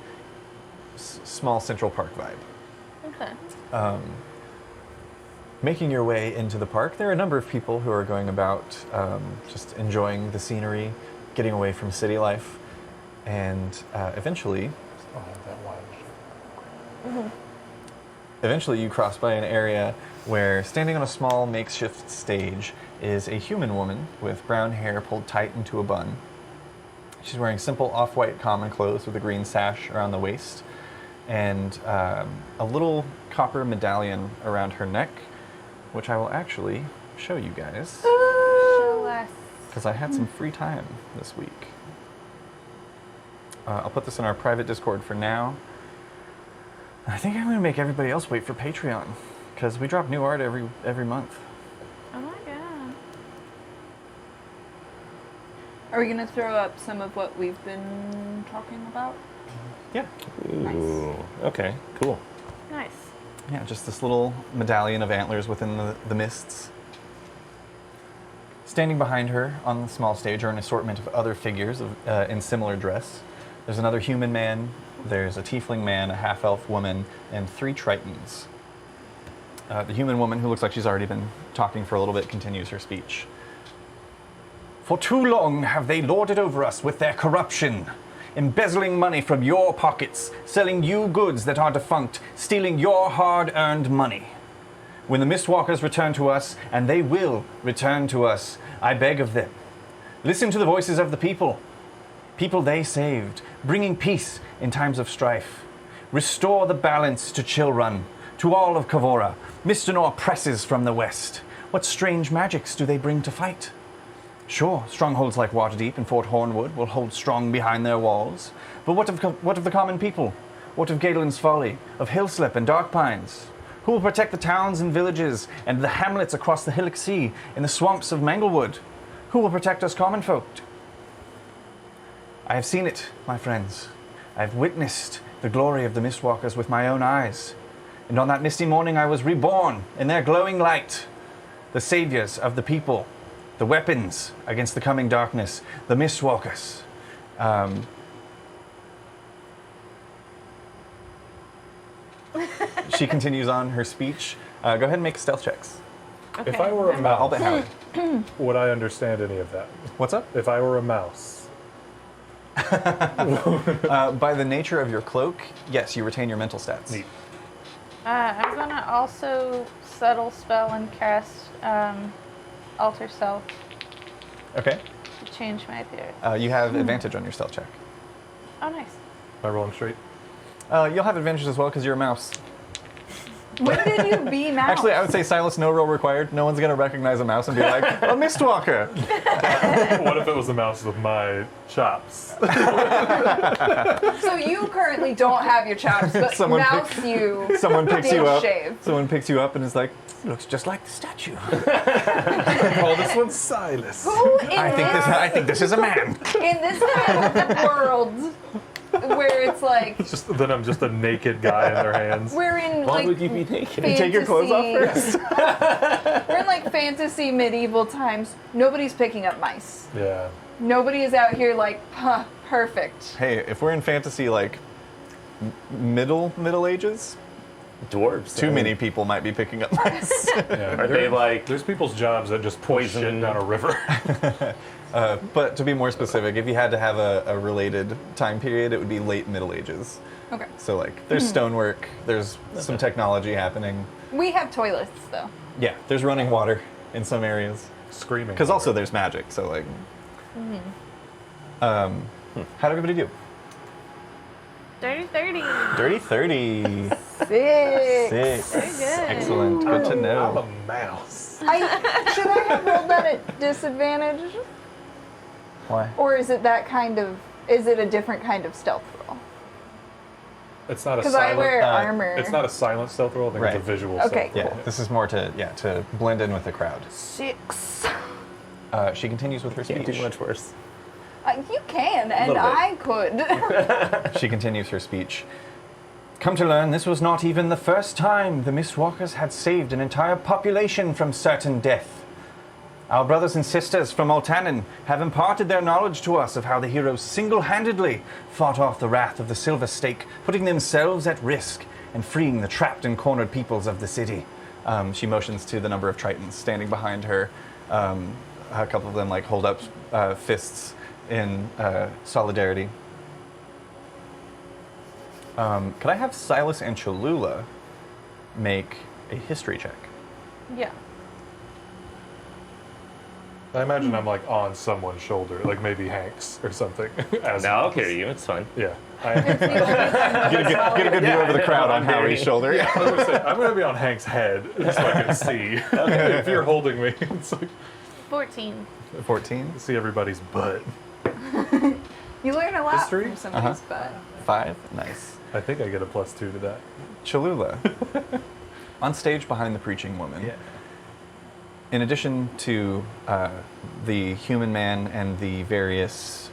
Speaker 8: small Central Park vibe.
Speaker 2: Okay.
Speaker 8: Making your way into the park, there are a number of people who are going about just enjoying the scenery, getting away from city life, and eventually you cross by an area where, standing on a small makeshift stage, is a human woman with brown hair pulled tight into a bun. She's wearing simple off-white common clothes with a green sash around the waist, and a little copper medallion around her neck, which I will actually show you guys.
Speaker 2: Show us.
Speaker 8: because I had some free time this week. I'll put this in our private Discord for now. I think I'm going to make everybody else wait for Patreon, because we drop new art every month.
Speaker 5: Oh my god. Are we gonna throw up some of what we've been talking about?
Speaker 8: Yeah.
Speaker 7: Ooh. Okay. Cool.
Speaker 2: Nice.
Speaker 8: Yeah, just this little medallion of antlers within the mists. Standing behind her on the small stage are an assortment of other figures in similar dress. There's another human man, there's a tiefling man, a half-elf woman, and 3 tritons. The human woman, who looks like she's already been talking for a little bit, continues her speech. For too long have they lorded over us with their corruption, embezzling money from your pockets, selling you goods that are defunct, stealing your hard-earned money. When the Mistwalkers return to us, and they will return to us, I beg of them, listen to the voices of the people they saved, bringing peace in times of strife. Restore the balance to Chillrun, to all of Kavora. Misternor presses from the west. What strange magics do they bring to fight? Sure, strongholds like Waterdeep and Fort Hornwood will hold strong behind their walls. But what of the common people? What of Galen's Folly, of Hillslip and Dark Pines? Who will protect the towns and villages and the hamlets across the Hillock Sea in the swamps of Manglewood? Who will protect us common folk? I have seen it, my friends. I have witnessed the glory of the Mistwalkers with my own eyes. And on that misty morning I was reborn in their glowing light. The saviors of the people, the weapons against the coming darkness, the Mistwalkers. She continues on her speech. Go ahead and make stealth checks.
Speaker 2: Okay.
Speaker 4: If I were a
Speaker 8: I'll
Speaker 4: mouse,
Speaker 8: bet Howie.
Speaker 4: would I understand any of that?
Speaker 8: What's up?
Speaker 4: If I were a mouse.
Speaker 8: By the nature of your cloak, yes, you retain your mental stats.
Speaker 4: Neat.
Speaker 5: I'm gonna also subtle spell and cast alter self
Speaker 8: Okay.
Speaker 5: to change my appearance.
Speaker 8: You have advantage on your stealth check.
Speaker 5: Oh, nice.
Speaker 4: Am I rolling straight?
Speaker 8: You'll have advantage as well because you're a mouse.
Speaker 5: When did you be mouse?
Speaker 8: Actually, I would say Silas, no roll required. No one's going to recognize a mouse and be like, a Mistwalker.
Speaker 4: What if it was a mouse with my chops?
Speaker 5: So you currently don't have your chops, but
Speaker 8: Someone
Speaker 5: mouse
Speaker 8: picks-
Speaker 5: you.
Speaker 8: Someone picks you up.
Speaker 5: Shaved.
Speaker 8: Someone picks you up and is like, looks just like the statue.
Speaker 4: Oh, this one's Silas.
Speaker 5: Who in
Speaker 8: I think this is a man.
Speaker 5: in this kind of world where it's like
Speaker 4: Then I'm just a naked guy in their hands.
Speaker 5: we're in
Speaker 7: Why
Speaker 5: like
Speaker 7: would you be naked?
Speaker 5: fantasy,
Speaker 8: Take your clothes off first.
Speaker 5: We're in like fantasy medieval times. Nobody's picking up mice.
Speaker 4: Yeah.
Speaker 5: Nobody is out here like, huh, perfect.
Speaker 8: Hey, if we're in fantasy like Middle Ages,
Speaker 7: Dwarves.
Speaker 8: too many people might be picking up mice.
Speaker 4: Yeah.
Speaker 7: Are they like
Speaker 4: There's people's jobs that just poison
Speaker 7: Poison.
Speaker 4: down a river.
Speaker 8: But to be more specific, if you had to have a related time period, it would be late Middle Ages.
Speaker 5: Okay.
Speaker 8: So like, there's stonework, there's some technology happening.
Speaker 5: We have toilets though.
Speaker 8: Yeah, there's running water in some areas.
Speaker 4: Screaming.
Speaker 8: Because also there's magic, so like. How'd everybody do?
Speaker 2: Dirty 30.
Speaker 8: Dirty 30.
Speaker 5: Six.
Speaker 8: 6.
Speaker 2: Very good.
Speaker 8: Excellent. Good to
Speaker 4: I'm
Speaker 8: know.
Speaker 4: a mouse.
Speaker 5: Should I have rolled that at disadvantage?
Speaker 8: Why?
Speaker 5: Or is it a different kind of stealth roll?
Speaker 4: It's not a
Speaker 5: Because I
Speaker 4: silent.
Speaker 5: wear armor.
Speaker 4: It's not a silent stealth roll. I think
Speaker 8: Right.
Speaker 4: it's a visual
Speaker 5: Okay,
Speaker 4: stealth
Speaker 8: Yeah,
Speaker 4: roll.
Speaker 8: this is more to blend in with the crowd.
Speaker 5: 6.
Speaker 8: She continues with her
Speaker 7: can't
Speaker 8: speech.
Speaker 7: do much worse.
Speaker 5: You can, and
Speaker 7: Little bit.
Speaker 5: I could.
Speaker 8: She continues her speech. Come to learn, this was not even the first time the Mistwalkers had saved an entire population from certain death. Our brothers and sisters from Oltanen have imparted their knowledge to us of how the heroes single-handedly fought off the wrath of the Silver Stake, putting themselves at risk and freeing the trapped and cornered peoples of the city. She motions to the number of Tritons standing behind her. A couple of them like hold up fists in solidarity. Could I have Silas and Cholula make a history check?
Speaker 5: Yeah.
Speaker 4: I imagine I'm like on someone's shoulder, like maybe Hank's or something. As
Speaker 7: No, I'll carry you. It's fine.
Speaker 4: Yeah.
Speaker 8: Get a good view over the crowd on Howie's shoulder.
Speaker 4: I was gonna say, I'm gonna be on Hank's head so I can see. If you're holding me, it's like
Speaker 2: 14.
Speaker 8: 14.
Speaker 4: See everybody's butt.
Speaker 5: You learn a lot
Speaker 4: History?
Speaker 5: from somebody's butt.
Speaker 8: 5. Nice.
Speaker 4: I think I get a +2 to that.
Speaker 8: Cholula. On stage behind the preaching woman. In addition to the human man and the various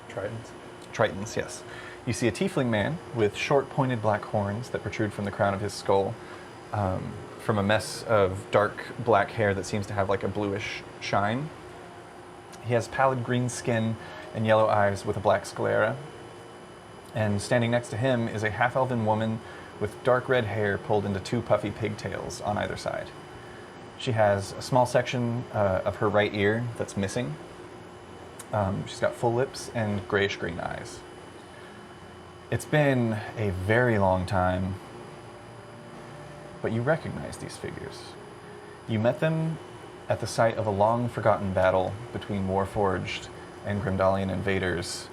Speaker 8: Tritons, yes. You see a tiefling man with short pointed black horns that protrude from the crown of his skull, from a mess of dark black hair that seems to have like a bluish shine. He has pallid green skin and yellow eyes with a black sclera. And standing next to him is a half-elven woman with dark red hair pulled into 2 puffy pigtails on either side. She has a small section of her right ear that's missing. She's got full lips and grayish-green eyes. It's been a very long time, but you recognize these figures. You met them at the site of a long-forgotten battle between Warforged and Grimdalian invaders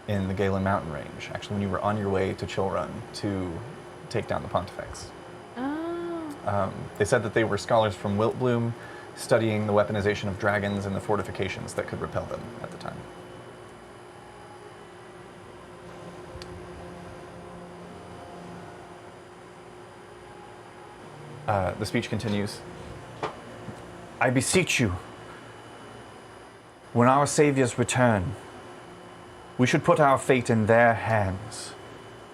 Speaker 8: in the Galen Mountain Range, actually when you were on your way to Chillrun to take down the Pontifex. They said that they were scholars from Wiltbloom, studying the weaponization of dragons and the fortifications that could repel them at the time. The speech continues. I beseech you, when our saviors return, we should put our fate in their hands,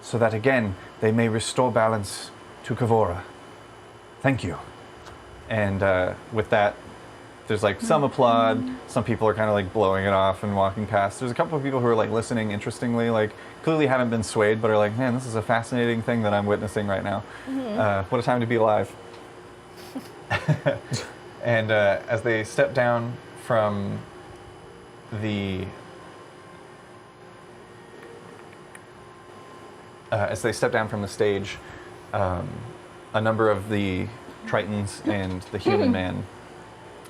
Speaker 8: so that again they may restore balance to Kavora. Thank you. And with that, there's like some applaud, some people are kind of like blowing it off and walking past. There's a couple of people who are like listening interestingly, like clearly haven't been swayed, but are like, man, this is a fascinating thing that I'm witnessing right now. What a time to be alive. And as they step down from the stage, a number of the Tritons and the human man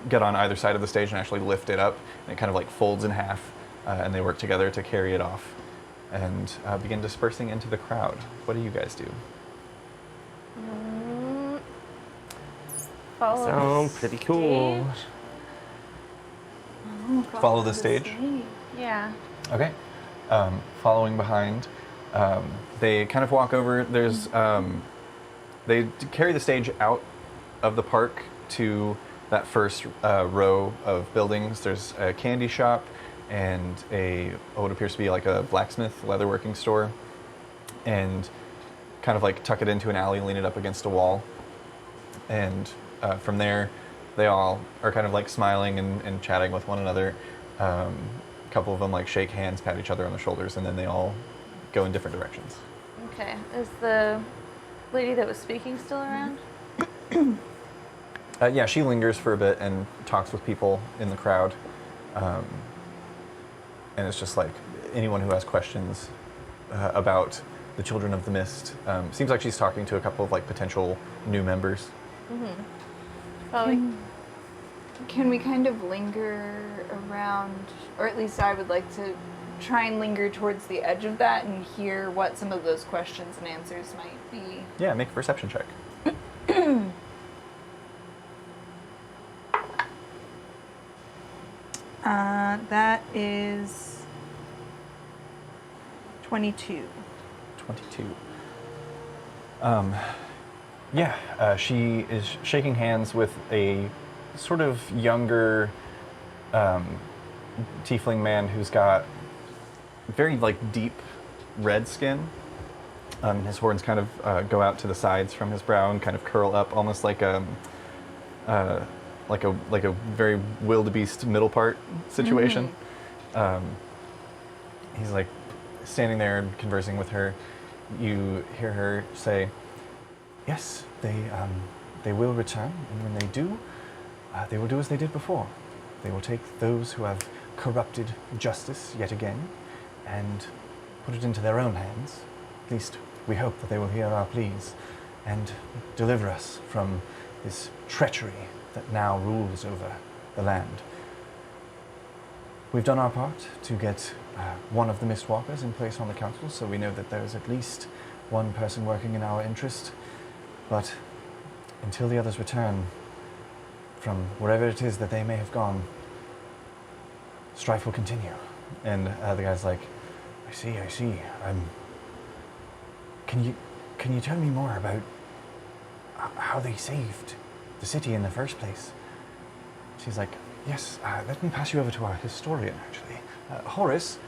Speaker 8: get on either side of the stage and actually lift it up, and it kind of like folds in half, and they work together to carry it off and begin dispersing into the crowd. What do you guys do?
Speaker 2: Follow
Speaker 7: Sound pretty cool.
Speaker 8: Follow the stage?
Speaker 2: Yeah.
Speaker 8: Okay. Following behind, they kind of walk over. There's they carry the stage out of the park to that first row of buildings. There's a candy shop and what appears to be like a blacksmith leatherworking store, and kind of like tuck it into an alley, lean it up against a wall, and from there they all are kind of like smiling and chatting with one another. A couple of them like shake hands, pat each other on the shoulders, and then they all go in different directions.
Speaker 2: Okay. Is the lady that was speaking still around?
Speaker 8: Yeah, she lingers for a bit and talks with people in the crowd. And it's just like anyone who has questions about the Children of the Mist. Seems like she's talking to a couple of like potential new members.
Speaker 2: Probably.
Speaker 5: Can we kind of linger around, or at least I would like to try and linger towards the edge of that and hear what some of those questions and answers might be?
Speaker 8: Yeah, make a perception check.
Speaker 5: That is 22.
Speaker 8: 22. She is shaking hands with a sort of younger tiefling man who's got very like deep red skin. His horns kind of go out to the sides from his brow and kind of curl up, almost like a very wildebeest middle part situation. He's like standing there and conversing with her. You hear her say, "Yes, they will return, and when they do, they will do as they did before. They will take those who have corrupted justice yet again and put it into their own hands. At least we hope that they will hear our pleas and deliver us from this treachery that now rules over the land. We've done our part to get one of the Mistwalkers in place on the council, so we know that there is at least one person working in our interest. But until the others return, from wherever it is that they may have gone, strife will continue. And the guy's like, I see. Can you tell me more about how they saved the city in the first place? She's like, yes, let me pass you over to our historian, actually. Horace,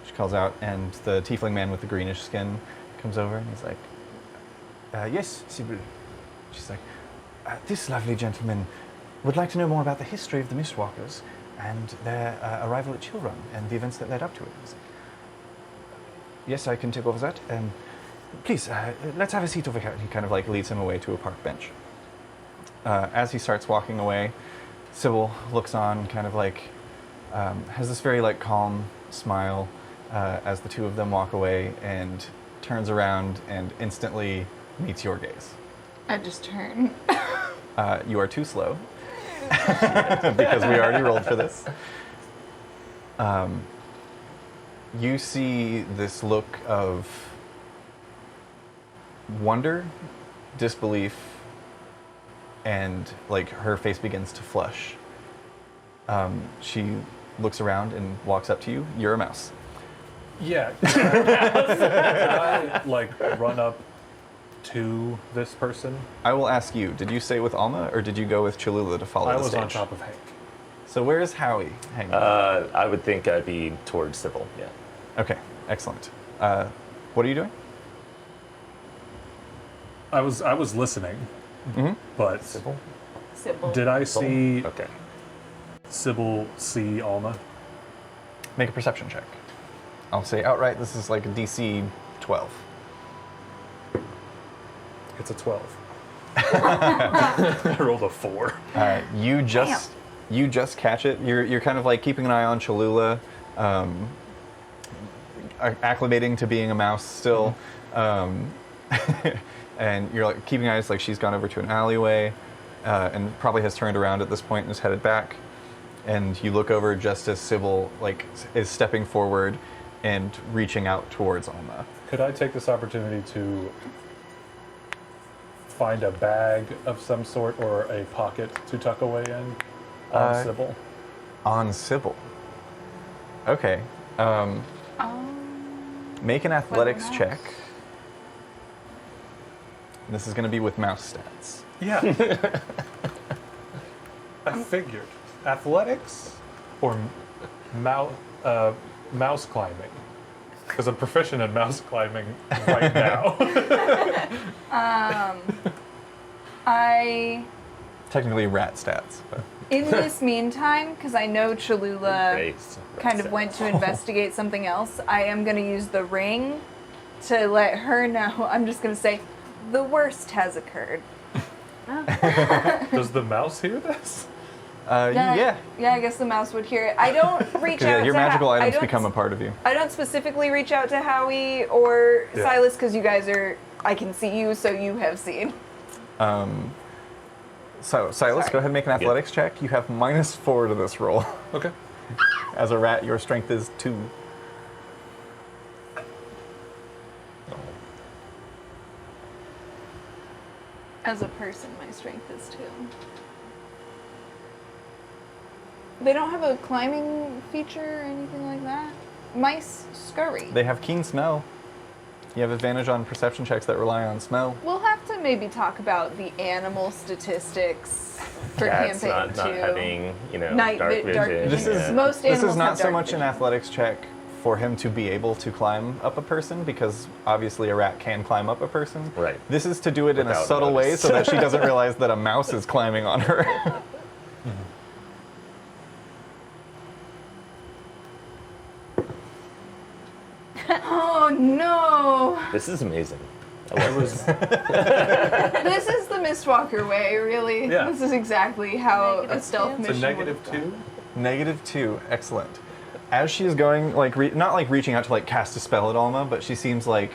Speaker 8: she calls out, and the tiefling man with the greenish skin comes over, and he's like, yes, Sibyl. She's like, this lovely gentleman would like to know more about the history of the Mistwalkers and their arrival at Chillrun and the events that led up to it. He's like, yes, I can take over that. Please, let's have a seat over here. And he kind of like leads him away to a park bench. As he starts walking away, Sybil looks on, kind of like, has this very like calm smile as the two of them walk away, and turns around and instantly meets your gaze.
Speaker 5: I just turn.
Speaker 8: You are too slow because we already rolled for this. You see this look of wonder, disbelief, and like her face begins to flush. She looks around and walks up to you. You're a mouse.
Speaker 4: Yeah. Can I like run up to this person?
Speaker 8: I will ask you, did you stay with Alma or did you go with Cholula to follow
Speaker 4: I
Speaker 8: the
Speaker 4: was
Speaker 8: stage?
Speaker 4: on top of Hank.
Speaker 8: So where is Howie hanging?
Speaker 7: I would think I'd be towards Sybil, yeah.
Speaker 8: Okay, excellent. What are you doing?
Speaker 4: I was listening, but
Speaker 7: Sybil?
Speaker 2: Sybil.
Speaker 4: did I see
Speaker 7: Okay.
Speaker 4: Sybil see Alma?
Speaker 8: Make a perception check. I'll say outright this is like a DC 12.
Speaker 4: It's a 12. I rolled a 4.
Speaker 8: You just catch it. You're kind of like keeping an eye on Cholula, acclimating to being a mouse still, and you're like keeping eyes like she's gone over to an alleyway, and probably has turned around at this point and is headed back. And you look over just as Sybil like is stepping forward and reaching out towards Alma.
Speaker 4: Could I take this opportunity to find a bag of some sort or a pocket to tuck away in on Sybil?
Speaker 8: On Sybil. Okay. Make an athletics check. This is going to be with mouse stats.
Speaker 4: Yeah. I figured. Athletics or mouse climbing? Because I'm proficient in mouse climbing right now.
Speaker 5: I,
Speaker 8: Technically rat stats. But.
Speaker 5: in this meantime, because I know Cholula
Speaker 7: Grace.
Speaker 5: kind of went to investigate something else, I am going to use the ring to let her know. I'm just going to say, the worst has occurred.
Speaker 4: Does the mouse hear this?
Speaker 8: Yeah.
Speaker 5: Yeah, I guess the mouse would hear it. I don't reach out
Speaker 8: Your
Speaker 5: to
Speaker 8: magical
Speaker 5: I
Speaker 8: items
Speaker 5: don't
Speaker 8: become a part of you.
Speaker 5: I don't specifically reach out to Howie or
Speaker 4: Yeah.
Speaker 5: Silas because you guys are. I can see you, so you have seen.
Speaker 8: So, Silas, go ahead and make an athletics check. You have -4 to this roll.
Speaker 4: Okay.
Speaker 8: As a rat, your strength is 2.
Speaker 5: As a person, my strength is 2. They don't have a climbing feature or anything like that. Mice scurry.
Speaker 8: They have keen smell. You have advantage on perception checks that rely on smell.
Speaker 5: We'll have to maybe talk about the animal statistics for
Speaker 7: Cats
Speaker 5: campaign
Speaker 7: not
Speaker 5: 2.
Speaker 7: having,
Speaker 5: Night
Speaker 7: dark
Speaker 5: vi- dark
Speaker 7: vision.
Speaker 8: This is
Speaker 5: Most
Speaker 8: this
Speaker 5: animals
Speaker 8: is not
Speaker 5: have
Speaker 8: so
Speaker 5: dark
Speaker 8: much an
Speaker 5: vision.
Speaker 8: athletics check for him to be able to climb up a person, because obviously a rat can climb up a person.
Speaker 7: Right.
Speaker 8: This is to do it in a
Speaker 7: Without
Speaker 8: subtle way
Speaker 7: notice.
Speaker 8: so that she doesn't realize that a mouse is climbing on her.
Speaker 5: Oh no!
Speaker 7: This is amazing. I love this.
Speaker 5: This is the Mistwalker way, really.
Speaker 4: Yeah.
Speaker 5: This is exactly how a stealth
Speaker 4: It's a
Speaker 5: mission would
Speaker 4: -2.
Speaker 8: -2, excellent. As she is going, like, not like reaching out to like cast a spell at Alma, but she seems like,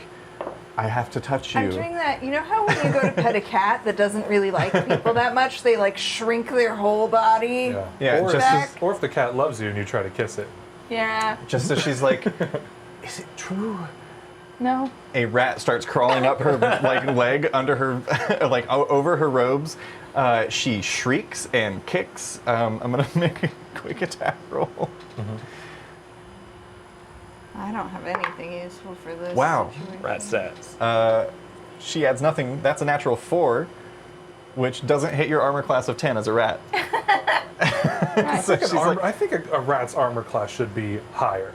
Speaker 8: I have to touch you.
Speaker 5: I'm doing that. You know how when you go to pet a cat that doesn't really like people that much, they like shrink their whole body?
Speaker 8: Yeah,
Speaker 4: or,
Speaker 8: just
Speaker 5: as-
Speaker 4: or if the cat loves you and you try to kiss it.
Speaker 5: Yeah.
Speaker 8: Just as she's like, is it true?
Speaker 5: No.
Speaker 8: A rat starts crawling up her like leg under her, like over her robes, She shrieks and kicks. I'm gonna make a quick attack roll.
Speaker 5: I don't have anything useful for this.
Speaker 8: Wow.
Speaker 5: situation.
Speaker 7: Rat stats.
Speaker 8: She adds nothing. That's a natural 4, which doesn't hit your armor class of 10 as a rat. So she's like,
Speaker 4: I think a rat's armor class should be higher.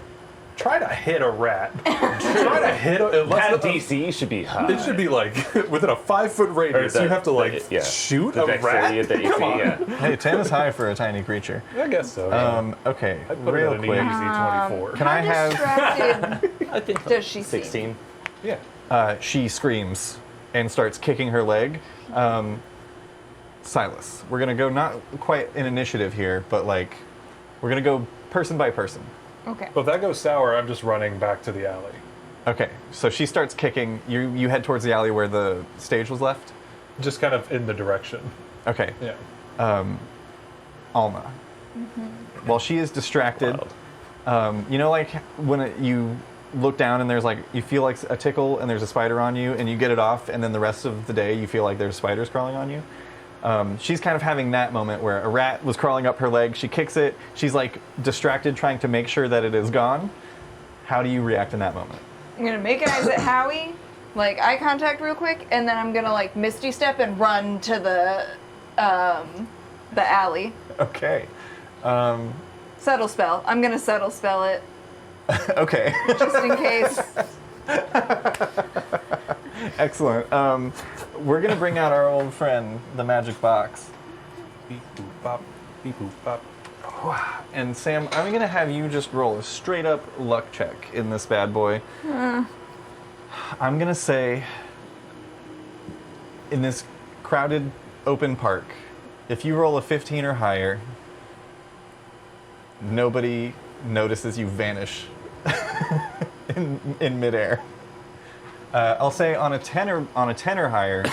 Speaker 4: Try to hit a rat. Try to hit a
Speaker 7: That DC should be high.
Speaker 4: It should be like within a 5-foot radius.
Speaker 7: Or the-
Speaker 4: you have to like
Speaker 7: yeah.
Speaker 4: shoot
Speaker 7: The
Speaker 4: a
Speaker 7: dexterity
Speaker 4: rat.
Speaker 7: of the AC,
Speaker 4: Come on.
Speaker 7: yeah.
Speaker 8: hey, 10 is high for a tiny creature.
Speaker 4: I guess so.
Speaker 8: Okay,
Speaker 4: I'd put
Speaker 8: real
Speaker 4: it at
Speaker 8: quick.
Speaker 4: an easy 24.
Speaker 8: Can I have...
Speaker 5: Distracted
Speaker 7: I think
Speaker 5: does she see?
Speaker 7: 16.
Speaker 4: Yeah.
Speaker 8: She screams and starts kicking her leg. Silas, we're gonna go not quite an initiative here, but like, we're gonna go person by person.
Speaker 5: Okay.
Speaker 4: Well, if that goes sour, I'm just running back to the alley.
Speaker 8: Okay, so she starts kicking. You head towards the alley where the stage was left?
Speaker 4: Just kind of in the direction.
Speaker 8: Okay.
Speaker 4: Yeah.
Speaker 8: Alma. While she is distracted, you know, like when you look down and there's like, you feel like a tickle and there's a spider on you and you get it off and then the rest of the day you feel like there's spiders crawling on you? She's kind of having that moment where a rat was crawling up her leg. She kicks it. She's like distracted trying to make sure that it is gone. How do you react in that moment?
Speaker 5: I'm gonna make an exit Howie, like eye contact real quick, and then I'm gonna like Misty step and run to the alley.
Speaker 8: Okay.
Speaker 5: Settle spell. I'm gonna settle spell it
Speaker 8: Okay.
Speaker 5: just in case.
Speaker 8: Excellent. We're going to bring out our old friend, the magic box.
Speaker 4: Beep boop bop. Beep boop bop.
Speaker 8: And Sam, I'm going to have you just roll a straight up luck check in this bad boy. I'm going to say, in this crowded open park, if you roll a 15 or higher, nobody notices you vanish in midair. I'll say on a 10 or higher,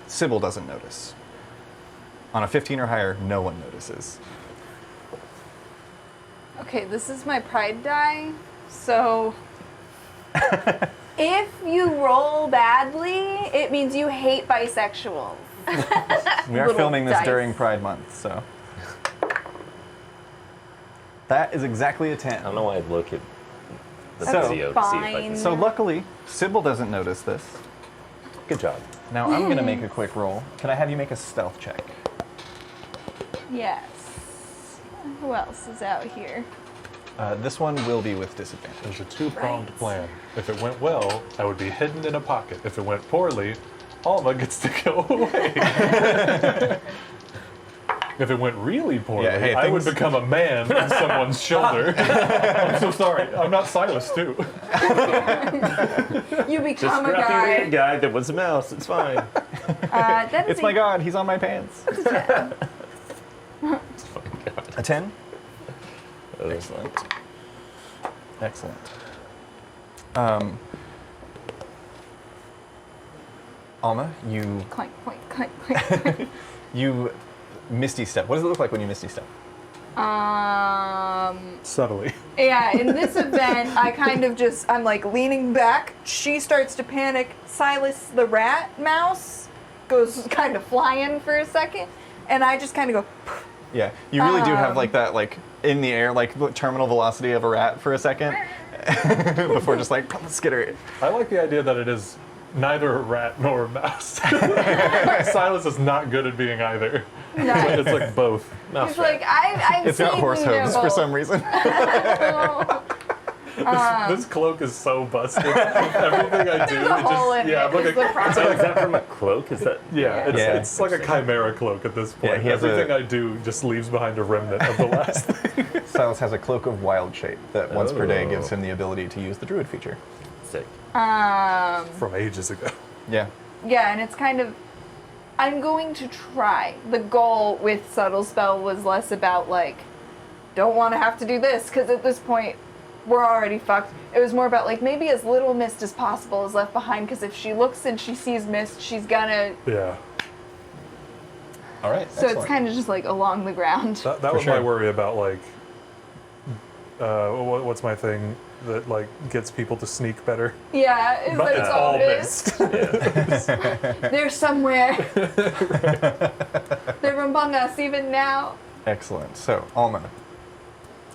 Speaker 8: Sybil doesn't notice. On a 15 or higher, no one notices.
Speaker 5: Okay, this is my pride die, so if you roll badly, it means you hate bisexuals.
Speaker 8: We are
Speaker 5: Little
Speaker 8: filming this
Speaker 5: dice.
Speaker 8: during Pride Month, so. That is exactly a 10.
Speaker 7: I don't know why I'd look at the
Speaker 8: So-
Speaker 7: video to see if I
Speaker 5: Fine.
Speaker 7: can.
Speaker 8: So luckily, Sybil doesn't notice this.
Speaker 7: Good job.
Speaker 8: Now I'm gonna make a quick roll. Can I have you make a stealth check?
Speaker 5: Yes. Who else is out here?
Speaker 8: This one will be with disadvantage.
Speaker 4: There's a two-pronged
Speaker 5: Right.
Speaker 4: plan. If it went well, I would be hidden in a pocket. If it went poorly, Alma gets to go away. If it went really poorly,
Speaker 8: Yeah, hey,
Speaker 4: I would
Speaker 8: things-
Speaker 4: become a man on someone's shoulder. I'm so sorry. I'm not Silas, too.
Speaker 5: You
Speaker 7: Just
Speaker 5: become a
Speaker 7: scrappy
Speaker 5: guy.
Speaker 7: weird guy that was a mouse. It's fine.
Speaker 5: That is
Speaker 8: It's my god, he's on my pants. A 10? Excellent. Excellent. Alma, you
Speaker 5: Clank, clank, clank, clank, clank.
Speaker 8: you misty step. What does it look like when you misty step?
Speaker 4: Subtly.
Speaker 5: Yeah, in this event, I kind of just, I'm like leaning back. She starts to panic. Silas, the rat mouse, goes kind of flying for a second. And I just kind of go,
Speaker 8: Yeah, you really do have like that, like in the air, like the terminal velocity of a rat for a second, before just like skitter.
Speaker 4: I like the idea that it is neither a rat nor a mouse. Silas is not good at being either.
Speaker 5: nice.
Speaker 4: It's like both.
Speaker 5: He's like, I've
Speaker 8: It's
Speaker 5: seen
Speaker 8: got horse hooves for
Speaker 5: both."
Speaker 8: some reason.
Speaker 4: This cloak is so busted. Everything I do,
Speaker 5: There's a hole in
Speaker 4: yeah,
Speaker 5: it.
Speaker 4: I'm like
Speaker 5: is the problem.
Speaker 7: So is that from a cloak? Is that?
Speaker 4: yeah,
Speaker 8: Yeah.
Speaker 4: it's like a chimera cloak at this point.
Speaker 8: Yeah, he has
Speaker 4: Everything
Speaker 8: a-
Speaker 4: I do just leaves behind a remnant of the last thing.
Speaker 8: Silas has a cloak of wild shape that once per day
Speaker 7: Oh.
Speaker 8: gives him the ability to use the druid feature.
Speaker 7: Sick.
Speaker 4: From ages ago.
Speaker 8: Yeah.
Speaker 5: Yeah, and it's kind of, I'm going to try. The goal with Subtle Spell was less about like, don't want to have to do this, because at this point, we're already fucked. It was more about like, maybe as little mist as possible is left behind, because if she looks and she sees mist, she's gonna,
Speaker 4: Yeah.
Speaker 8: All right.
Speaker 5: so it's kind of just like along the ground.
Speaker 4: That
Speaker 8: For
Speaker 4: was
Speaker 8: sure.
Speaker 4: my worry about like, what's my thing? that like gets people to sneak better.
Speaker 5: Yeah, is
Speaker 4: But
Speaker 5: that
Speaker 4: it's
Speaker 5: all
Speaker 4: all
Speaker 5: it is?
Speaker 4: mist.
Speaker 5: They're somewhere. They're among us even now.
Speaker 8: Excellent. So, Alma,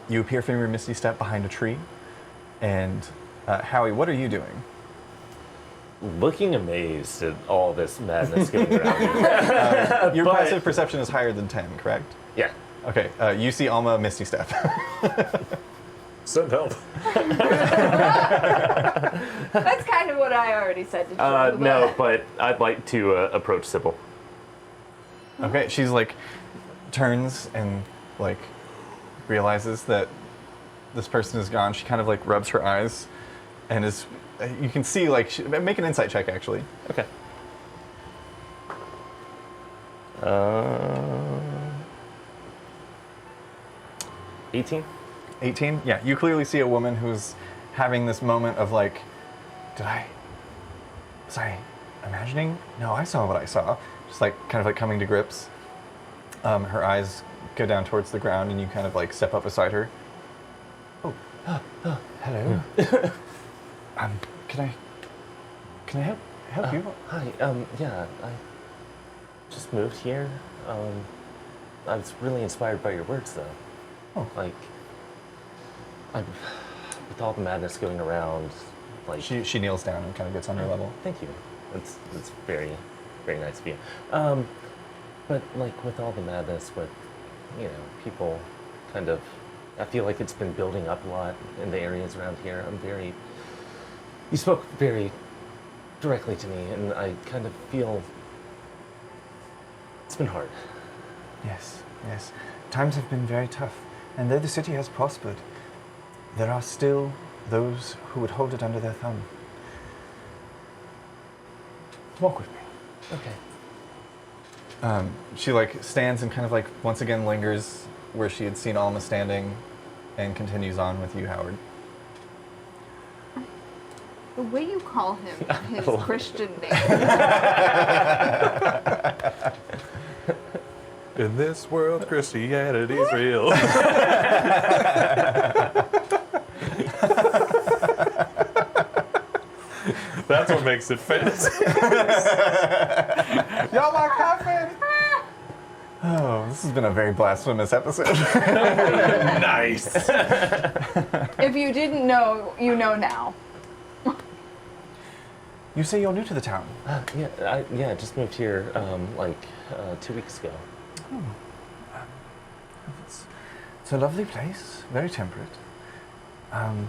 Speaker 8: you appear from your misty step behind a tree. And Howie, what are you doing?
Speaker 7: Looking amazed at all this madness going around me.
Speaker 8: Your
Speaker 7: But-
Speaker 8: passive perception is higher than 10, correct?
Speaker 7: Yeah.
Speaker 8: Okay, you see Alma misty step.
Speaker 4: Send help.
Speaker 5: That's kind of what I already said to Joe.
Speaker 7: No, but I'd like to approach Sybil.
Speaker 8: Okay, she's like turns and like realizes that this person is gone. She kind of like rubs her eyes and is you can see like make an insight check actually.
Speaker 7: Okay. 18?
Speaker 8: 18? Yeah, you clearly see a woman who's having this moment of like, was I imagining? No, I saw what I saw. Just like kind of like coming to grips. Her eyes go down towards the ground and you kind of like step up beside her. Hello. Can I help you?
Speaker 7: Hi, yeah, I just moved here. I was really inspired by your words, though.
Speaker 8: Oh.
Speaker 7: Like, with all the madness going around, like...
Speaker 8: She kneels down and kind of gets on your level.
Speaker 7: Thank you. It's very, very nice of you. But, like, with all the madness, with, you know, people kind of... I feel like it's been building up a lot in the areas around here. You spoke very directly to me, and I kind of feel it's been hard.
Speaker 8: Yes. Times have been very tough, and though the city has prospered, there are still those who would hold it under their thumb. Walk with me.
Speaker 7: Okay.
Speaker 8: She like stands and kind of like once again lingers where she had seen Alma standing, and continues on with you, Howard.
Speaker 5: The way you call him his Christian name.
Speaker 4: In this world, Christianity's real. That's what makes it fancy.
Speaker 8: Y'all like coffee? Oh, this has been a very blasphemous episode.
Speaker 4: Nice.
Speaker 5: If you didn't know, you know now.
Speaker 8: You say you're new to the town.
Speaker 7: Yeah, I just moved here, 2 weeks ago.
Speaker 8: It's a lovely place, very temperate. I'm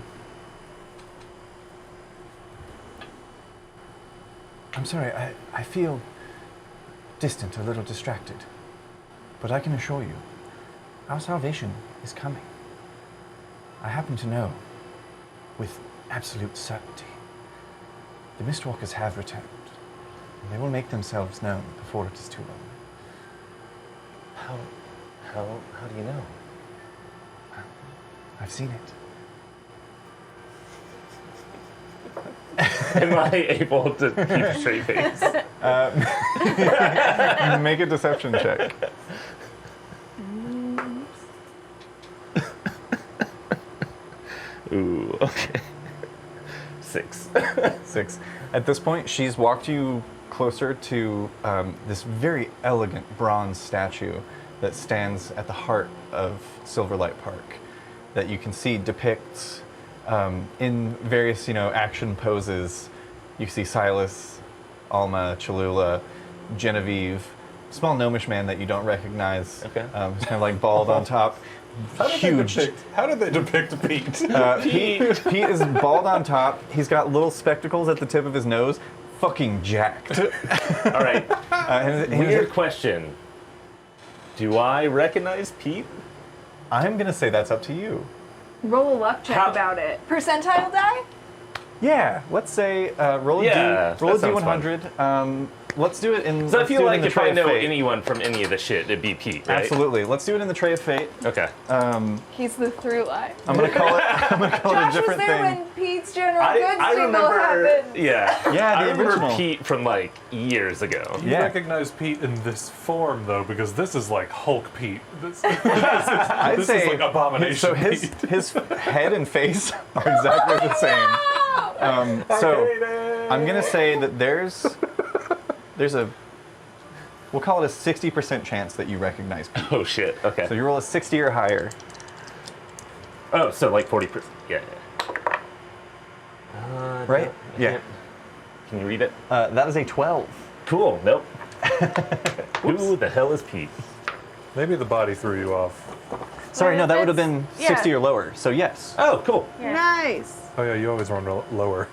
Speaker 8: sorry, I feel distant, a little distracted. But I can assure you, our salvation is coming. I happen to know, with absolute certainty, the Mistwalkers have returned, and they will make themselves known before it is too long.
Speaker 7: How do you know?
Speaker 8: I've seen it.
Speaker 7: Am I able to keep a straight face?
Speaker 8: Make a deception check.
Speaker 7: Ooh, okay. 6.
Speaker 8: 6. At this point, she's walked you closer to this very elegant bronze statue that stands at the heart of Silverlight Park, that you can see depicts in various, action poses. You see Silas, Alma, Cholula, Genevieve, small gnomish man that you don't recognize.
Speaker 7: Okay.
Speaker 8: He's kind of like bald on top. Huge.
Speaker 4: How did they depict Pete?
Speaker 8: Pete is bald on top. He's got little spectacles at the tip of his nose. Fucking jacked.
Speaker 7: All right.
Speaker 8: Weird.
Speaker 7: Weird question. Do I recognize Pete?
Speaker 8: I'm gonna say that's up to you.
Speaker 5: Roll a luck check about it. Percentile die?
Speaker 8: Yeah, let's say roll a
Speaker 7: Yeah,
Speaker 8: roll a
Speaker 7: that sounds
Speaker 8: D100. Let's do it in.
Speaker 7: So I
Speaker 8: let's
Speaker 7: feel
Speaker 8: do it
Speaker 7: like
Speaker 8: in the
Speaker 7: if I
Speaker 8: Tray of
Speaker 7: know
Speaker 8: Fate.
Speaker 7: anyone from any of the shit, it'd be Pete, right?
Speaker 8: Absolutely. Let's do it in the Tray of Fate.
Speaker 7: Okay.
Speaker 5: He's the through line.
Speaker 8: I'm gonna call it. I'm gonna call it a
Speaker 5: Josh was
Speaker 8: different
Speaker 5: there
Speaker 8: thing.
Speaker 5: when Pete's General
Speaker 7: I
Speaker 5: Goods single happened.
Speaker 7: Yeah.
Speaker 8: Yeah,
Speaker 7: I
Speaker 8: the
Speaker 7: remember
Speaker 8: original.
Speaker 7: Pete from like years ago.
Speaker 4: You
Speaker 8: Yeah.
Speaker 4: recognize Pete in this form though, because this is like Hulk Pete. This
Speaker 8: I'd
Speaker 4: is
Speaker 8: say
Speaker 4: like Abomination
Speaker 8: So his
Speaker 4: Pete.
Speaker 8: his head and face are exactly the same. So I'm gonna say that there's a we'll call it a 60% chance that you recognize Pete.
Speaker 7: Oh shit. Okay.
Speaker 8: So you roll a 60 or higher.
Speaker 7: Oh, so like 40%. Yeah.
Speaker 8: Right?
Speaker 7: I
Speaker 8: Yeah.
Speaker 7: can't- Can you read it?
Speaker 8: That is a 12.
Speaker 7: Cool. Nope. Who the hell is Pete?
Speaker 4: Maybe the body threw you off.
Speaker 8: Sorry, no, that would have
Speaker 2: That's-
Speaker 8: been
Speaker 2: yeah.
Speaker 8: 60 or lower. So yes.
Speaker 7: Oh, cool.
Speaker 2: Yeah.
Speaker 5: Nice.
Speaker 4: Oh yeah, you always run lower.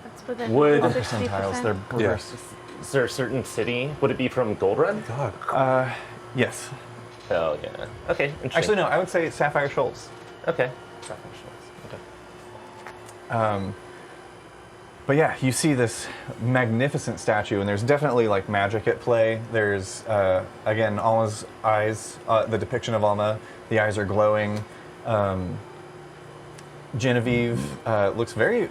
Speaker 2: That's within
Speaker 7: Would-
Speaker 8: On
Speaker 2: 60%.
Speaker 8: percentiles, they're reversed.
Speaker 7: Is there a certain city? Would it be from Gold Run?
Speaker 4: God.
Speaker 8: Yes.
Speaker 7: Hell yeah. Okay. Interesting.
Speaker 8: Actually, no, I would say Sapphire Shoals.
Speaker 7: Okay.
Speaker 8: But yeah, you see this magnificent statue, and there's definitely like magic at play. There's again Alma's eyes, the depiction of Alma. The eyes are glowing. Genevieve looks very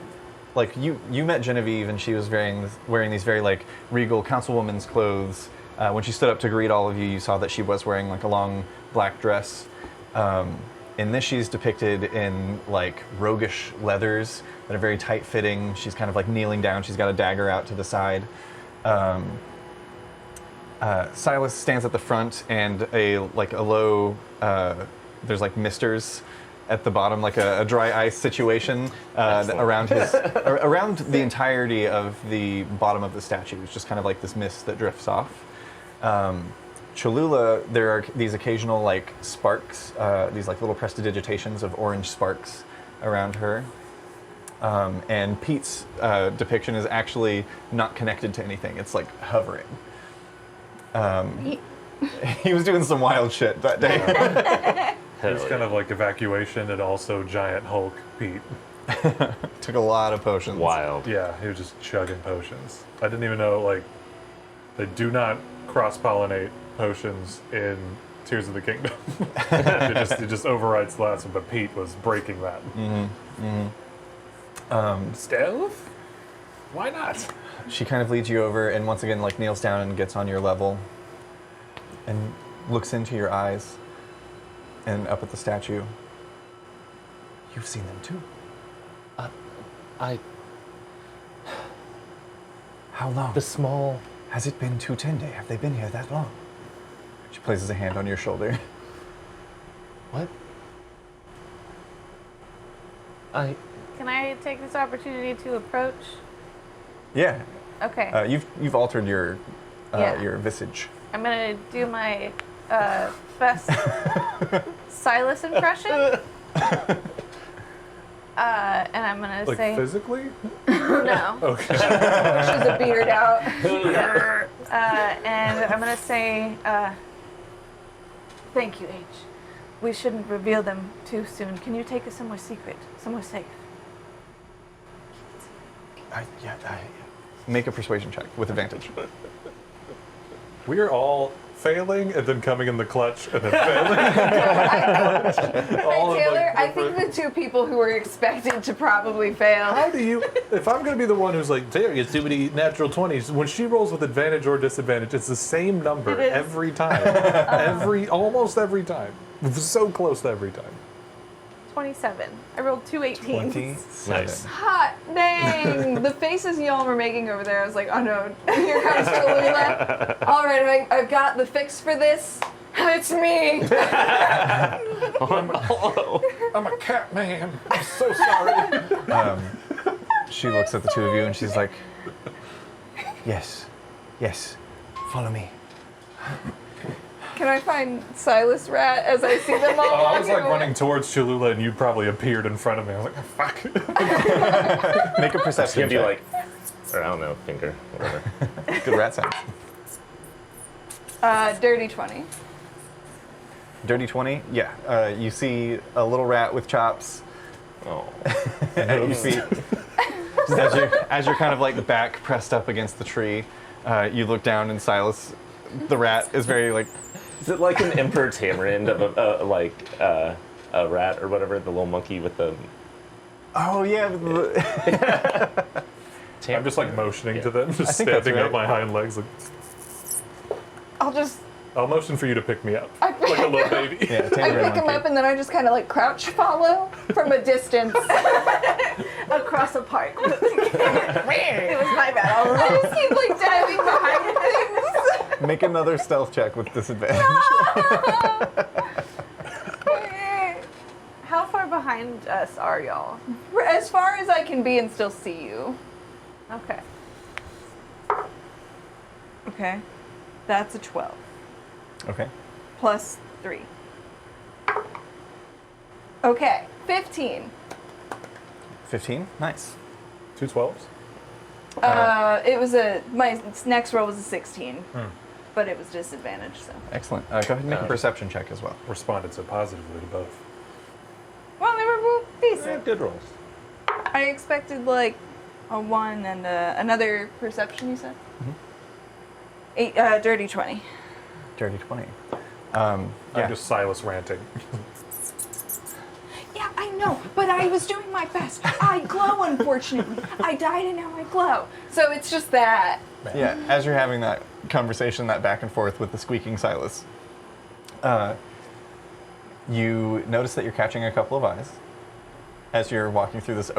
Speaker 8: like you met Genevieve, and she was wearing these very like regal councilwoman's clothes. When she stood up to greet all of you, you saw that she was wearing like a long black dress. In this, she's depicted in like roguish leathers that are very tight fitting. She's kind of like kneeling down. She's got a dagger out to the side. Silas stands at the front, and a low there's like misters at the bottom, like a dry ice situation around the entirety of the bottom of the statue. It's just kind of like this mist that drifts off. Cholula, there are these occasional like sparks, these like little prestidigitations of orange sparks around her. And Pete's depiction is actually not connected to anything. It's like hovering. He was doing some wild shit that day.
Speaker 4: It was kind of like evacuation and also giant Hulk Pete.
Speaker 8: Took a lot of potions.
Speaker 7: Wild.
Speaker 4: Yeah, he was just chugging potions. I didn't even know like they do not cross-pollinate potions in Tears of the Kingdom. it just overrides the last one, but Pete was breaking that. Stealth? Why not?
Speaker 8: She kind of leads you over and once again like kneels down and gets on your level and looks into your eyes and up at the statue. You've seen them too. How long?
Speaker 7: The small.
Speaker 8: Has it been 210 Have they been here that long? She places a hand on your shoulder.
Speaker 7: What?
Speaker 2: Can I take this opportunity to approach?
Speaker 8: Yeah.
Speaker 2: Okay.
Speaker 8: You've altered your
Speaker 2: Yeah.
Speaker 8: your visage.
Speaker 2: I'm gonna do my best Silas impression. And I'm gonna
Speaker 4: Like
Speaker 2: say
Speaker 4: physically?
Speaker 2: no.
Speaker 4: Okay.
Speaker 5: She's a beard out.
Speaker 2: And I'm gonna say thank you, H. We shouldn't reveal them too soon. Can you take us somewhere secret, somewhere safe?
Speaker 8: Make a persuasion check with advantage.
Speaker 4: We are all failing and then coming in the clutch and then failing. All of, like,
Speaker 5: Taylor, I
Speaker 4: different-
Speaker 5: think the two people who were expected to probably fail.
Speaker 4: How do you, if I'm going to be the one who's like, Taylor gets too many natural 20s, when she rolls with advantage or disadvantage, it's the same number
Speaker 2: It is.
Speaker 4: every time. Almost every time. So close every time.
Speaker 2: 27. I rolled two 18s.
Speaker 7: Nice.
Speaker 5: Hot dang! The faces y'all were making over there, I was like, oh no, here comes Cholula. All right, I've got the fix for this. It's me.
Speaker 4: I'm a cat man. I'm so sorry.
Speaker 8: She looks at the two of you and she's like, yes, follow me.
Speaker 5: Can I find Silas Rat as I see them all?
Speaker 4: Oh, I was like
Speaker 5: walking away?
Speaker 4: running towards Cholula and you probably appeared in front of me. I was like, oh, fuck.
Speaker 8: Make a
Speaker 7: It's
Speaker 8: perception
Speaker 7: gonna be
Speaker 8: check.
Speaker 7: like, or I don't know, finger, whatever.
Speaker 8: Good rat sound.
Speaker 5: Dirty 20.
Speaker 8: Dirty 20? Yeah. You see a little rat with chops.
Speaker 7: Oh.
Speaker 8: You see As you're kind of like back pressed up against the tree, you look down and Silas, the rat, is very like.
Speaker 7: Is it like an emperor tamarind of a rat or whatever, the little monkey with the...
Speaker 8: Oh yeah.
Speaker 4: I'm just like motioning to them, just
Speaker 8: think that's
Speaker 4: standing
Speaker 8: right.
Speaker 4: up my hind legs. Like,
Speaker 5: I'll
Speaker 4: motion for you to pick me up, like a little baby.
Speaker 8: Yeah,
Speaker 5: I pick him up and then I just kind of like crouch follow from a distance.
Speaker 2: Across a park. It was my bad.
Speaker 5: I just keep like diving behind things.
Speaker 8: Make another stealth check with disadvantage.
Speaker 2: How far behind us are y'all?
Speaker 5: As far as I can be and still see you.
Speaker 2: Okay.
Speaker 5: Okay. That's a 12.
Speaker 8: Okay.
Speaker 5: Plus 3. Okay. 15.
Speaker 8: 15. Nice.
Speaker 4: 2 12s?
Speaker 5: It was my next roll was a 16. But it was disadvantaged, so.
Speaker 8: Excellent. Go ahead and make a perception check as well.
Speaker 4: Responded so positively to both.
Speaker 5: Well, they were both decent.
Speaker 7: Good rolls.
Speaker 5: I expected like a 1 and another perception, you said? Mm-hmm. Dirty 20.
Speaker 8: Dirty 20.
Speaker 4: I'm just Silas ranting.
Speaker 5: Yeah, I know, but I was doing my best. I glow, unfortunately. I died and now I glow. So it's just that.
Speaker 8: Yeah, as you're having that conversation, that back and forth with the squeaking Silas, you notice that you're catching a couple of eyes as you're walking through this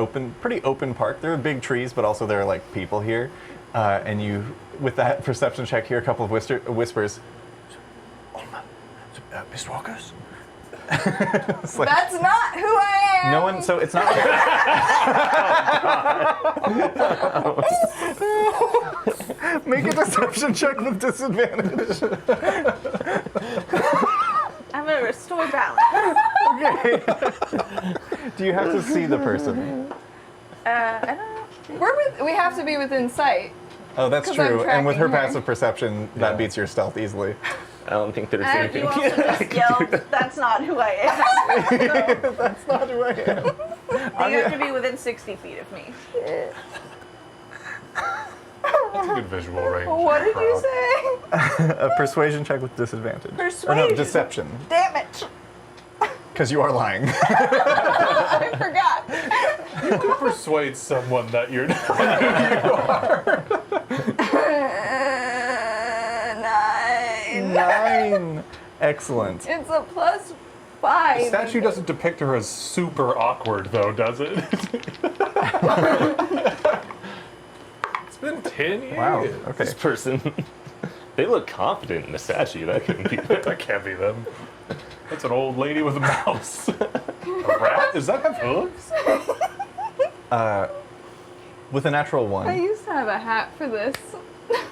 Speaker 8: pretty open park. There are big trees, but also there are like people here. And you, with that perception check, hear a couple of whispers. Oh my, Mr. Walkers? It's like,
Speaker 5: That's not who I am.
Speaker 8: no one, so it's not like Make a deception check with disadvantage.
Speaker 2: I'm gonna restore balance.
Speaker 8: Okay. Do you have to see the person?
Speaker 2: I don't know.
Speaker 5: We have to be within sight.
Speaker 8: Oh, that's
Speaker 5: 'Cause I'm
Speaker 8: true. And with her
Speaker 5: tracking her.
Speaker 8: passive perception, that beats your stealth easily.
Speaker 7: I don't think there's
Speaker 2: And
Speaker 7: anything.
Speaker 2: you also just yelled, that's not who I am.
Speaker 8: That's not who I am.
Speaker 2: You have to be within 60 feet of me.
Speaker 4: That's a good visual range.
Speaker 5: What did you say?
Speaker 8: A persuasion check with disadvantage. Or no,
Speaker 5: Persuasion.
Speaker 8: deception.
Speaker 5: Damn it.
Speaker 8: Because you are lying.
Speaker 5: I forgot.
Speaker 4: You could persuade someone that you're not.
Speaker 5: 9.
Speaker 8: 9. Excellent.
Speaker 5: It's a plus 5.
Speaker 4: The statue doesn't depict her as super awkward, though, does it? It's been 10 years.
Speaker 8: Wow. Okay.
Speaker 7: This person, they look confident in the statue. That couldn't be.
Speaker 4: That can't be them. That's an old lady with a mouse. A rat? Does that have hooves?
Speaker 8: With a natural
Speaker 5: I
Speaker 8: 1.
Speaker 5: used to have a hat for this.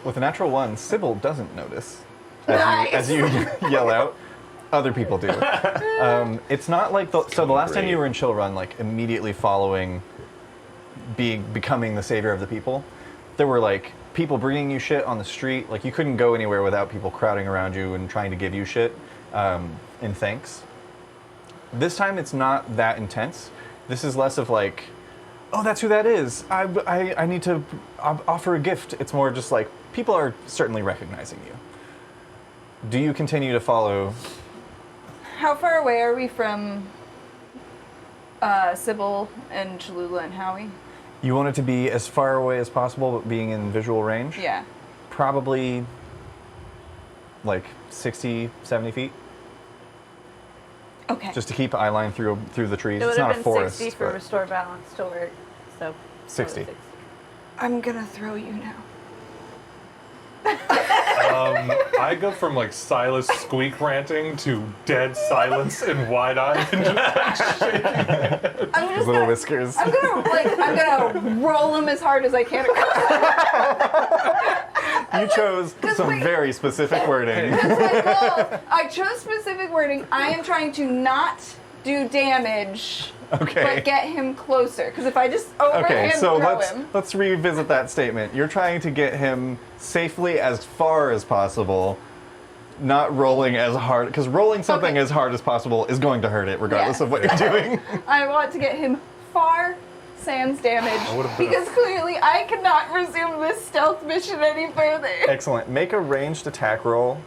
Speaker 8: With a natural 1, Sybil doesn't notice.
Speaker 5: Nice.
Speaker 8: As you yell out. Other people do. It's not like the last time you were in Chillrun, like immediately following becoming the savior of the people, there were like people bringing you shit on the street. Like you couldn't go anywhere without people crowding around you and trying to give you shit in thanks. This time it's not that intense. This is less of like, oh, that's who that is. I need to offer a gift. It's more just like people are certainly recognizing you. Do you continue to follow?
Speaker 5: How far away are we from Sybil and Cholula and Howie?
Speaker 8: You want it to be as far away as possible, but being in visual range?
Speaker 5: Yeah.
Speaker 8: Probably like 60, 70 feet.
Speaker 5: Okay.
Speaker 8: Just to keep eye line through the trees.
Speaker 2: It would
Speaker 8: It's not
Speaker 2: have
Speaker 8: a
Speaker 2: been
Speaker 8: forest.
Speaker 2: 60 for
Speaker 8: but
Speaker 2: restore balance to work. So
Speaker 8: 60.
Speaker 5: I'm gonna throw you now.
Speaker 4: I go from like Silas squeak ranting to dead silence and wide eyed and just like shaking.
Speaker 5: I'm just
Speaker 8: Little
Speaker 5: gonna,
Speaker 8: whiskers.
Speaker 5: I'm gonna roll him as hard as I can.
Speaker 8: You chose some
Speaker 5: wait.
Speaker 8: very specific wording.
Speaker 5: That's my goal. I chose specific wording. I am trying to not do damage,
Speaker 8: Okay.
Speaker 5: but get him closer. Because if I just overhand
Speaker 8: Okay, so
Speaker 5: throw him,
Speaker 8: let's revisit that statement. You're trying to get him safely as far as possible, not rolling as hard, because rolling something
Speaker 5: Okay.
Speaker 8: as hard as possible is going to hurt it, regardless
Speaker 5: Yeah.
Speaker 8: of what you're doing.
Speaker 5: I want to get him far, sans damage
Speaker 4: would've been
Speaker 5: because clearly I cannot resume this stealth mission any further.
Speaker 8: Excellent. Make a ranged attack roll,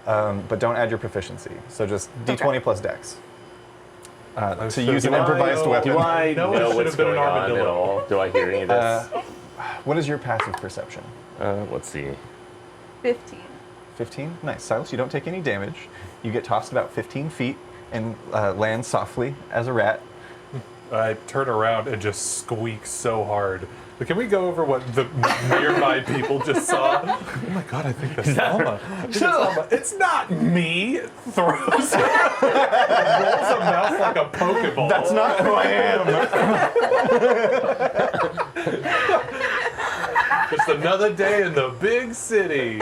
Speaker 8: but don't add your proficiency. So just d20 plus dex. To
Speaker 4: So
Speaker 8: use
Speaker 4: do
Speaker 8: an
Speaker 4: I
Speaker 8: improvised
Speaker 4: know-
Speaker 8: weapon.
Speaker 7: Do I
Speaker 4: No, it
Speaker 7: know
Speaker 4: should
Speaker 7: what's
Speaker 4: have been an
Speaker 7: going on at
Speaker 4: armadillo.
Speaker 7: all? Do I hear any of this?
Speaker 8: What is your passive perception?
Speaker 7: Let's see.
Speaker 2: 15.
Speaker 8: 15? Nice. Silas, you don't take any damage. You get tossed about 15 feet and land softly as a rat.
Speaker 4: I turn around and just squeak so hard. But can we go over what the nearby people just saw? Oh my god, I think that's Alma. I think it's Alma. It's not me. Throws rolls a mouse like a Pokeball.
Speaker 8: That's not who I am.
Speaker 4: Just another day in the big city.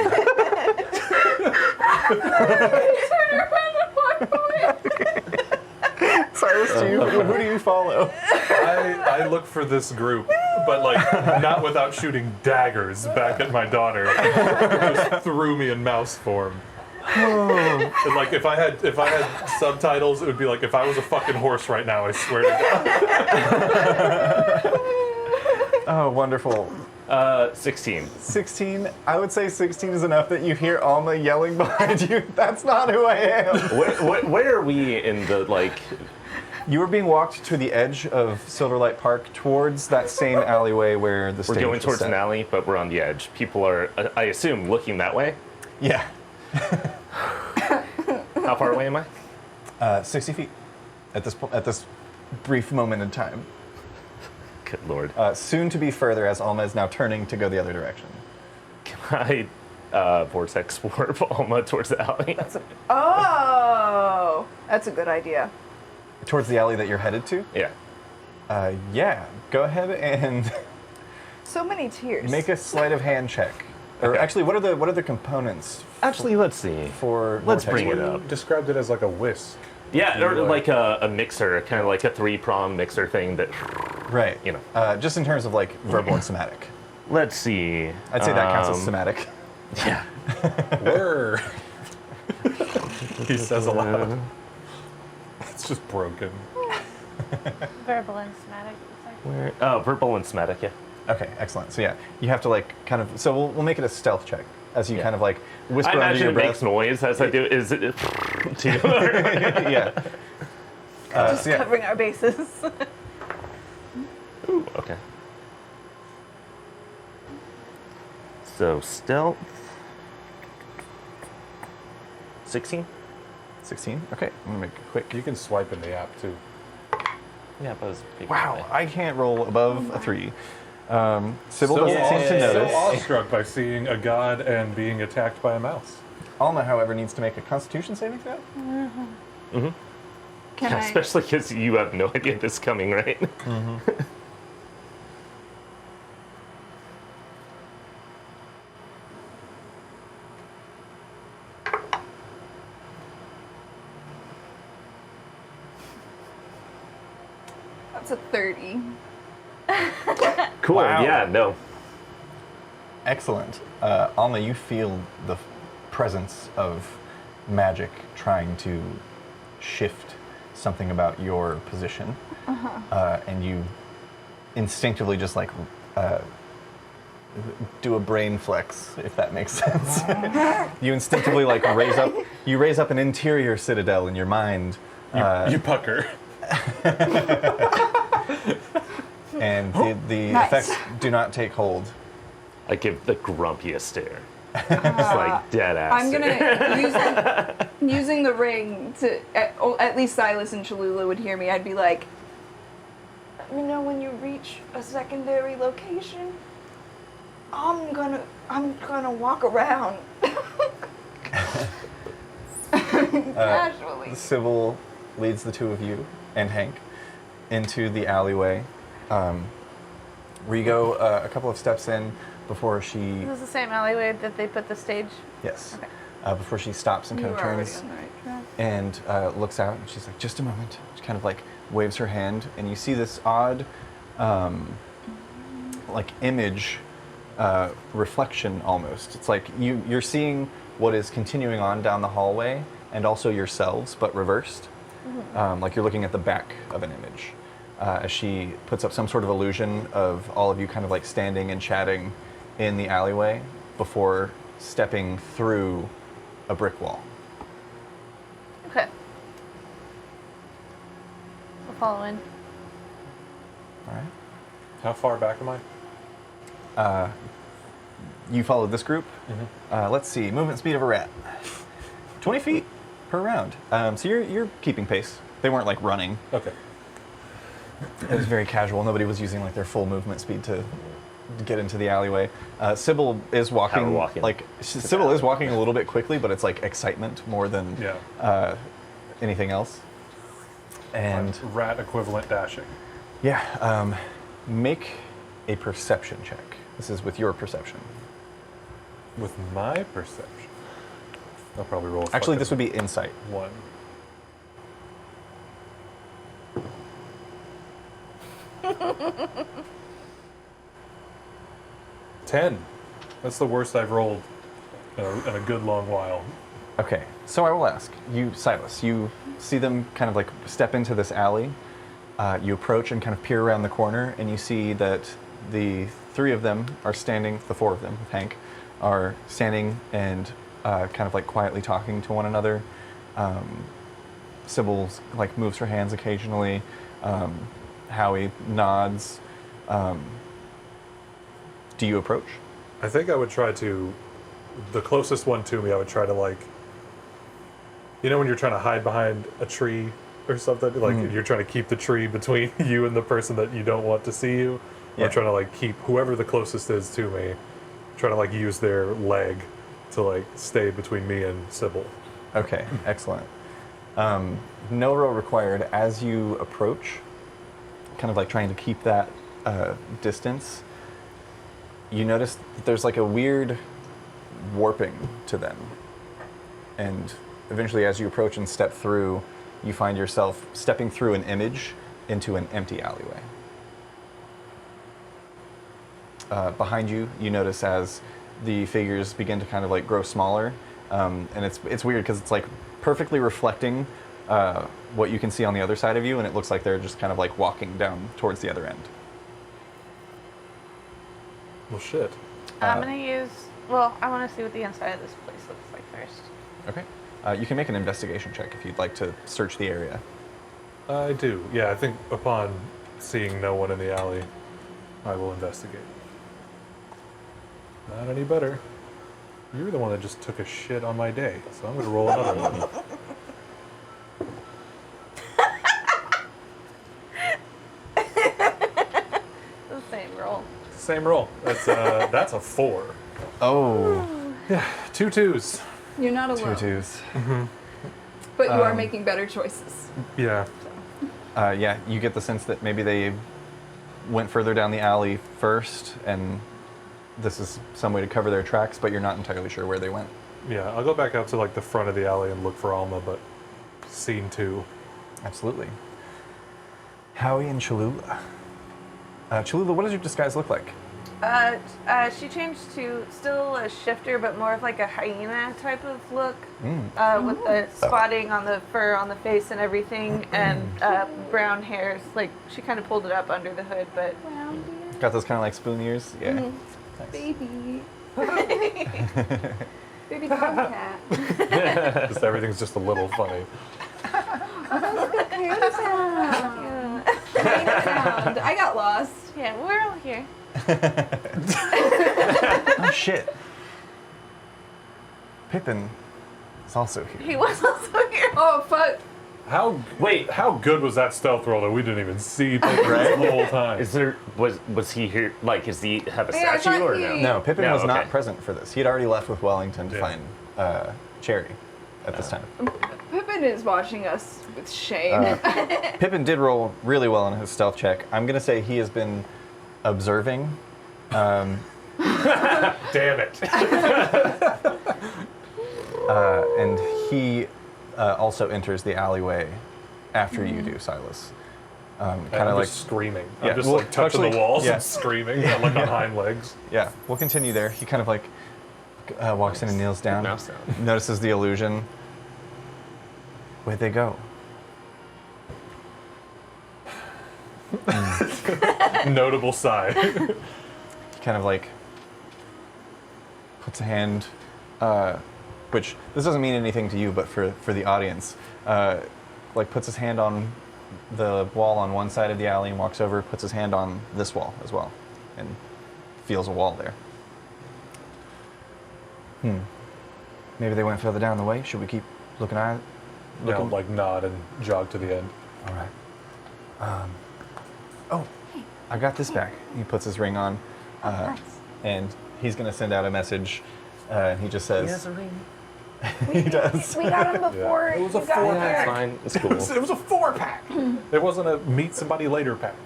Speaker 8: Silas, who do you follow?
Speaker 4: I look for this group, but like not without shooting daggers back at my daughter. Just threw me in mouse form. And like if I had subtitles, it would be like if I was a fucking horse right now. I swear to God.
Speaker 8: Oh, wonderful.
Speaker 7: 16.
Speaker 8: 16. I would say 16 is enough that you hear Alma yelling behind you. That's not who I am.
Speaker 7: Where are we in the, like...
Speaker 8: You were being walked to the edge of Silverlight Park towards that same alleyway where the stage
Speaker 7: We're going
Speaker 8: was
Speaker 7: towards
Speaker 8: set.
Speaker 7: an alley, but we're on the edge. People are, I assume, looking that way.
Speaker 8: Yeah.
Speaker 7: How far away am I?
Speaker 8: 60 feet at this brief moment in time.
Speaker 7: Good lord.
Speaker 8: Soon to be further as Alma is now turning to go the other direction.
Speaker 7: Can I vortex warp Alma towards the alley?
Speaker 5: Oh, that's a good idea.
Speaker 8: Towards the alley that you're headed to?
Speaker 7: Yeah.
Speaker 8: Yeah. Go ahead and
Speaker 5: So many tears.
Speaker 8: make a sleight of hand check. Or actually, what are the components
Speaker 7: Actually, let's see.
Speaker 8: for
Speaker 7: Let's
Speaker 8: vortex
Speaker 7: bring it
Speaker 8: warp?
Speaker 7: up.
Speaker 4: Described it as like a whisk.
Speaker 7: Yeah, or like a mixer, kind of like a 3-prong mixer thing that,
Speaker 8: Right.
Speaker 7: you know.
Speaker 8: Just in terms of like verbal and somatic.
Speaker 7: Let's see.
Speaker 8: I'd say that counts as somatic.
Speaker 7: Yeah.
Speaker 4: Where? He says aloud. It's just broken.
Speaker 2: Verbal and somatic.
Speaker 7: Where? Oh, verbal and somatic, yeah.
Speaker 8: Okay, excellent. So yeah, you have to like kind of. So we'll make it a stealth check as you
Speaker 7: Yeah.
Speaker 8: kind of like whisper
Speaker 7: I
Speaker 8: under
Speaker 7: imagine
Speaker 8: your
Speaker 7: it
Speaker 8: breath.
Speaker 7: makes noise as I do. Is it? Too?
Speaker 8: Yeah.
Speaker 2: Just
Speaker 8: so yeah.
Speaker 2: covering our bases.
Speaker 7: Ooh, okay. So stealth. 16?
Speaker 8: 16. Okay, I'm gonna make it quick.
Speaker 4: You can swipe in the app too.
Speaker 7: Yeah, but it's big.
Speaker 8: Wow, I can't roll above a 3. Sybil doesn't seem to
Speaker 4: So
Speaker 8: notice.
Speaker 4: awestruck by seeing a god and being attacked by a mouse.
Speaker 8: Alma, however, needs to make a Constitution saving throw.
Speaker 5: Can I?
Speaker 7: Especially because you have no idea this is coming, right?
Speaker 5: That's a 30.
Speaker 7: Cool.
Speaker 8: Wow.
Speaker 7: Yeah. No.
Speaker 8: Excellent. Alma, you feel the presence of magic trying to shift something about your position, and you instinctively just like do a brain flex, if that makes sense. You instinctively like raise up an interior citadel in your mind.
Speaker 4: You pucker.
Speaker 8: And the
Speaker 5: Nice.
Speaker 8: effects do not take hold.
Speaker 7: I give the grumpiest stare. Just like dead ass.
Speaker 5: I'm gonna using the ring to at least Silas and Cholula would hear me. I'd be like, you know, when you reach a secondary location, I'm gonna walk around casually.
Speaker 8: Sybil leads the two of you and Hank into the alleyway, where you go a couple of steps in before she,
Speaker 2: This is the same alleyway that they put the stage.
Speaker 8: yes,
Speaker 2: Okay.
Speaker 8: before she stops and
Speaker 5: You
Speaker 8: kind
Speaker 5: were
Speaker 8: of
Speaker 5: already
Speaker 8: turns
Speaker 5: on the right track.
Speaker 8: and looks out, and she's like, just a moment. She kind of like waves her hand, and you see this odd, like image, reflection almost. It's like you're seeing what is continuing on down the hallway, and also yourselves, but reversed. Like you're looking at the back of an image. as she puts up some sort of illusion of all of you kind of like standing and chatting in the alleyway before stepping through a brick wall.
Speaker 2: Okay. We'll follow in.
Speaker 8: All right.
Speaker 4: How far back am I?
Speaker 8: You followed this group. Let's see, movement speed of a rat. 20 feet per round. So you're keeping pace. They weren't like running.
Speaker 4: Okay.
Speaker 8: It was very casual. Nobody was using like their full movement speed to get into the alleyway. Sybil is walking.
Speaker 7: Power walking.
Speaker 8: Like Sybil is walking a little bit quickly, but it's like excitement more than anything else. And
Speaker 4: Rat equivalent dashing.
Speaker 8: yeah, make a perception check. This is with your perception.
Speaker 4: With my perception. I'll probably roll.
Speaker 8: Actually, this would be insight.
Speaker 4: 1. Ten. That's the worst I've rolled in a good long while.
Speaker 8: Okay, so I will ask you, Silas. You see them kind of like step into this alley. You approach and kind of peer around the corner, and you see that the 3 of them are standing. The 4 of them, with Hank, are standing and kind of like quietly talking to one another. Sybil like moves her hands occasionally. Howie nods. Do you approach?
Speaker 4: I think I would try to, the closest one to me, I would try to like, you know when you're trying to hide behind a tree or something? Like you're trying to keep the tree between you and the person that you don't want to see you?
Speaker 8: Yeah.
Speaker 4: I'm trying to like keep whoever the closest is to me, trying to like use their leg to like stay between me and Sybil.
Speaker 8: Okay, excellent. No roll required. As you approach, kind of like trying to keep that distance, you notice that there's like a weird warping to them. And eventually, as you approach and step through, you find yourself stepping through an image into an empty alleyway. Behind you, you notice as the figures begin to kind of like grow smaller, and it's weird because it's like perfectly reflecting what you can see on the other side of you, and it looks like they're just kind of like walking down towards the other end.
Speaker 4: Well, shit.
Speaker 2: I'm gonna use. Well, I want to see what the inside of this place looks like first.
Speaker 8: Okay. You can make an investigation check if you'd like to search the area.
Speaker 4: I do. Yeah, I think upon seeing no one in the alley, I will investigate. Not any better. You're the one that just took a shit on my day, so I'm going to roll another one.
Speaker 2: The same roll.
Speaker 4: Same roll. That's a 4.
Speaker 8: Oh.
Speaker 4: Yeah, 2 2s.
Speaker 5: You're not
Speaker 8: Two
Speaker 5: alone.
Speaker 8: twos.
Speaker 5: But you are making better choices.
Speaker 4: Yeah.
Speaker 8: Yeah, you get the sense that maybe they went further down the alley first, and this is some way to cover their tracks, but you're not entirely sure where they went.
Speaker 4: Yeah, I'll go back out to like the front of the alley and look for Alma, but scene 2.
Speaker 8: Absolutely. Howie and Cholula. Cholula, what does your disguise look like?
Speaker 2: She changed to still a shifter, but more of like a hyena type of look, with the spotting on the fur on the face and everything, and brown hairs. Like she kind of pulled it up under the hood, but
Speaker 8: Got those kind of like spoon ears? Yeah. Nice.
Speaker 5: Baby. Baby tomcat.
Speaker 4: Just everything's just a little funny.
Speaker 5: Coyote sound. Hyena sound. I got lost.
Speaker 2: yeah, we're all here.
Speaker 8: Oh, shit. Pippin is also here.
Speaker 2: He was also here.
Speaker 5: Oh fuck.
Speaker 4: How good was that stealth roll that we didn't even see Pippin
Speaker 8: Right?
Speaker 4: the whole time?
Speaker 7: Is there was he here? Like, is he have a
Speaker 5: Yeah, I
Speaker 7: statue
Speaker 5: thought
Speaker 7: or
Speaker 5: he-
Speaker 7: no?
Speaker 8: No, Pippin
Speaker 7: No,
Speaker 8: was not
Speaker 7: okay.
Speaker 8: present for this. He had already left with Wellington to
Speaker 4: Yeah.
Speaker 8: find Cherry at this time.
Speaker 5: Pippin is watching us with shame.
Speaker 8: Pippin did roll really well on his stealth check. I'm going to say he has been observing.
Speaker 4: Damn it.
Speaker 8: And he also enters the alleyway after you do, Silas. Kind
Speaker 4: I'm
Speaker 8: of like,
Speaker 4: just screaming.
Speaker 8: Yeah,
Speaker 4: I'm just
Speaker 8: well,
Speaker 4: like touching
Speaker 8: actually,
Speaker 4: the walls
Speaker 8: yeah.
Speaker 4: and screaming. I'm like on hind legs.
Speaker 8: yeah, we'll continue there. He kind of like walks in and kneels down,
Speaker 7: Mouse sound.
Speaker 8: notices the illusion. Where'd they go?
Speaker 4: Notable sigh.
Speaker 8: He kind of like puts a hand, which this doesn't mean anything to you, but for the audience, like puts his hand on the wall on one side of the alley and walks over, puts his hand on this wall as well, and feels a wall there. Maybe they went further down the way. Should we keep looking at it?
Speaker 4: Yeah, like nod and jog to the end.
Speaker 8: All right. Oh, I got this back. He puts his ring on, and he's going to send out a message. And he just says,
Speaker 7: a ring.
Speaker 8: he does.
Speaker 5: We got him before.
Speaker 4: It was a
Speaker 5: you got
Speaker 4: 4
Speaker 5: here.
Speaker 4: pack.
Speaker 7: Fine, it's cool.
Speaker 4: It was a 4-pack. It wasn't a meet somebody later pack.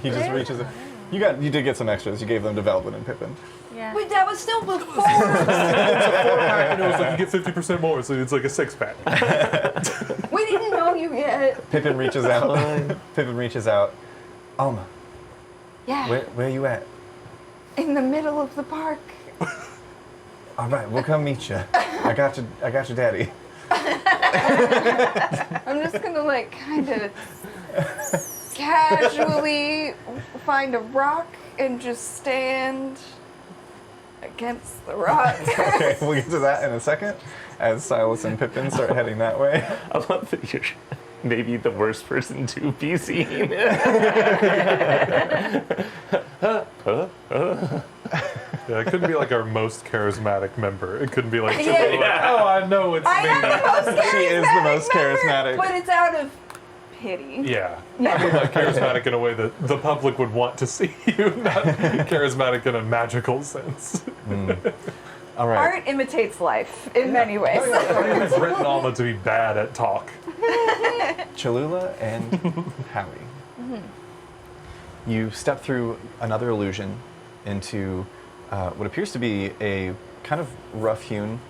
Speaker 8: He just reaches it. You did get some extras. You gave them to Velvet and Pippin.
Speaker 2: Yeah.
Speaker 5: Wait, that was still before.
Speaker 4: It's a 4-pack, and it was like you get 50% more, so it's like a 6-pack.
Speaker 5: We didn't know you yet.
Speaker 8: Pippin reaches out. Pippin reaches out. Alma,
Speaker 5: Yeah.
Speaker 8: where you at?
Speaker 5: In the middle of the park.
Speaker 8: All right, we'll come meet you. I got your daddy.
Speaker 5: I'm just gonna like kind of casually find a rock and just stand against the rock.
Speaker 8: Okay, we'll get to that in a second as Silas and Pippin start heading that way.
Speaker 7: I love that you're maybe the worst person to be seen.
Speaker 4: Yeah, it couldn't be like our most charismatic member. It couldn't be like,
Speaker 5: Yeah.
Speaker 4: oh, I know it's
Speaker 5: I
Speaker 4: me.
Speaker 5: am the most charismatic.
Speaker 8: She is the most
Speaker 5: member,
Speaker 8: charismatic.
Speaker 5: but it's out of pity.
Speaker 4: Yeah. I mean, like charismatic in a way that the public would want to see you, not charismatic in a magical sense.
Speaker 8: All right.
Speaker 5: Art imitates life in many ways.
Speaker 4: It's written Alma to be bad at talk.
Speaker 8: Cholula and Howie. You step through another illusion into what appears to be a kind of rough-hewn,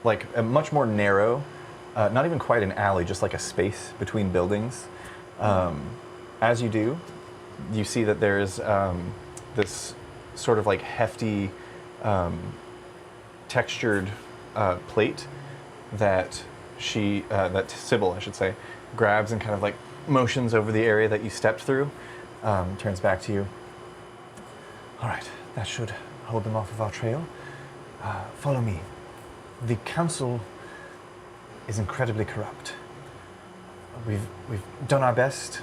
Speaker 8: like a much more narrow, not even quite an alley, just like a space between buildings. As you do, you see that there's this sort of like hefty, textured plate that that Sybil, I should say, grabs and kind of like motions over the area that you stepped through, turns back to you. All right, that should hold them off of our trail. Follow me. The council is incredibly corrupt. We've done our best.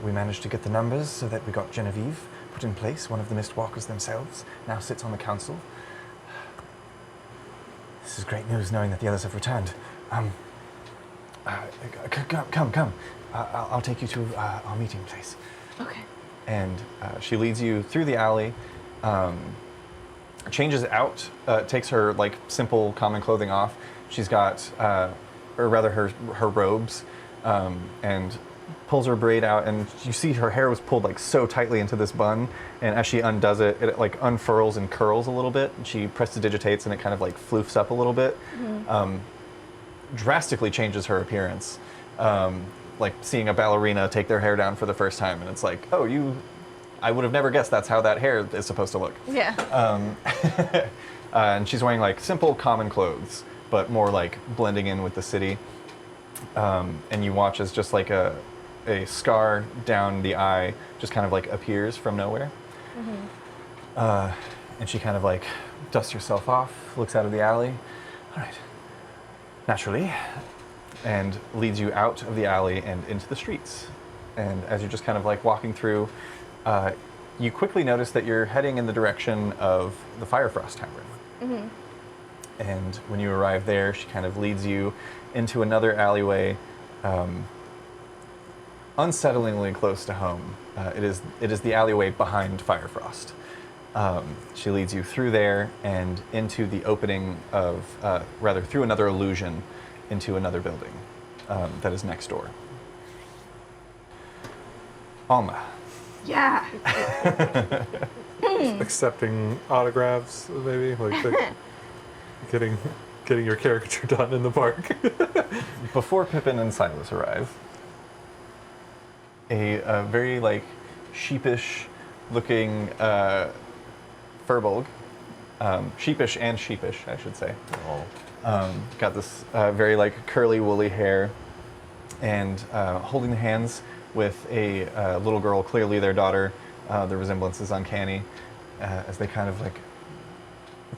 Speaker 8: We managed to get the numbers so that we got Genevieve put in place. One of the Mistwalkers themselves now sits on the council. This is great news, knowing that the others have returned. Come. I'll take you to our meeting place.
Speaker 2: Okay.
Speaker 8: And she leads you through the alley, changes out, takes her like simple common clothing off. She's got, or rather her robes, and pulls her braid out, and you see her hair was pulled like so tightly into this bun, and as she undoes it, it like unfurls and curls a little bit, and she prestidigitates and it kind of like floofs up a little bit. Drastically changes her appearance. Like seeing a ballerina take their hair down for the first time, and it's like, oh, I would have never guessed that's how that hair is supposed to look.
Speaker 2: Yeah.
Speaker 8: And she's wearing like simple common clothes, but more like blending in with the city. And you watch as just like a scar down the eye just kind of like appears from nowhere. And she kind of like dusts herself off, looks out of the alley. All right. Naturally. And leads you out of the alley and into the streets. And as you're just kind of like walking through, you quickly notice that you're heading in the direction of the Firefrost Tavern. And when you arrive there, she kind of leads you into another alleyway, unsettlingly close to home. It is the alleyway behind Firefrost. She leads you through there and into the opening of, rather through another illusion, into another building that is next door. Alma.
Speaker 5: Yeah.
Speaker 4: Accepting autographs, maybe, like getting your caricature done in the park.
Speaker 8: Before Pippin and Silas arrive, a very like sheepish looking Furbolg, sheepish, I should say. Got this very like curly woolly hair, and holding the hands with a little girl, clearly their daughter. The resemblance is uncanny as they kind of like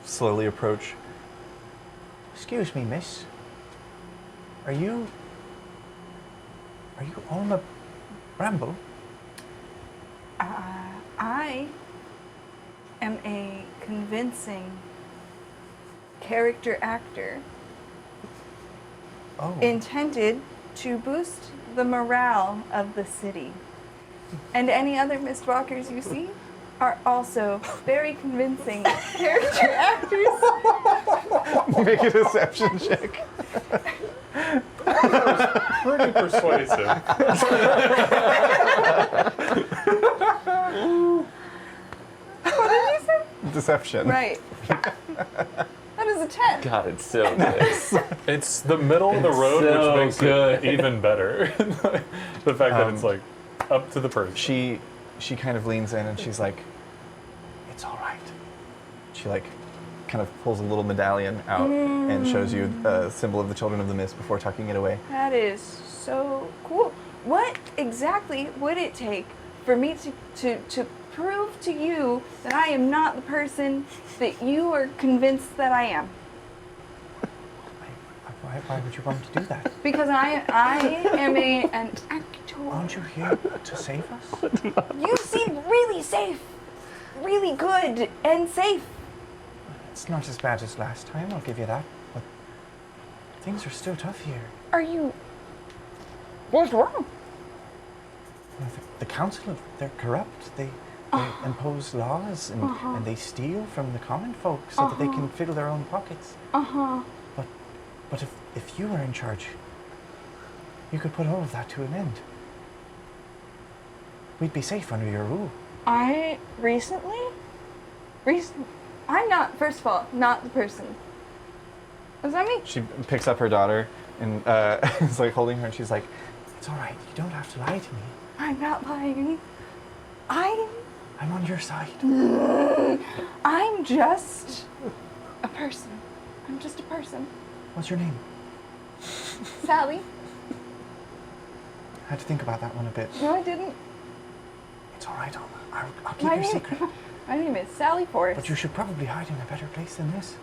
Speaker 8: slowly approach. Excuse me, miss. Are you Alma Bramble?
Speaker 5: I am a convincing character actor intended to boost the morale of the city. And any other Mistwalkers you see are also very convincing character actors.
Speaker 8: Make a deception check.
Speaker 4: Pretty persuasive.
Speaker 5: What did you say?
Speaker 8: Deception.
Speaker 5: Right. That is a 10.
Speaker 7: God, it's so good.
Speaker 4: It's the middle of the road,
Speaker 7: so
Speaker 4: which makes
Speaker 7: good.
Speaker 4: it even better. The fact that it's like up to the person.
Speaker 8: She kind of leans in and she's like, "It's all right." She like kind of pulls a little medallion out and shows you a symbol of the Children of the Mist before tucking it away.
Speaker 5: That is so cool. What exactly would it take for me to prove to you that I am not the person that you are convinced that I am?
Speaker 8: Why would you want to do that?
Speaker 5: Because I am an actor.
Speaker 8: Aren't you here to save us?
Speaker 5: You seem really safe, really good and safe.
Speaker 8: It's not as bad as last time, I'll give you that. But things are still tough here.
Speaker 5: Are you? What's wrong?
Speaker 8: The council, they're corrupt. They impose laws and they steal from the common folk so that they can fill their own pockets. But if you were in charge, you could put all of that to an end. We'd be safe under your rule.
Speaker 5: I'm not, first of all, not the person. Was that me?
Speaker 8: She picks up her daughter and is like holding her and she's like, "It's all right. You don't have to lie to me.
Speaker 5: I'm not lying.
Speaker 8: I'm on your side."
Speaker 5: I'm just a person. I'm just a person.
Speaker 8: What's your name?
Speaker 5: Sally.
Speaker 8: I had to think about that one a bit.
Speaker 5: No, I didn't.
Speaker 8: It's all right, Alma. I'll keep your secret.
Speaker 5: My name is Sally Forrest.
Speaker 8: But you should probably hide in a better place than this.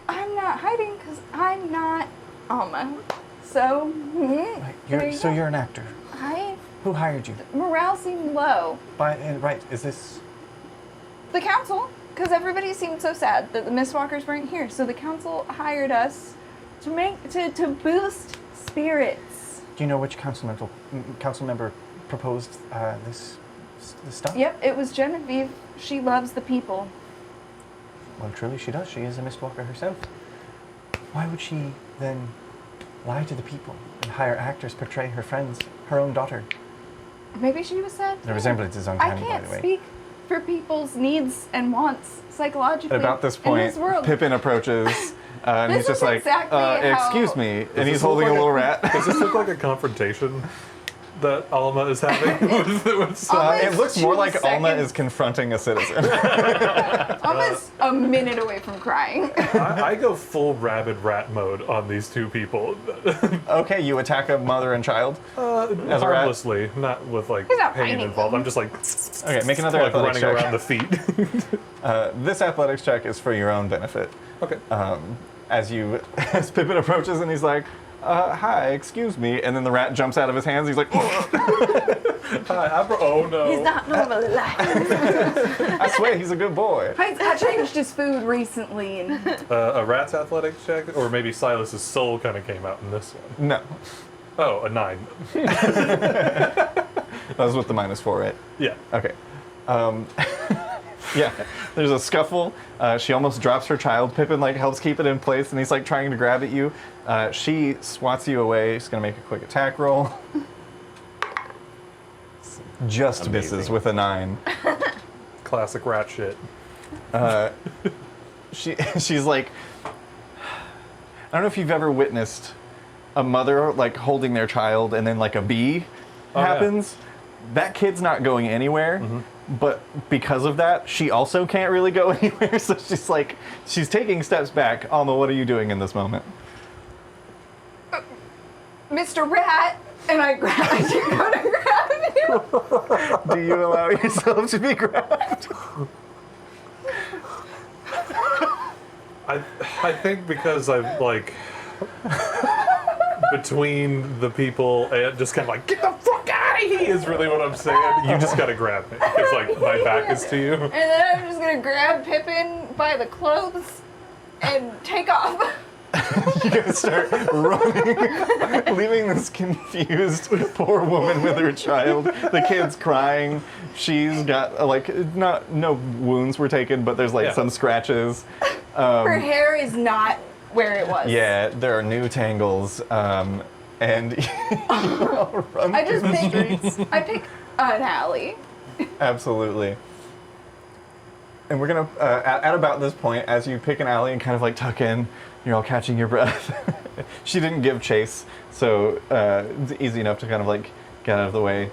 Speaker 5: I'm not hiding because I'm not Alma. So,
Speaker 8: Right, you're an actor. Who hired you?
Speaker 5: Morale seemed low.
Speaker 8: Right, is this...
Speaker 5: The council, because everybody seemed so sad that the Mistwalkers weren't here. So the council hired us to boost spirits.
Speaker 8: Do you know which council member proposed this stuff?
Speaker 5: Yep, it was Genevieve. She loves the people.
Speaker 8: Well, truly she does. She is a Mistwalker herself. Why would she then lie to the people and hire actors portray her friends, her own daughter?
Speaker 5: Maybe she was sad.
Speaker 8: The resemblance is uncanny, by the way.
Speaker 5: I can't speak for people's needs and wants psychologically.
Speaker 8: At about this
Speaker 5: in
Speaker 8: point,
Speaker 5: this world.
Speaker 8: Pippin approaches and he's just like,
Speaker 5: exactly
Speaker 8: "Excuse me," and he's holding a little rat.
Speaker 4: Does this look like a confrontation that Alma is having?
Speaker 8: It looks more like Alma is confronting a citizen.
Speaker 5: Almost a minute away from crying.
Speaker 4: I go full rabid rat mode on these two people.
Speaker 8: Okay, you attack a mother and child? As a rat?
Speaker 4: Harmlessly, not with like
Speaker 5: He's not
Speaker 4: pain
Speaker 5: fighting
Speaker 4: involved.
Speaker 5: them.
Speaker 4: I'm just like,
Speaker 8: Okay, make another
Speaker 4: like
Speaker 8: athletics
Speaker 4: running
Speaker 8: check.
Speaker 4: around the feet.
Speaker 8: This athletics check is for your own benefit.
Speaker 4: Okay.
Speaker 8: As Pippin approaches and he's like, "Hi, excuse me," and then the rat jumps out of his hands. He's like,
Speaker 4: Oh no.
Speaker 5: He's not normally like
Speaker 8: "I swear, he's a good boy."
Speaker 5: I changed his food recently, and
Speaker 4: A rat's athletics check, or maybe Silas's soul kind of came out in this one.
Speaker 8: No,
Speaker 4: Oh, a 9.
Speaker 8: that was with the -4, right?
Speaker 4: Yeah.
Speaker 8: Okay. Yeah, there's a scuffle. She almost drops her child. Pippin like helps keep it in place, and he's like trying to grab at you. She swats you away. She's gonna make a quick attack roll. Just
Speaker 7: Amazing.
Speaker 8: misses with a 9.
Speaker 4: Classic rat shit.
Speaker 8: She's like, I don't know if you've ever witnessed a mother like holding their child and then like a bee happens. That kid's not going anywhere. But because of that, she also can't really go anywhere. So she's taking steps back. Alma, what are you doing in this moment?
Speaker 5: Miss Mr. Rat, and I go to grab you.
Speaker 8: Do you allow yourself to be grabbed?
Speaker 4: I think because I'm like between the people and just kind of like, get the fuck out of here is really what I'm saying. You just gotta grab me because like my back is to you.
Speaker 5: And then I'm just gonna grab Pippin by the clothes and take off.
Speaker 8: You guys start running, leaving this confused poor woman with her child. The kid's crying. She's got no wounds were taken, but there's some scratches.
Speaker 5: Her hair is not where it was.
Speaker 8: Yeah, there are new tangles, and run
Speaker 5: I
Speaker 8: through
Speaker 5: just
Speaker 8: the
Speaker 5: pick,
Speaker 8: streets.
Speaker 5: I pick an alley.
Speaker 8: Absolutely. And we're gonna at about this point, as you pick an alley and kind of like tuck in, you're all catching your breath. She didn't give chase, so it's easy enough to kind of like get out of the way.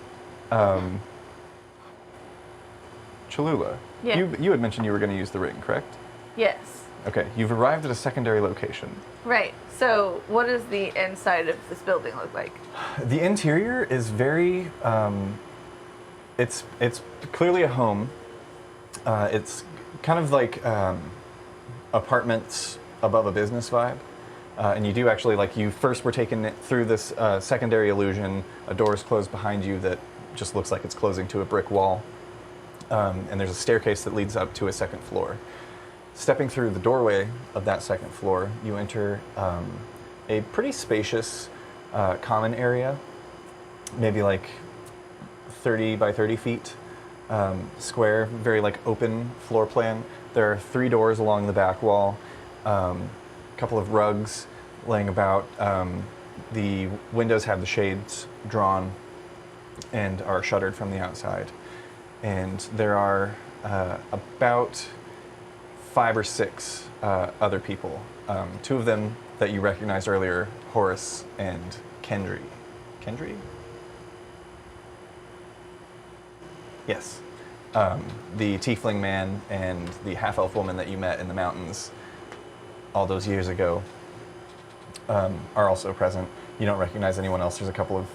Speaker 8: Cholula,
Speaker 2: Yeah.
Speaker 8: you had mentioned you were going to use the ring, correct?
Speaker 2: Yes.
Speaker 8: Okay, you've arrived at a secondary location.
Speaker 2: Right. So, what does the inside of this building look like?
Speaker 8: The interior is very, it's clearly a home. It's kind of like apartments above a business vibe. And you do actually, like, you first were taken through this secondary illusion. A door is closed behind you that just looks like it's closing to a brick wall. And there's a staircase that leads up to a second floor. Stepping through the doorway of that second floor, you enter a pretty spacious common area, maybe like 30 by 30 feet square, very like open floor plan. There are 3 doors along the back wall, a couple of rugs laying about. The windows have the shades drawn and are shuttered from the outside. And there are about 5 or 6 other people. 2 of them that you recognized earlier, Horace and Kendry. Kendry? Yes. The tiefling man and the half-elf woman that you met in the mountains all those years ago are also present. You don't recognize anyone else. There's a couple of...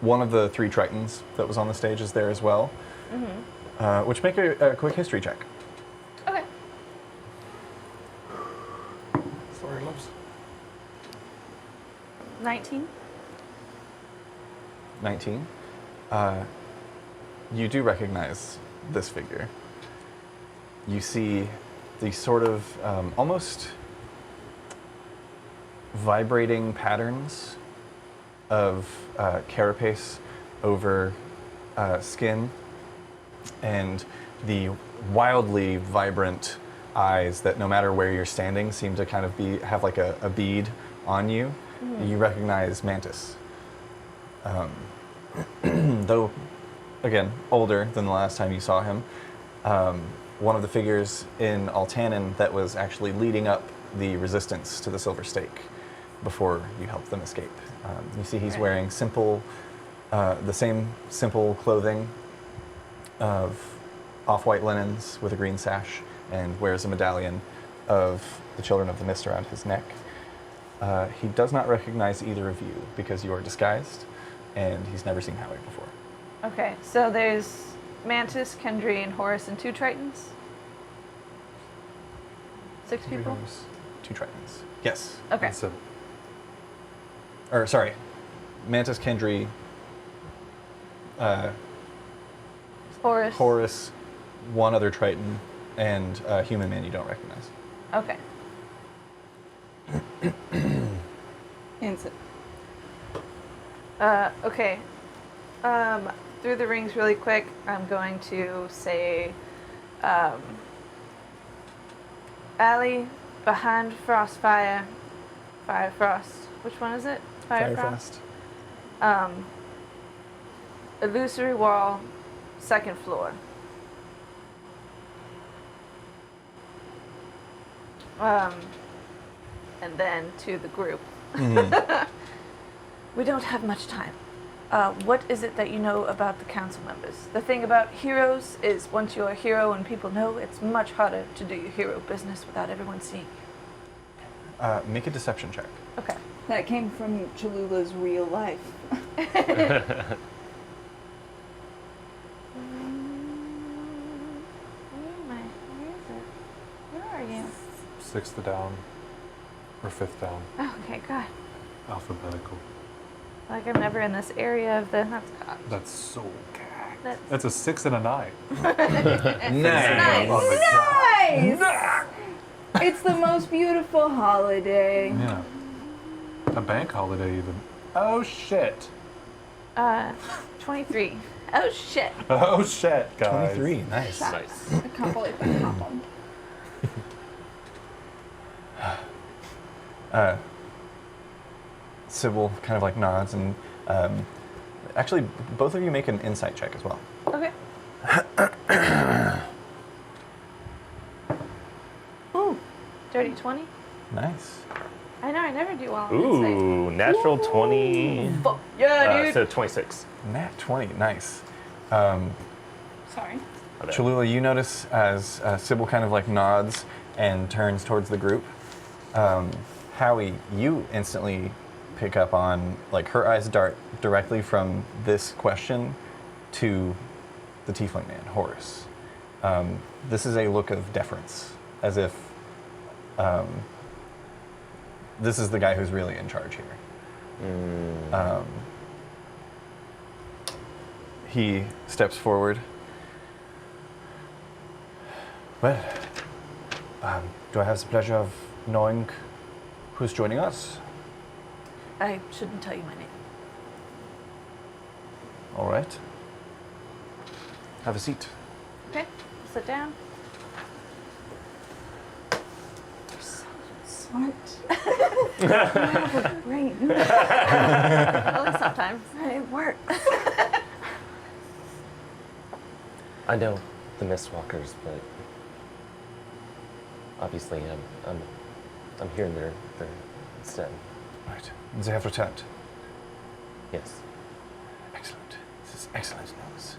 Speaker 8: one of the 3 Tritons that was on the stage is there as well. Mm-hmm. Which make a quick history check.
Speaker 2: Okay.
Speaker 4: Sorry, loves.
Speaker 2: 19.
Speaker 8: 19. You do recognize this figure. You see the sort of almost vibrating patterns of carapace over skin, and the wildly vibrant eyes that no matter where you're standing seem to kind of have like a bead on you. Mm-hmm. You recognize Mantis. Though, again, older than the last time you saw him. One of the figures in Altanin that was actually leading up the resistance to the Silver Stake before you helped them escape. You see he's wearing the same simple clothing of off-white linens with a green sash, and wears a medallion of the Children of the Mist around his neck. He does not recognize either of you because you are disguised, and he's never seen Howie before.
Speaker 2: Okay, so there's Mantis, Kendry, and Horace, and 2 Tritons? 6 people?
Speaker 8: 2 Tritons. Yes.
Speaker 2: Okay.
Speaker 4: So,
Speaker 8: Or, sorry. Mantis, Kendry,
Speaker 2: Horace.
Speaker 8: 1 other Triton, and a human man you don't recognize.
Speaker 2: Okay.
Speaker 5: Instant.
Speaker 2: Okay. Through the rings really quick, I'm going to say, alley, behind Frostfire, Firefrost. Which one is it? Firefrost. Illusory wall, 2nd floor. And then to the group. Mm-hmm. We don't have much time. What is it that you know about the council members? The thing about heroes is once you're a hero and people know, it's much harder to do your hero business without everyone seeing you.
Speaker 8: Make a deception check.
Speaker 2: Okay.
Speaker 5: That came from Cholula's real life.
Speaker 2: Where is it? Where are you?
Speaker 4: 6th down. Or 5th down.
Speaker 2: Oh, okay, God.
Speaker 4: Alphabetical.
Speaker 2: Like I'm never in this area of the.
Speaker 4: That's so gagged.
Speaker 2: That's
Speaker 4: That's a 6 and a 9.
Speaker 2: nice.
Speaker 4: On the
Speaker 5: Nice! It's the most beautiful holiday.
Speaker 4: Yeah. A bank holiday even. Oh shit.
Speaker 2: 23. Oh shit.
Speaker 4: Oh shit, guys.
Speaker 8: 23, nice.
Speaker 7: Nice.
Speaker 5: I can't believe that happened.
Speaker 8: Sybil kind of like nods and actually both of you make an insight check as well.
Speaker 2: Okay. Ooh, dirty 20.
Speaker 8: Nice.
Speaker 2: I know, I never do well on
Speaker 7: Ooh, natural 20.
Speaker 2: insight. Fuck yeah, dude.
Speaker 7: So 26.
Speaker 8: Nat 20, nice.
Speaker 5: Sorry.
Speaker 7: My bad.
Speaker 8: Cholula, you notice as Sybil kind of like nods and turns towards the group. Howie, you instantly pick up on, like, her eyes dart directly from this question to the tiefling man, Horace. This is a look of deference, as if this is the guy who's really in charge here. He steps forward. Well, do I have the pleasure of knowing who's joining us?
Speaker 2: I shouldn't tell you my name.
Speaker 8: All right. Have a seat.
Speaker 2: Okay, sit down. You're so smart.
Speaker 5: You have a brain.
Speaker 2: At least sometimes.
Speaker 5: It works.
Speaker 7: I know the Mistwalkers, but obviously I'm here in their stead.
Speaker 8: Right. And they have returned.
Speaker 7: Yes.
Speaker 8: Excellent. This is excellent news.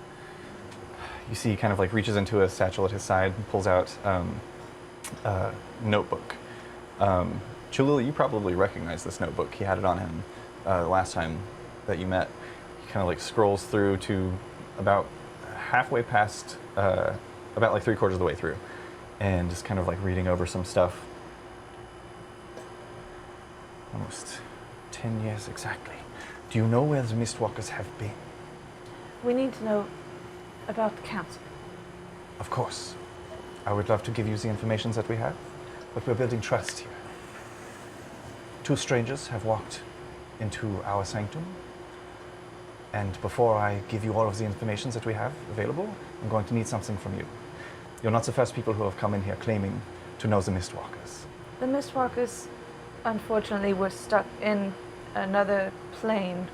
Speaker 8: You see, he kind of like reaches into a satchel at his side and pulls out a notebook. Cholula, you probably recognize this notebook. He had it on him the last time that you met. He kind of like scrolls through to about halfway past, about like 3/4 of the way through, and just kind of like reading over some stuff. Almost 10 years exactly. Do you know where the Mistwalkers have been?
Speaker 2: We need to know about the council.
Speaker 8: Of course. I would love to give you the information that we have, but we're building trust here. 2 strangers have walked into our sanctum, and before I give you all of the information that we have available, I'm going to need something from you. You're not the first people who have come in here claiming to know the Mistwalkers.
Speaker 2: The Mistwalkers, unfortunately, were stuck in another plane,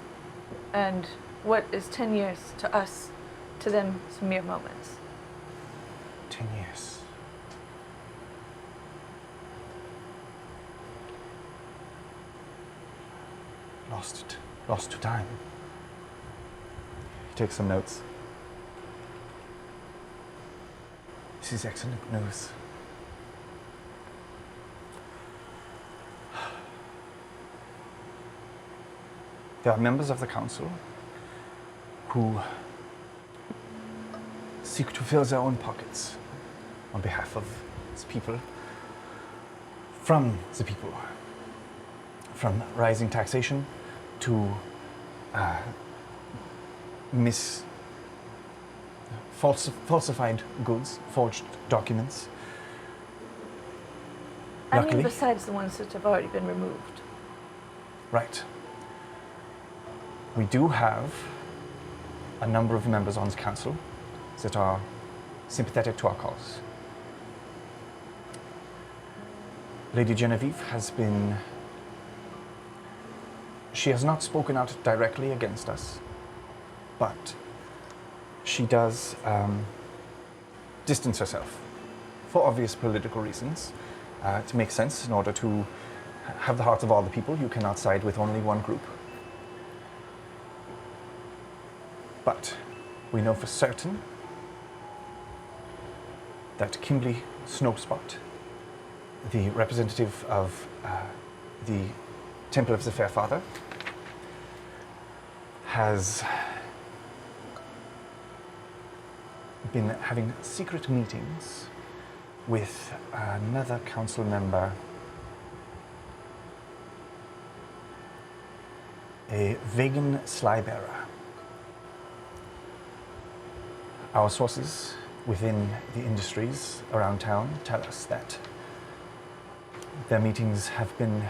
Speaker 2: and what is 10 years to us, to them, is mere moments.
Speaker 8: 10 years. Lost to time. He takes some notes. This is excellent news. There are members of the council who seek to fill their own pockets on behalf of the people, from the people, from rising taxation to falsified goods, forged documents.
Speaker 2: I mean,
Speaker 8: Luckily,
Speaker 2: besides the ones that have already been removed.
Speaker 8: right. We do have a number of members on the council that are sympathetic to our cause. Lady Genevieve has been... She has not spoken out directly against us, but she does distance herself for obvious political reasons, to make sense in order to have the hearts of all the people. You cannot side with only one group. But we know for certain that Kimberly Snowspot, the representative of the Temple of the Fair Father has been having secret meetings with another council member, a vegan slybearer. Our sources within the industries around town tell us that their meetings have been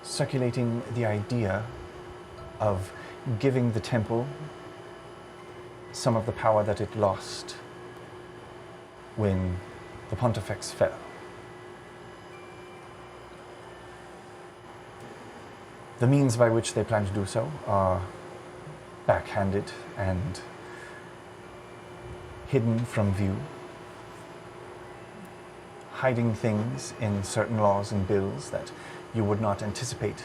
Speaker 8: circulating the idea of giving the temple some of the power that it lost when the Pontifex fell. The means by which they plan to do so are backhanded and hidden from view, hiding things in certain laws and bills that you would not anticipate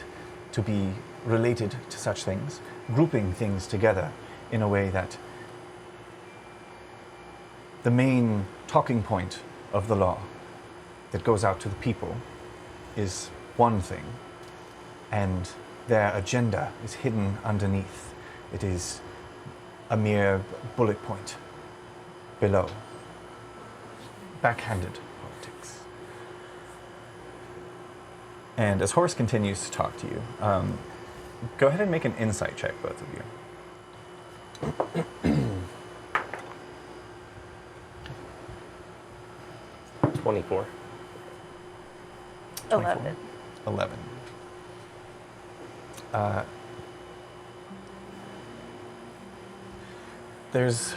Speaker 8: to be related to such things, grouping things together in a way that the main talking point of the law that goes out to the people is one thing, and their agenda is hidden underneath. It is a mere bullet point below. Backhanded politics. And as Horace continues to talk to you, go ahead and make an insight check, both of you.
Speaker 7: 24.
Speaker 2: 11.
Speaker 8: 11. There's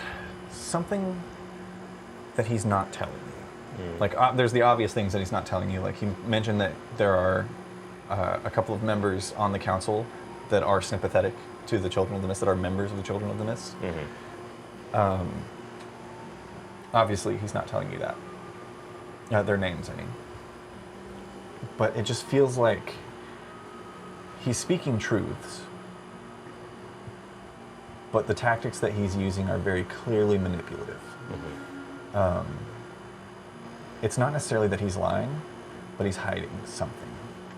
Speaker 8: something that he's not telling you. Like, there's the obvious things that he's not telling you. Like, he mentioned that there are a couple of members on the council that are sympathetic to the Children of the Mist, that are members of the Children of the Mist. Obviously, he's not telling you that. Their names, I mean. But it just feels like he's speaking truths, but the tactics that he's using are very clearly manipulative. It's not necessarily that he's lying, but he's hiding something.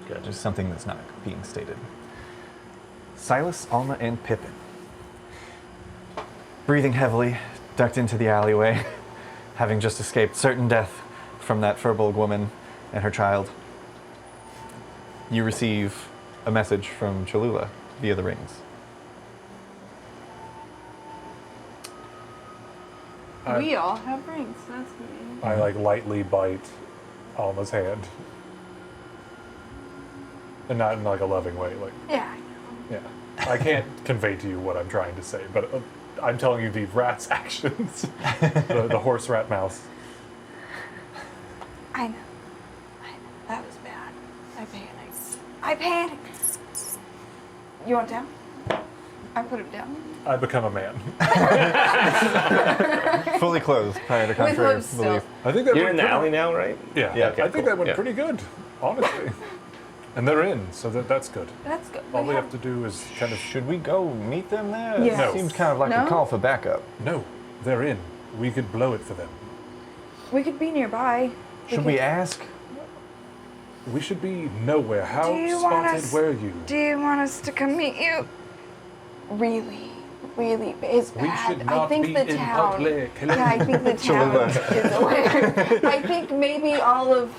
Speaker 7: Good.
Speaker 8: Just something that's not being stated. Silas, Alma, and Pippin, breathing heavily, ducked into the alleyway, having just escaped certain death from that Furbolg woman and her child. You receive a message from Cholula via the rings.
Speaker 5: We all have rings. That's me.
Speaker 4: I like lightly bite Alma's hand. And not in like a loving way, like,
Speaker 5: Yeah.
Speaker 4: yeah. I can't convey to you what I'm trying to say, but I'm telling you the rat's actions. the horse rat mouth.
Speaker 5: I know. That was bad. I panicked. You want down? I put him down.
Speaker 4: I become a man.
Speaker 8: Fully clothed, prior to contrary
Speaker 5: hooves still.
Speaker 8: belief.
Speaker 4: I think that
Speaker 7: You're
Speaker 4: went
Speaker 7: in the
Speaker 4: pretty-
Speaker 7: alley now, right?
Speaker 4: Yeah,
Speaker 8: Yeah,
Speaker 7: okay,
Speaker 4: I think
Speaker 7: cool.
Speaker 4: that went
Speaker 7: Yeah.
Speaker 4: pretty good, honestly. And they're in, so that's good.
Speaker 5: That's good.
Speaker 4: All we have to do is kind of
Speaker 8: Should we go meet them there?
Speaker 5: Yes.
Speaker 8: It seems kind of like
Speaker 5: No?
Speaker 8: a call for backup.
Speaker 4: No, they're in. We could blow it for them.
Speaker 5: We could be nearby.
Speaker 8: Should we ask?
Speaker 4: We should be nowhere. How
Speaker 5: Do you want
Speaker 4: spotted
Speaker 5: us-
Speaker 4: were you?
Speaker 5: Do you want us to come meet you? Really? It's
Speaker 4: We
Speaker 5: bad.
Speaker 4: should
Speaker 5: I
Speaker 4: not
Speaker 5: think
Speaker 4: be
Speaker 5: the
Speaker 4: in
Speaker 5: town.
Speaker 4: public.
Speaker 5: Yeah, I think the town
Speaker 8: Cholula.
Speaker 5: is aware. I think maybe all of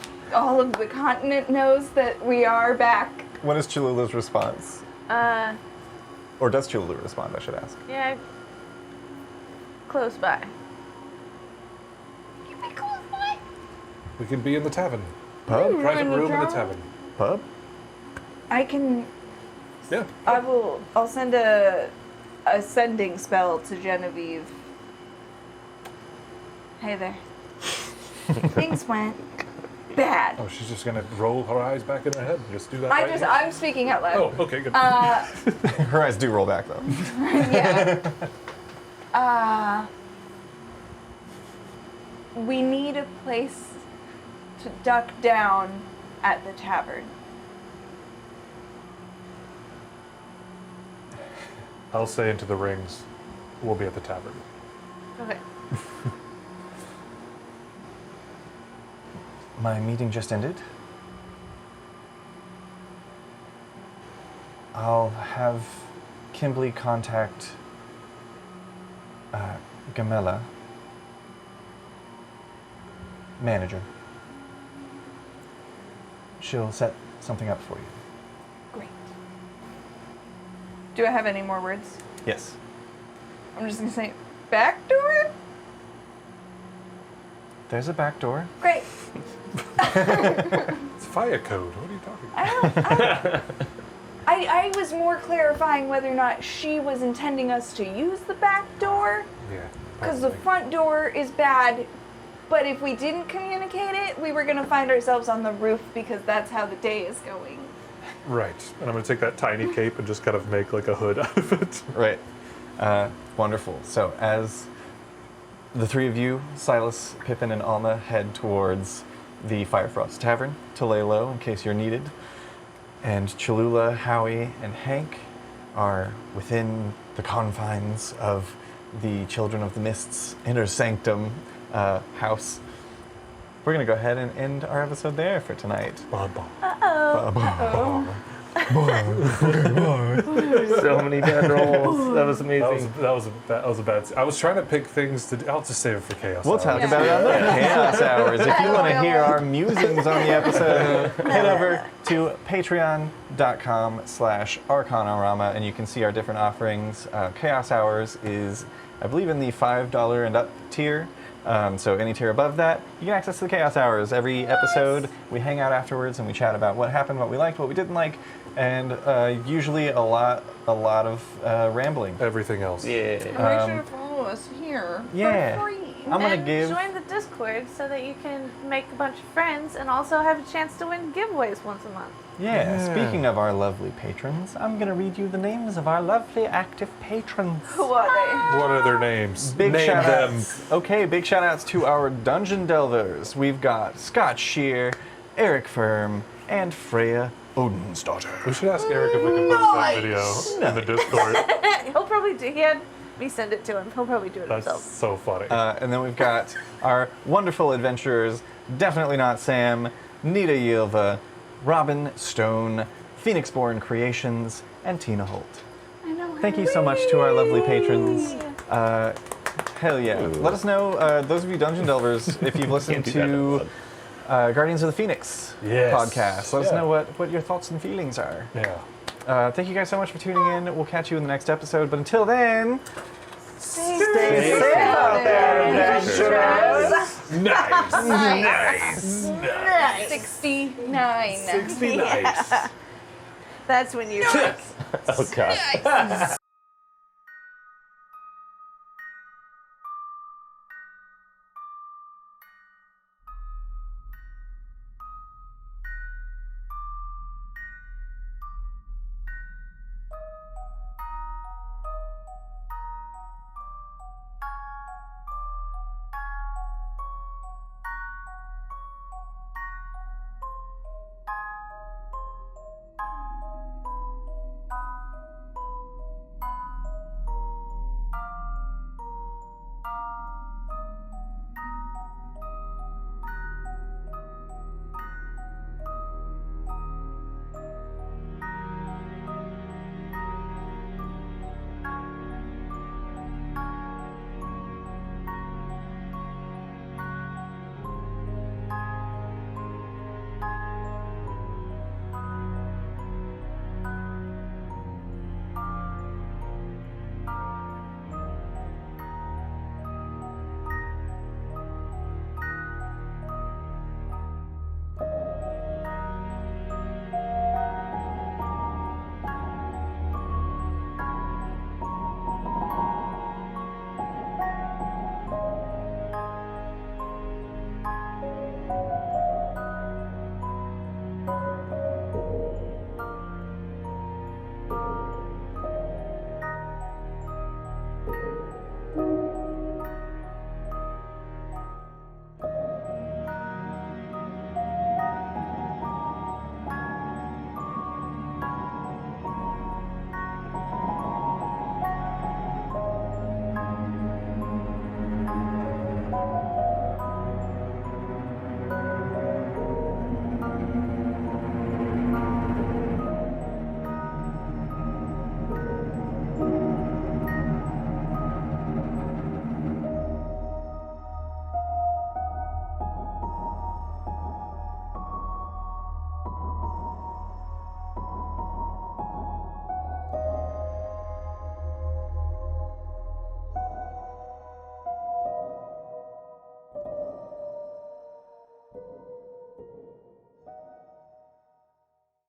Speaker 5: the continent knows that we are back.
Speaker 8: What is Cholula's response? Or does Cholula respond, I should ask?
Speaker 2: Yeah, close by.
Speaker 5: You be cool, boy.
Speaker 4: We can be in the tavern.
Speaker 8: Pub?
Speaker 4: Private
Speaker 5: the
Speaker 4: room in the
Speaker 5: town?
Speaker 4: tavern.
Speaker 8: Pub?
Speaker 5: I can.
Speaker 4: Yeah.
Speaker 2: I'll send a sending spell to Genevieve.
Speaker 5: Hey there. Things went bad.
Speaker 4: Oh, she's just gonna roll her eyes back in her head and just do that. right now?
Speaker 5: I'm speaking out loud.
Speaker 4: Oh, okay, good.
Speaker 8: Her eyes do roll back, though.
Speaker 5: Yeah. We need a place to duck down at the tavern.
Speaker 4: I'll say into the rings. We'll be at the tavern.
Speaker 2: Okay.
Speaker 8: My meeting just ended. I'll have Kimberly contact Gamela, manager. She'll set something up for you.
Speaker 5: Great. Do I have any more words?
Speaker 8: Yes.
Speaker 5: I'm just gonna say, back door?
Speaker 8: There's a back door.
Speaker 5: Great.
Speaker 4: It's fire code. What are you talking about?
Speaker 5: I was more clarifying whether or not she was intending us to use the back door,
Speaker 4: Yeah.
Speaker 5: because the front door is bad, but if we didn't communicate it, we were gonna find ourselves on the roof because that's how the day is going.
Speaker 4: Right. And I'm going to take that tiny cape and just kind of make like a hood out of it.
Speaker 8: Right. Wonderful. So as the three of you, Silas, Pippin, and Alma, head towards the Firefrost Tavern to lay low in case you're needed, and Cholula, Howie, and Hank are within the confines of the Children of the Mist's inner sanctum house, we're going to go ahead and end our episode there for tonight.
Speaker 7: So many bad rolls. That was amazing.
Speaker 4: That was a bad. I was trying to pick things to do. I'll just save it for chaos.
Speaker 8: We'll
Speaker 4: Hour.
Speaker 8: talk about it on the Chaos Hours. If you want to hear our musings on the episode, head over to patreon.com/Arcanarama and you can see our different offerings. Chaos Hours is, I believe, in the $5 and up tier. So any tier above that, you can access the Chaos Hours. Every episode, we hang out afterwards and we chat about what happened, what we liked, what we didn't like, and usually a lot of rambling.
Speaker 4: Everything else.
Speaker 5: Make sure to follow us here
Speaker 8: Yeah.
Speaker 5: for free.
Speaker 8: I'm gonna
Speaker 2: And
Speaker 8: give.
Speaker 2: join the Discord so that you can make a bunch of friends and also have a chance to win giveaways once a month.
Speaker 8: Yeah, speaking of our lovely patrons, I'm gonna read you the names of our lovely active patrons.
Speaker 2: Who are they?
Speaker 4: What are their names?
Speaker 8: Big
Speaker 4: Name
Speaker 8: shout
Speaker 4: them.
Speaker 8: outs. Okay, big shout outs to our Dungeon Delvers. We've got Scott Shear, Eric Firm, and Freya Odensdaughter.
Speaker 4: We should ask Eric if we can post that video in the Discord.
Speaker 2: He'll probably do. He had me send it to him. He'll probably do it
Speaker 4: That's
Speaker 2: himself.
Speaker 4: so funny.
Speaker 8: And then we've got our wonderful adventurers, Definitely Not Sam, Nita Yilva, Robin Stone, Phoenixborn Creations, and Tina Holt.
Speaker 2: I know.
Speaker 8: Thank you so much to our lovely patrons. Hell yeah. Let us know, those of you Dungeon Delvers, if you've listened to Guardians of the Phoenix
Speaker 4: Yes.
Speaker 8: podcast. Let us
Speaker 4: Yeah.
Speaker 8: know what your thoughts and feelings are.
Speaker 4: Yeah.
Speaker 8: Thank you guys so much for tuning in. We'll catch you in the next episode. But until then,
Speaker 5: Stay
Speaker 8: safe out there, adventurers.
Speaker 4: Nice.
Speaker 5: Nice. 69.
Speaker 4: 60 nice.
Speaker 2: That's when you.
Speaker 7: Oh god.